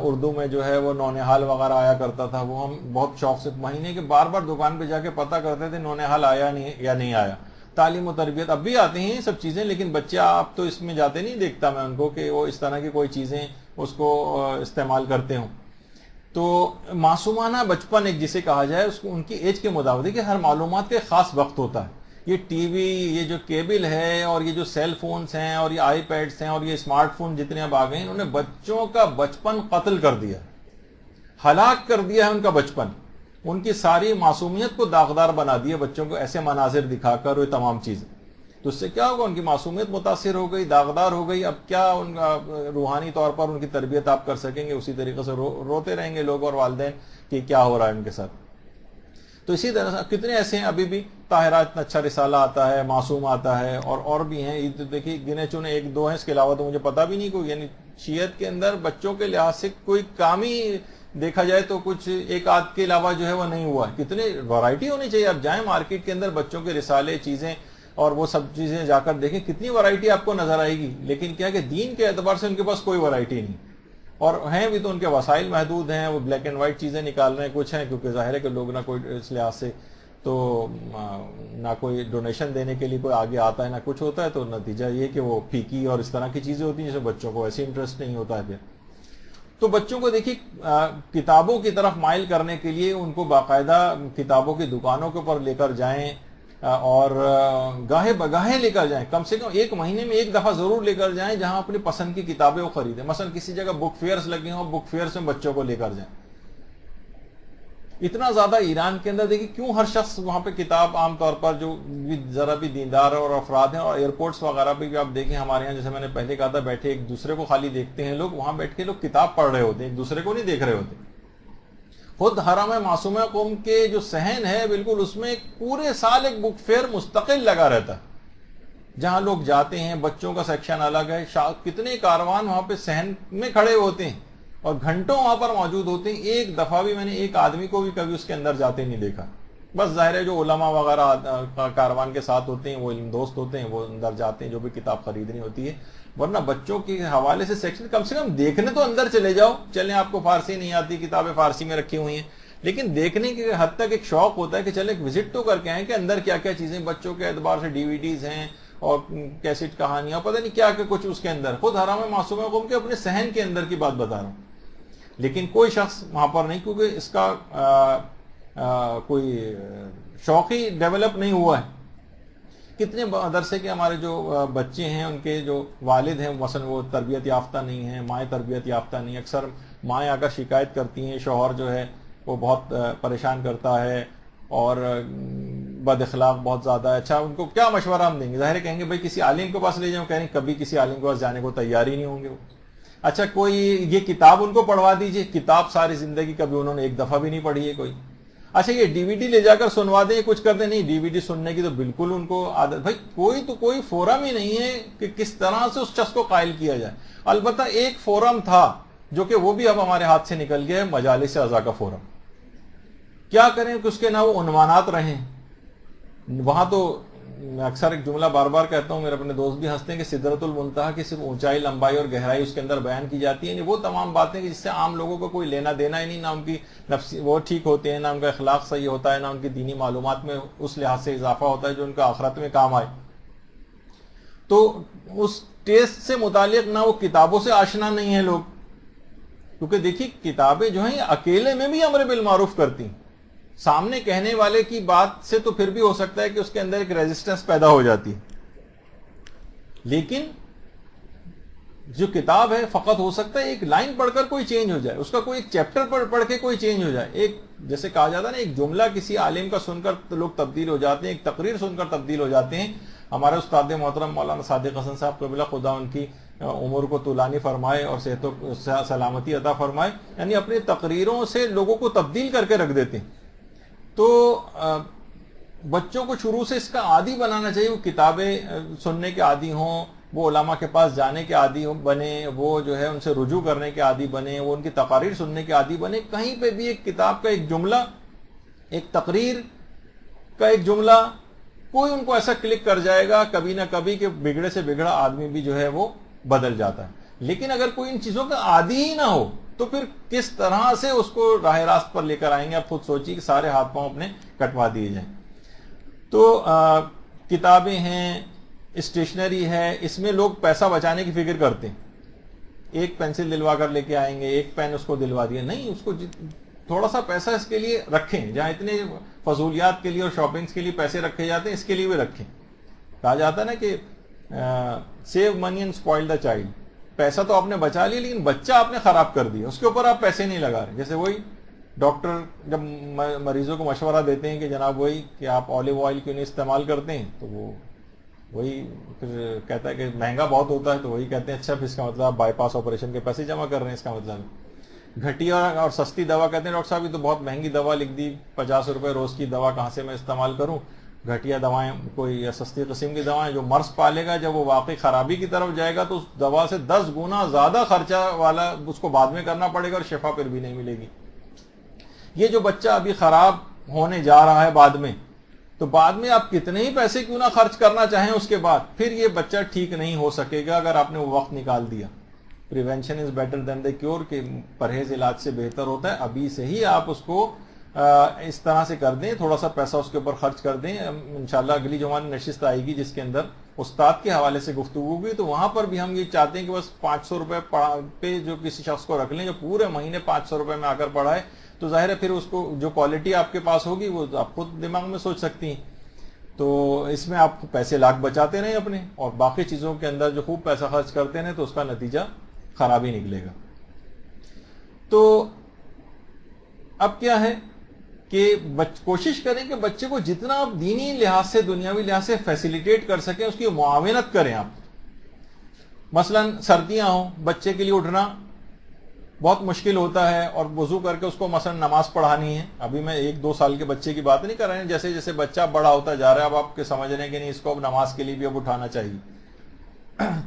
Speaker 2: اردو میں جو ہے وہ نونہال وغیرہ آیا کرتا تھا، وہ ہم بہت شوق سے مہینے کے بار بار دکان پہ جا کے پتہ کرتے تھے نونہال آیا نہیں یا نہیں آیا۔ تعلیم و تربیت اب بھی آتے ہیں یہ سب چیزیں، لیکن بچے آپ تو اس میں جاتے نہیں، دیکھتا میں ان کو کہ وہ اس طرح کی کوئی چیزیں اس کو استعمال کرتے ہوں۔ تو معصومانہ بچپن ایک جسے کہا جائے، اس کو ان کی ایج کے مطابق کہ ہر معلومات کا ایک خاص وقت ہوتا ہے۔ یہ ٹی وی، یہ جو کیبل ہے، اور یہ جو سیل فونز ہیں، اور یہ آئی پیڈز ہیں، اور یہ اسمارٹ فون جتنے اب آ گئے ہیں، انہوں نے بچوں کا بچپن قتل کر دیا، ہلاک کر دیا ہے ان کا بچپن، ان کی ساری معصومیت کو داغدار بنا دیا بچوں کو ایسے مناظر دکھا کر وہ تمام چیزیں۔ تو اس سے کیا ہوگا، ان کی معصومیت متاثر ہو گئی، داغدار ہو گئی۔ اب کیا ان کا روحانی طور پر ان کی تربیت آپ کر سکیں گے؟ اسی طریقے سے روتے رہیں گے لوگ اور والدین کہ کیا ہو رہا ہے ان کے ساتھ۔ تو اسی طرح سے کتنے ایسے ہیں، ابھی بھی طاہرہ اتنا اچھا رسالہ آتا ہے، معصوم آتا ہے، اور بھی ہیں، یہ دیکھیے گنے چنے ایک دو ہیں، اس کے علاوہ تو مجھے پتہ بھی نہیں کوئی، یعنی شیعت کے اندر بچوں کے لحاظ سے کوئی کام ہی دیکھا جائے تو کچھ ایک آدھ کے علاوہ جو ہے وہ نہیں ہوا ہے۔ کتنے ورائٹی ہونی چاہیے، آپ جائیں مارکیٹ کے اندر بچوں کے رسالے، چیزیں اور وہ سب چیزیں جا کر دیکھیں، کتنی ورائٹی آپ کو نظر آئے گی، لیکن کیا کہ دین کے اعتبار سے ان کے پاس کوئی ورائٹی نہیں، اور ہیں بھی تو ان کے وسائل محدود ہیں، وہ بلیک اینڈ وائٹ چیزیں نکال رہے ہیں، کچھ ہیں کیونکہ ظاہر ہے کہ لوگ نہ کوئی اس لحاظ سے تو نہ کوئی ڈونیشن دینے کے لیے کوئی آگے آتا ہے نہ کچھ ہوتا ہے، تو نتیجہ یہ کہ وہ پھیکی اور اس طرح کی چیزیں ہوتی ہیں جس میں بچوں کو ایسے انٹرسٹ نہیں ہوتا ہے پھر. تو بچوں کو دیکھیے کتابوں کی طرف مائل کرنے کے لیے ان کو باقاعدہ کتابوں کی دکانوں کے اوپر لے کر جائیں اور گاہے بگاہے لے کر جائیں، کم سے کم ایک مہینے میں ایک دفعہ ضرور لے کر جائیں جہاں اپنی پسند کی کتابیں وہ خریدیں. مثلا کسی جگہ بک فیئرز لگے ہوں، بک فیئرز میں بچوں کو لے کر جائیں. اتنا زیادہ ایران کے اندر دیکھیے کیوں ہر شخص وہاں پہ کتاب، عام طور پر جو ذرا بھی دیندار اور افراد ہیں، اور ایئرپورٹس وغیرہ پہ بھی آپ دیکھیں ہمارے یہاں جیسے میں نے پہلے کہا تھا بیٹھے ایک دوسرے کو خالی دیکھتے ہیں لوگ، وہاں بیٹھ کے لوگ کتاب پڑھ رہے ہوتے ہیں، ایک دوسرے کو نہیں دیکھ رہے ہوتے. خود حرم معصومہ قوم کے جو صحن ہے بالکل اس میں پورے سال ایک بک فیئر مستقل لگا رہتا ہے جہاں لوگ جاتے ہیں، بچوں کا سیکشن الگ ہے، کتنے کاروان وہاں پہ صحن میں کھڑے ہوتے ہیں اور گھنٹوں وہاں پر موجود ہوتے ہیں. ایک دفعہ بھی میں نے ایک آدمی کو بھی کبھی اس کے اندر جاتے نہیں دیکھا. بس ظاہر ہے جو علماء وغیرہ کاروان کے ساتھ ہوتے ہیں، وہ علم دوست ہوتے ہیں، وہ اندر جاتے ہیں جو بھی کتاب خریدنی ہوتی ہے. ورنہ بچوں کے حوالے سے سیکشن کم سے کم دیکھنے تو اندر چلے جاؤ. چلیں آپ کو فارسی نہیں آتی، کتابیں فارسی میں رکھی ہوئی ہیں، لیکن دیکھنے کے حد تک ایک شوق ہوتا ہے کہ چلیں ایک وزٹ تو کر کے آئیں کہ اندر کیا کیا چیزیں بچوں کے اعتبار سے DVD ہیں اور کیسٹ کہانیاں، پتہ نہیں کیا کیا کچھ اس کے اندر. خود حرم معصومہ قوم کے اپنے صحن کے اندر کی بات بتا رہا ہوں. لیکن کوئی شخص وہاں پر نہیں، کیونکہ اس کا کوئی شوق ہی ڈیولپ نہیں ہوا ہے. کتنے مدرسے کے ہمارے جو بچے ہیں ان کے جو والد ہیں مثلا وہ تربیت یافتہ نہیں ہیں، مائیں تربیت یافتہ نہیں. اکثر مائیں آ کر شکایت کرتی ہیں شوہر جو ہے وہ بہت پریشان کرتا ہے اور بد اخلاق بہت زیادہ ہے. اچھا ان کو کیا مشورہ ہم دیں گے؟ ظاہر کہیں گے بھائی کسی عالم کے پاس لے جاؤں، کہیں کبھی کسی عالم کے پاس جانے کو تیار ہی نہیں ہوں گے وہ. اچھا کوئی یہ کتاب ان کو پڑھوا دیجئے، کتاب ساری زندگی کبھی انہوں نے ایک دفعہ بھی نہیں پڑھی ہے کوئی. اچھا یہ DVD لے جا کر سنوا دیں، کچھ کر دیں، نہیں DVD سننے کی تو بالکل ان کو عادت. بھائی کوئی فورم ہی نہیں ہے کہ کس طرح سے اس شخص کو قائل کیا جائے. البتہ ایک فورم تھا جو کہ وہ بھی اب ہمارے ہاتھ سے نکل گیا ہے، مجالس اعضاء کا فورم. کیا کریں کہ اس کے نہ وہ عنوانات رہیں وہاں. تو میں اکثر ایک جملہ بار بار کہتا ہوں، میرے اپنے دوست بھی ہنستے ہیں کہ سدرۃ المنتہا کی صرف اونچائی، لمبائی اور گہرائی اس کے اندر بیان کی جاتی ہے. وہ تمام باتیں کہ جس سے عام لوگوں کو کوئی لینا دینا ہی نہیں، نہ ان کی نفسی وہ ٹھیک ہوتے ہیں، نہ ان کا اخلاق صحیح ہوتا ہے، نہ ان کی دینی معلومات میں اس لحاظ سے اضافہ ہوتا ہے جو ان کا آخرت میں کام آئے. تو اس ٹیسٹ سے متعلق نہ وہ کتابوں سے آشنا نہیں ہیں لوگ. کیونکہ دیکھیے کتابیں جو ہیں اکیلے میں بھی امر بالمعروف کرتی ہیں، سامنے کہنے والے کی بات سے تو پھر بھی ہو سکتا ہے کہ اس کے اندر ایک ریزسٹنس پیدا ہو جاتی ہے. لیکن جو کتاب ہے فقط ہو سکتا ہے ایک لائن پڑھ کر کوئی چینج ہو جائے، اس کا کوئی ایک چیپٹر پڑھ کے کوئی چینج ہو جائے. ایک جیسے کہا جاتا ہے نا، ایک جملہ کسی عالم کا سن کر لوگ تبدیل ہو جاتے ہیں، ایک تقریر سن کر تبدیل ہو جاتے ہیں. ہمارے استاد محترم مولانا صادق حسن صاحب قبلہ خدا ان کی عمر کو طولانی فرمائے اور صحت و سلامتی عطا فرمائے، یعنی اپنی تقریروں سے لوگوں کو تبدیل کر کے رکھ دیتے ہیں. تو بچوں کو شروع سے اس کا عادی بنانا چاہیے، وہ کتابیں سننے کے عادی ہوں، وہ علماء کے پاس جانے کے عادی بنے، وہ جو ہے ان سے رجوع کرنے کے عادی بنے، وہ ان کی تقاریر سننے کے عادی بنے. کہیں پہ بھی ایک کتاب کا ایک جملہ، ایک تقریر کا ایک جملہ کوئی ان کو ایسا کلک کر جائے گا کبھی نہ کبھی کہ بگڑے سے بگڑا آدمی بھی جو ہے وہ بدل جاتا ہے. لیکن اگر کوئی ان چیزوں کا عادی ہی نہ ہو تو پھر کس طرح سے اس کو راہ راست پر لے کر آئیں گے؟ آپ خود سوچیے کہ سارے ہاتھ پاؤں اپنے کٹوا دیے جائیں. تو کتابیں ہیں، اسٹیشنری ہے، اس میں لوگ پیسہ بچانے کی فکر کرتے ہیں. ایک پینسل دلوا کر لے کے آئیں گے، ایک پین اس کو دلوا دیا. نہیں، اس کو تھوڑا سا پیسہ اس کے لیے رکھیں. جہاں اتنے فضولیات کے لیے اور شاپنگز کے لیے پیسے رکھے جاتے ہیں، اس کے لیے بھی رکھیں. کہا جاتا ہے نا کہ save money and spoil the child. پیسہ تو آپ نے بچا لیا لیکن بچہ آپ نے خراب کر دیا، اس کے اوپر آپ پیسے نہیں لگا رہے. جیسے وہی ڈاکٹر جب مریضوں کو مشورہ دیتے ہیں کہ جناب وہی کہ آپ آلیو آئل کیوں نہیں استعمال کرتے ہیں، تو وہ وہی پھر کہتا ہے کہ مہنگا بہت ہوتا ہے، تو وہی کہتے ہیں اچھا پھر اس کا مطلب آپ بائی پاس آپریشن کے پیسے جمع کر رہے ہیں. اس کا مطلب گھٹیا اور سستی دوا کہتے ہیں ڈاکٹر صاحب یہ تو بہت مہنگی دوا لکھ دی، 50 روپے روز کی دوا کہاں سے میں استعمال کروں. گھٹیا دوائیں کوئی یا سستی قسم کی دوائیں جو مرض پالے گا، جب وہ واقعی خرابی کی طرف جائے گا تو اس دوا سے 10 گنا زیادہ خرچہ والا اس کو بعد میں کرنا پڑے گا اور شفا پھر بھی نہیں ملے گی. یہ جو بچہ ابھی خراب ہونے جا رہا ہے بعد میں، تو بعد میں آپ کتنے ہی پیسے کیوں نہ خرچ کرنا چاہیں اس کے بعد پھر یہ بچہ ٹھیک نہیں ہو سکے گا اگر آپ نے وہ وقت نکال دیا. Prevention is better than the cure, کہ پرہیز علاج سے بہتر ہوتا ہے. ابھی سے ہی آپ اس کو اس طرح سے کر دیں، تھوڑا سا پیسہ اس کے اوپر خرچ کر دیں. انشاءاللہ اگلی جو ہماری نشست آئے گی جس کے اندر استاد کے حوالے سے گفتگو ہوگی، تو وہاں پر بھی ہم یہ چاہتے ہیں کہ بس 500 روپے پہ جو کسی شخص کو رکھ لیں جو پورے مہینے 500 روپے میں آ کر پڑھائے. تو ظاہر ہے پھر اس کو جو کوالٹی آپ کے پاس ہوگی وہ آپ خود دماغ میں سوچ سکتی ہیں. تو اس میں آپ پیسے لاکھ بچاتے رہیں اپنے، اور باقی چیزوں کے اندر جو خوب پیسہ خرچ کرتے ہیں تو اس کا نتیجہ خراب ہی نکلے گا. تو اب کیا ہے کہ کوشش کریں کہ بچے کو جتنا آپ دینی لحاظ سے دنیاوی لحاظ سے فیسیلیٹیٹ کر سکیں اس کی معاونت کریں آپ. مثلا سردیاں ہوں، بچے کے لیے اٹھنا بہت مشکل ہوتا ہے اور وضو کر کے اس کو مثلا نماز پڑھانی ہے. ابھی میں 1-2 سال کے بچے کی بات نہیں کر رہے ہیں، جیسے جیسے بچہ بڑا ہوتا جا رہا ہے اب آپ کے سمجھ رہے ہیں کہ نہیں اس کو اب نماز کے لیے بھی اب اٹھانا چاہیے.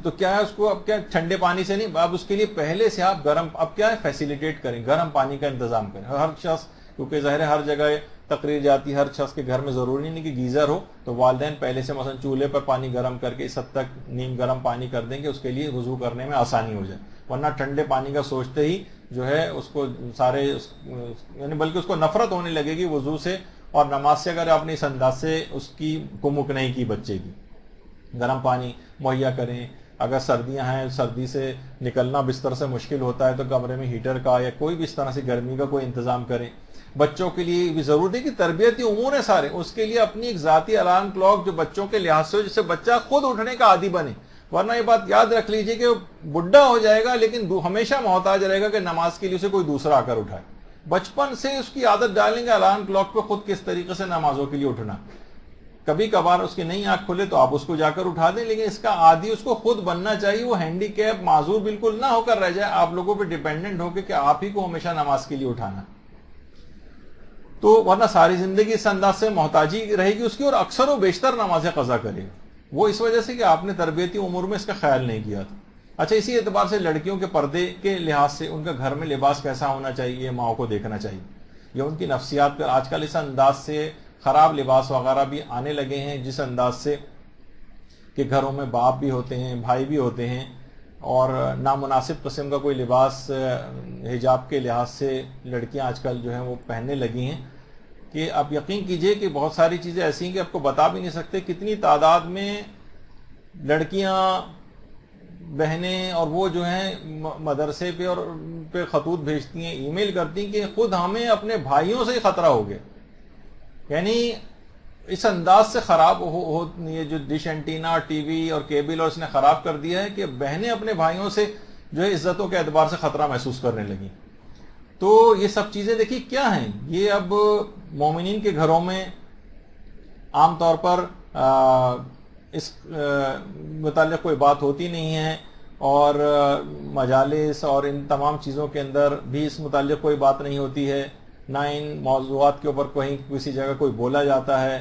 Speaker 2: تو کیا ہے اس کو اب کیا ٹھنڈے پانی سے نہیں، اب اس کے لیے پہلے سے آپ گرم، اب کیا ہے فیسیلیٹیٹ کریں، گرم پانی کا انتظام کریں. ہر شخص، کیونکہ ظاہر ہے ہر جگہ تقریر جاتی ہے، ہر شخص کے گھر میں ضروری نہیں کہ گیزر ہو، تو والدین پہلے سے مثلا چولہے پر پانی گرم کر کے اس حد تک نیم گرم پانی کر دیں کہ اس کے لیے وضو کرنے میں آسانی ہو جائے. ورنہ ٹھنڈے پانی کا سوچتے ہی جو ہے اس کو سارے یعنی بلکہ اس کو نفرت ہونے لگے گی وضو سے اور نماز سے، اگر آپ نے اس انداز سے اس کی کمک نہیں کی بچے کی. گرم پانی مہیا کریں. اگر سردیاں ہیں، سردی سے نکلنا بستر سے مشکل ہوتا ہے تو کمرے میں ہیٹر کا یا کوئی بھی اس طرح سے گرمی کا کوئی انتظام کریں. بچوں کے لیے بھی ضروری ہے کہ تربیتی امور ہیں سارے، اس کے لیے اپنی ایک ذاتی الارم کلاک جو بچوں کے لحاظ سے ہو، جس سے بچہ خود اٹھنے کا عادی بنے. ورنہ یہ بات یاد رکھ لیجئے کہ بڈھا ہو جائے گا لیکن ہمیشہ محتاج رہے گا کہ نماز کے لیے اسے کوئی دوسرا آ کر اٹھائے. بچپن سے اس کی عادت ڈالیں گے الارم کلاک پہ خود کس طریقے سے نمازوں کے لیے اٹھنا. کبھی کبھار اس کی نئی آنکھ کھلے تو آپ اس کو جا کر اٹھا دیں، لیکن اس کا عادی اس کو خود بننا چاہیے. وہ ہینڈی کیپ معذور بالکل نہ ہو کر رہ جائے آپ لوگوں پہ ڈیپینڈنٹ ہو کے کہ آپ ہی کو ہمیشہ نماز کے لیے اٹھانا. تو ورنہ ساری زندگی اس انداز سے محتاجی رہے گی اس کی، اور اکثر و بیشتر نمازیں قضا کرے گا. وہ اس وجہ سے کہ آپ نے تربیتی امور میں اس کا خیال نہیں کیا تھا. اچھا، اسی اعتبار سے لڑکیوں کے پردے کے لحاظ سے ان کا گھر میں لباس کیسا ہونا چاہیے ماؤں کو دیکھنا چاہیے. یا ان کی نفسیات پر آج کل اس انداز سے خراب لباس وغیرہ بھی آنے لگے ہیں جس انداز سے کہ گھروں میں باپ بھی ہوتے ہیں، بھائی بھی ہوتے ہیں، اور نامناسب قسم کا کوئی لباس حجاب کے لحاظ سے لڑکیاں آج کل جو ہیں وہ پہننے لگی ہیں کہ آپ یقین کیجئے کہ بہت ساری چیزیں ایسی ہیں کہ آپ کو بتا بھی نہیں سکتے کتنی تعداد میں لڑکیاں، بہنیں اور وہ جو ہیں مدرسے پہ اور پہ خطوط بھیجتی ہیں، ای میل کرتی ہیں کہ خود ہمیں اپنے بھائیوں سے ہی خطرہ ہو گیا. یعنی اس انداز سے خراب یہ جو ڈش اینٹینا، ٹی وی اور کیبل اور اس نے خراب کر دیا ہے کہ بہنیں اپنے بھائیوں سے جو ہے عزتوں کے اعتبار سے خطرہ محسوس کرنے لگی. تو یہ سب چیزیں دیکھیے کیا ہیں، یہ اب مومنین کے گھروں میں عام طور پر اس متعلق کوئی بات ہوتی نہیں ہے، اور مجالس اور ان تمام چیزوں کے اندر بھی اس متعلق کوئی بات نہیں ہوتی ہے. نہ ان موضوعات کے اوپر کہیں کسی جگہ کوئی بولا جاتا ہے.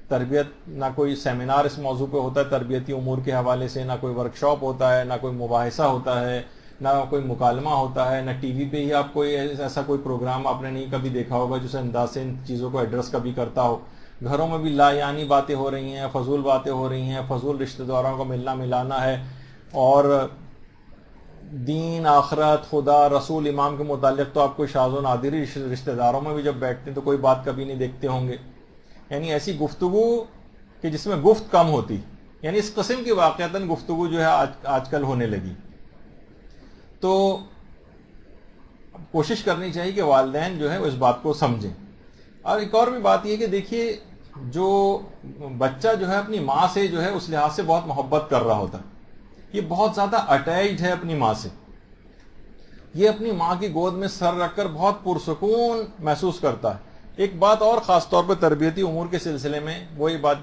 Speaker 2: تربیت، نہ کوئی سیمینار اس موضوع پہ ہوتا ہے تربیتی امور کے حوالے سے، نہ کوئی ورکشاپ ہوتا ہے، نہ کوئی مباحثہ ہوتا ہے، نہ کوئی مکالمہ ہوتا ہے، نہ ٹی وی پہ ہی آپ کوئی ایسا کوئی پروگرام آپ نے نہیں کبھی دیکھا ہوگا جس انداز سے ان چیزوں کو ایڈریس کبھی کرتا ہو. گھروں میں بھی لا یعنی باتیں ہو رہی ہیں، فضول باتیں ہو رہی ہیں، فضول رشتہ داروں کو ملنا ملانا ہے، اور دین، آخرت، خدا، رسول، امام کے متعلق تو آپ کو شاذ و نادری رشتہ داروں میں بھی جب بیٹھتے ہیں تو کوئی بات کبھی نہیں دیکھتے ہوں گے. یعنی ایسی گفتگو کہ جس میں گفت کم ہوتی، یعنی اس قسم کی واقعتاً گفتگو جو ہے آج کل ہونے لگی. تو کوشش کرنی چاہیے کہ والدین جو ہے اس بات کو سمجھیں. اور ایک اور بھی بات یہ کہ دیکھیے جو بچہ جو ہے اپنی ماں سے جو ہے اس لحاظ سے بہت محبت کر رہا ہوتا ہے، یہ بہت زیادہ اٹیچڈ ہے اپنی ماں سے. یہ اپنی ماں کی گود میں سر رکھ کر بہت پرسکون محسوس کرتا ہے. ایک بات اور خاص طور پہ تربیتی امور کے سلسلے میں وہ یہ بات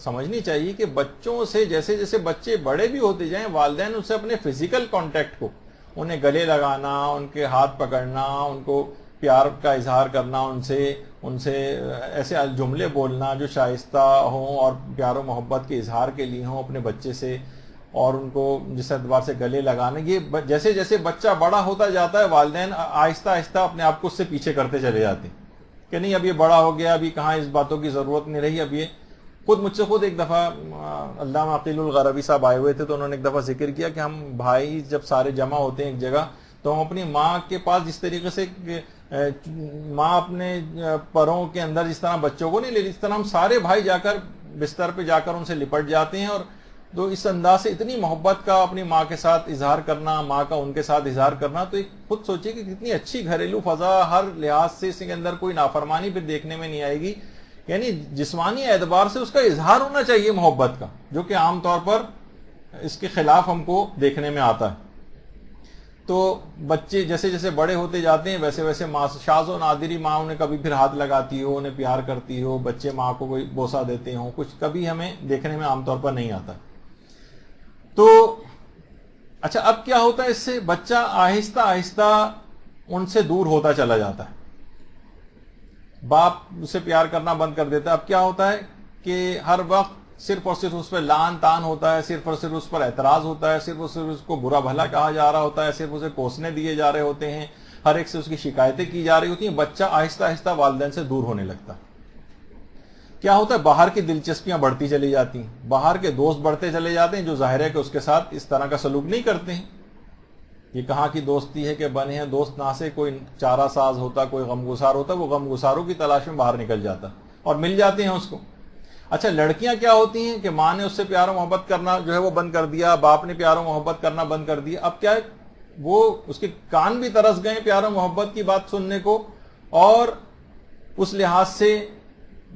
Speaker 2: سمجھنی چاہیے کہ بچوں سے جیسے جیسے بچے بڑے بھی ہوتے جائیں، والدین ان سے اپنے فزیکل کانٹیکٹ کو، انہیں گلے لگانا، ان کے ہاتھ پکڑنا، ان کو پیار کا اظہار کرنا، ان سے ایسے جملے بولنا جو شائستہ ہوں اور پیار و محبت کے اظہار کے لیے ہوں اپنے بچے سے، اور ان کو جس اعتبار سے گلے لگانا. یہ جیسے جیسے بچہ بڑا ہوتا جاتا ہے والدین آہستہ آہستہ اپنے آپ کو اس سے پیچھے کرتے چلے جاتے ہیں کہ نہیں اب یہ بڑا ہو گیا، ابھی کہاں اس باتوں کی ضرورت نہیں رہی. اب یہ مجھ سے ایک دفعہ علامہ عقیل الغربی صاحب آئے ہوئے تھے تو انہوں نے ایک دفعہ ذکر کیا کہ ہم بھائی جب سارے جمع ہوتے ہیں ایک جگہ تو ہم اپنی ماں کے پاس جس طریقے سے ماں اپنے پروں کے اندر جس طرح بچوں کو نہیں لے لی، اس طرح ہم سارے بھائی جا کر بستر پہ جا کر ان سے لپٹ جاتے ہیں، اور تو اس انداز سے اتنی محبت کا اپنی ماں کے ساتھ اظہار کرنا، ماں کا ان کے ساتھ اظہار کرنا، تو ایک خود سوچیے کہ کتنی اچھی گھریلو فضا، ہر لحاظ سے اس کے اندر کوئی نافرمانی پہ دیکھنے میں نہیں آئے گی، یعنی جسمانی اعتبار سے اس کا اظہار ہونا چاہیے محبت کا، جو کہ عام طور پر اس کے خلاف ہم کو دیکھنے میں آتا ہے۔ تو بچے جیسے جیسے بڑے ہوتے جاتے ہیں ویسے ویسے ماں شاذ و نادری ماں انہیں کبھی پھر ہاتھ لگاتی ہو، انہیں پیار کرتی ہو، بچے ماں کو کوئی بوسہ دیتے ہوں، کچھ کبھی ہمیں دیکھنے میں عام طور پر نہیں آتا۔ تو اچھا اب کیا ہوتا ہے، اس سے بچہ آہستہ آہستہ ان سے دور ہوتا چلا جاتا ہے، باپ اسے پیار کرنا بند کر دیتا ہے۔ اب کیا ہوتا ہے کہ ہر وقت صرف اور صرف اس پہ لعن طعن ہوتا ہے، صرف اور صرف اس پر اعتراض ہوتا ہے، صرف اور صرف اس کو برا بھلا کہا جا رہا ہوتا ہے، صرف اسے کوسنے دیے جا رہے ہوتے ہیں، ہر ایک سے اس کی شکایتیں کی جا رہی ہوتی ہیں، بچہ آہستہ آہستہ والدین سے دور ہونے لگتا ہے۔ کیا ہوتا ہے، باہر کی دلچسپیاں بڑھتی چلی جاتی ہیں، باہر کے دوست بڑھتے چلے جاتے ہیں، جو ظاہر ہے کہ اس کے ساتھ اس طرح کا سلوک نہیں کرتے ہیں۔ یہ کہاں کی دوستی ہے کہ بنے ہیں دوست نہ سے کوئی چارہ ساز ہوتا، کوئی غمگسار ہوتا، وہ غمگساروں کی تلاش میں باہر نکل جاتا اور مل جاتے ہیں اس کو۔ اچھا لڑکیاں کیا ہوتی ہیں کہ ماں نے اس سے پیار و محبت کرنا جو ہے وہ بند کر دیا، باپ نے پیار و محبت کرنا بند کر دیا، اب کیا ہے وہ اس کے کان بھی ترس گئے پیار و محبت کی بات سننے کو، اور اس لحاظ سے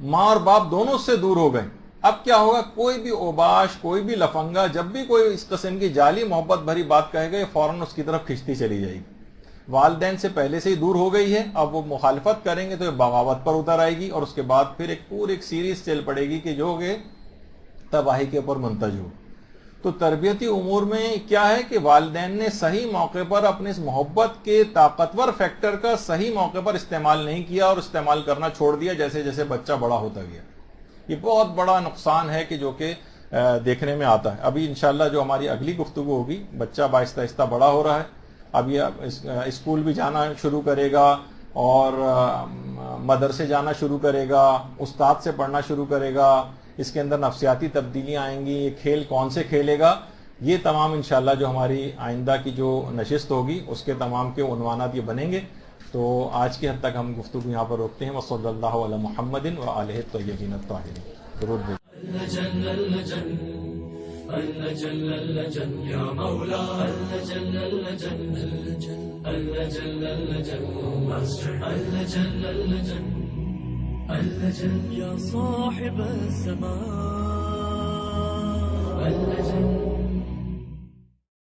Speaker 2: ماں اور باپ دونوں سے دور ہو گئے۔ اب کیا ہوگا، کوئی بھی اوباش، کوئی بھی لفنگا جب بھی کوئی اس قسم کی جعلی محبت بھری بات کہے گا، یہ فوراً اس کی طرف کھنچتی چلی جائے گی۔ والدین سے پہلے سے ہی دور ہو گئی ہے، اب وہ مخالفت کریں گے تو یہ بغاوت پر اتر آئے گی، اور اس کے بعد پھر ایک سیریز چل پڑے گی کہ جو کہ تباہی کے اوپر منتج ہو۔ تو تربیتی امور میں کیا ہے کہ والدین نے صحیح موقع پر اپنے اس محبت کے طاقتور فیکٹر کا صحیح موقع پر استعمال نہیں کیا، اور استعمال کرنا چھوڑ دیا جیسے جیسے بچہ بڑا ہوتا گیا۔ یہ بہت بڑا نقصان ہے کہ جو کہ دیکھنے میں آتا ہے۔ ابھی انشاءاللہ جو ہماری اگلی گفتگو ہوگی، بچہ آہستہ آہستہ بڑا ہو رہا ہے، اب یہ اسکول بھی جانا شروع کرے گا، اور مدرسے جانا شروع کرے گا، استاد سے پڑھنا شروع کرے گا، اس کے اندر نفسیاتی تبدیلیاں آئیں گی، یہ کھیل کون سے کھیلے گا، یہ تمام انشاءاللہ جو ہماری آئندہ کی جو نشست ہوگی اس کے تمام کے عنوانات یہ بنیں گے۔ تو آج کی حد تک ہم گفتگو یہاں پر روکتے ہیں۔ وصلی اللہ علی محمد وآلہ الطیبین الطاہرین۔ درود
Speaker 3: يا مولاي اللجن يا صاحب الزمان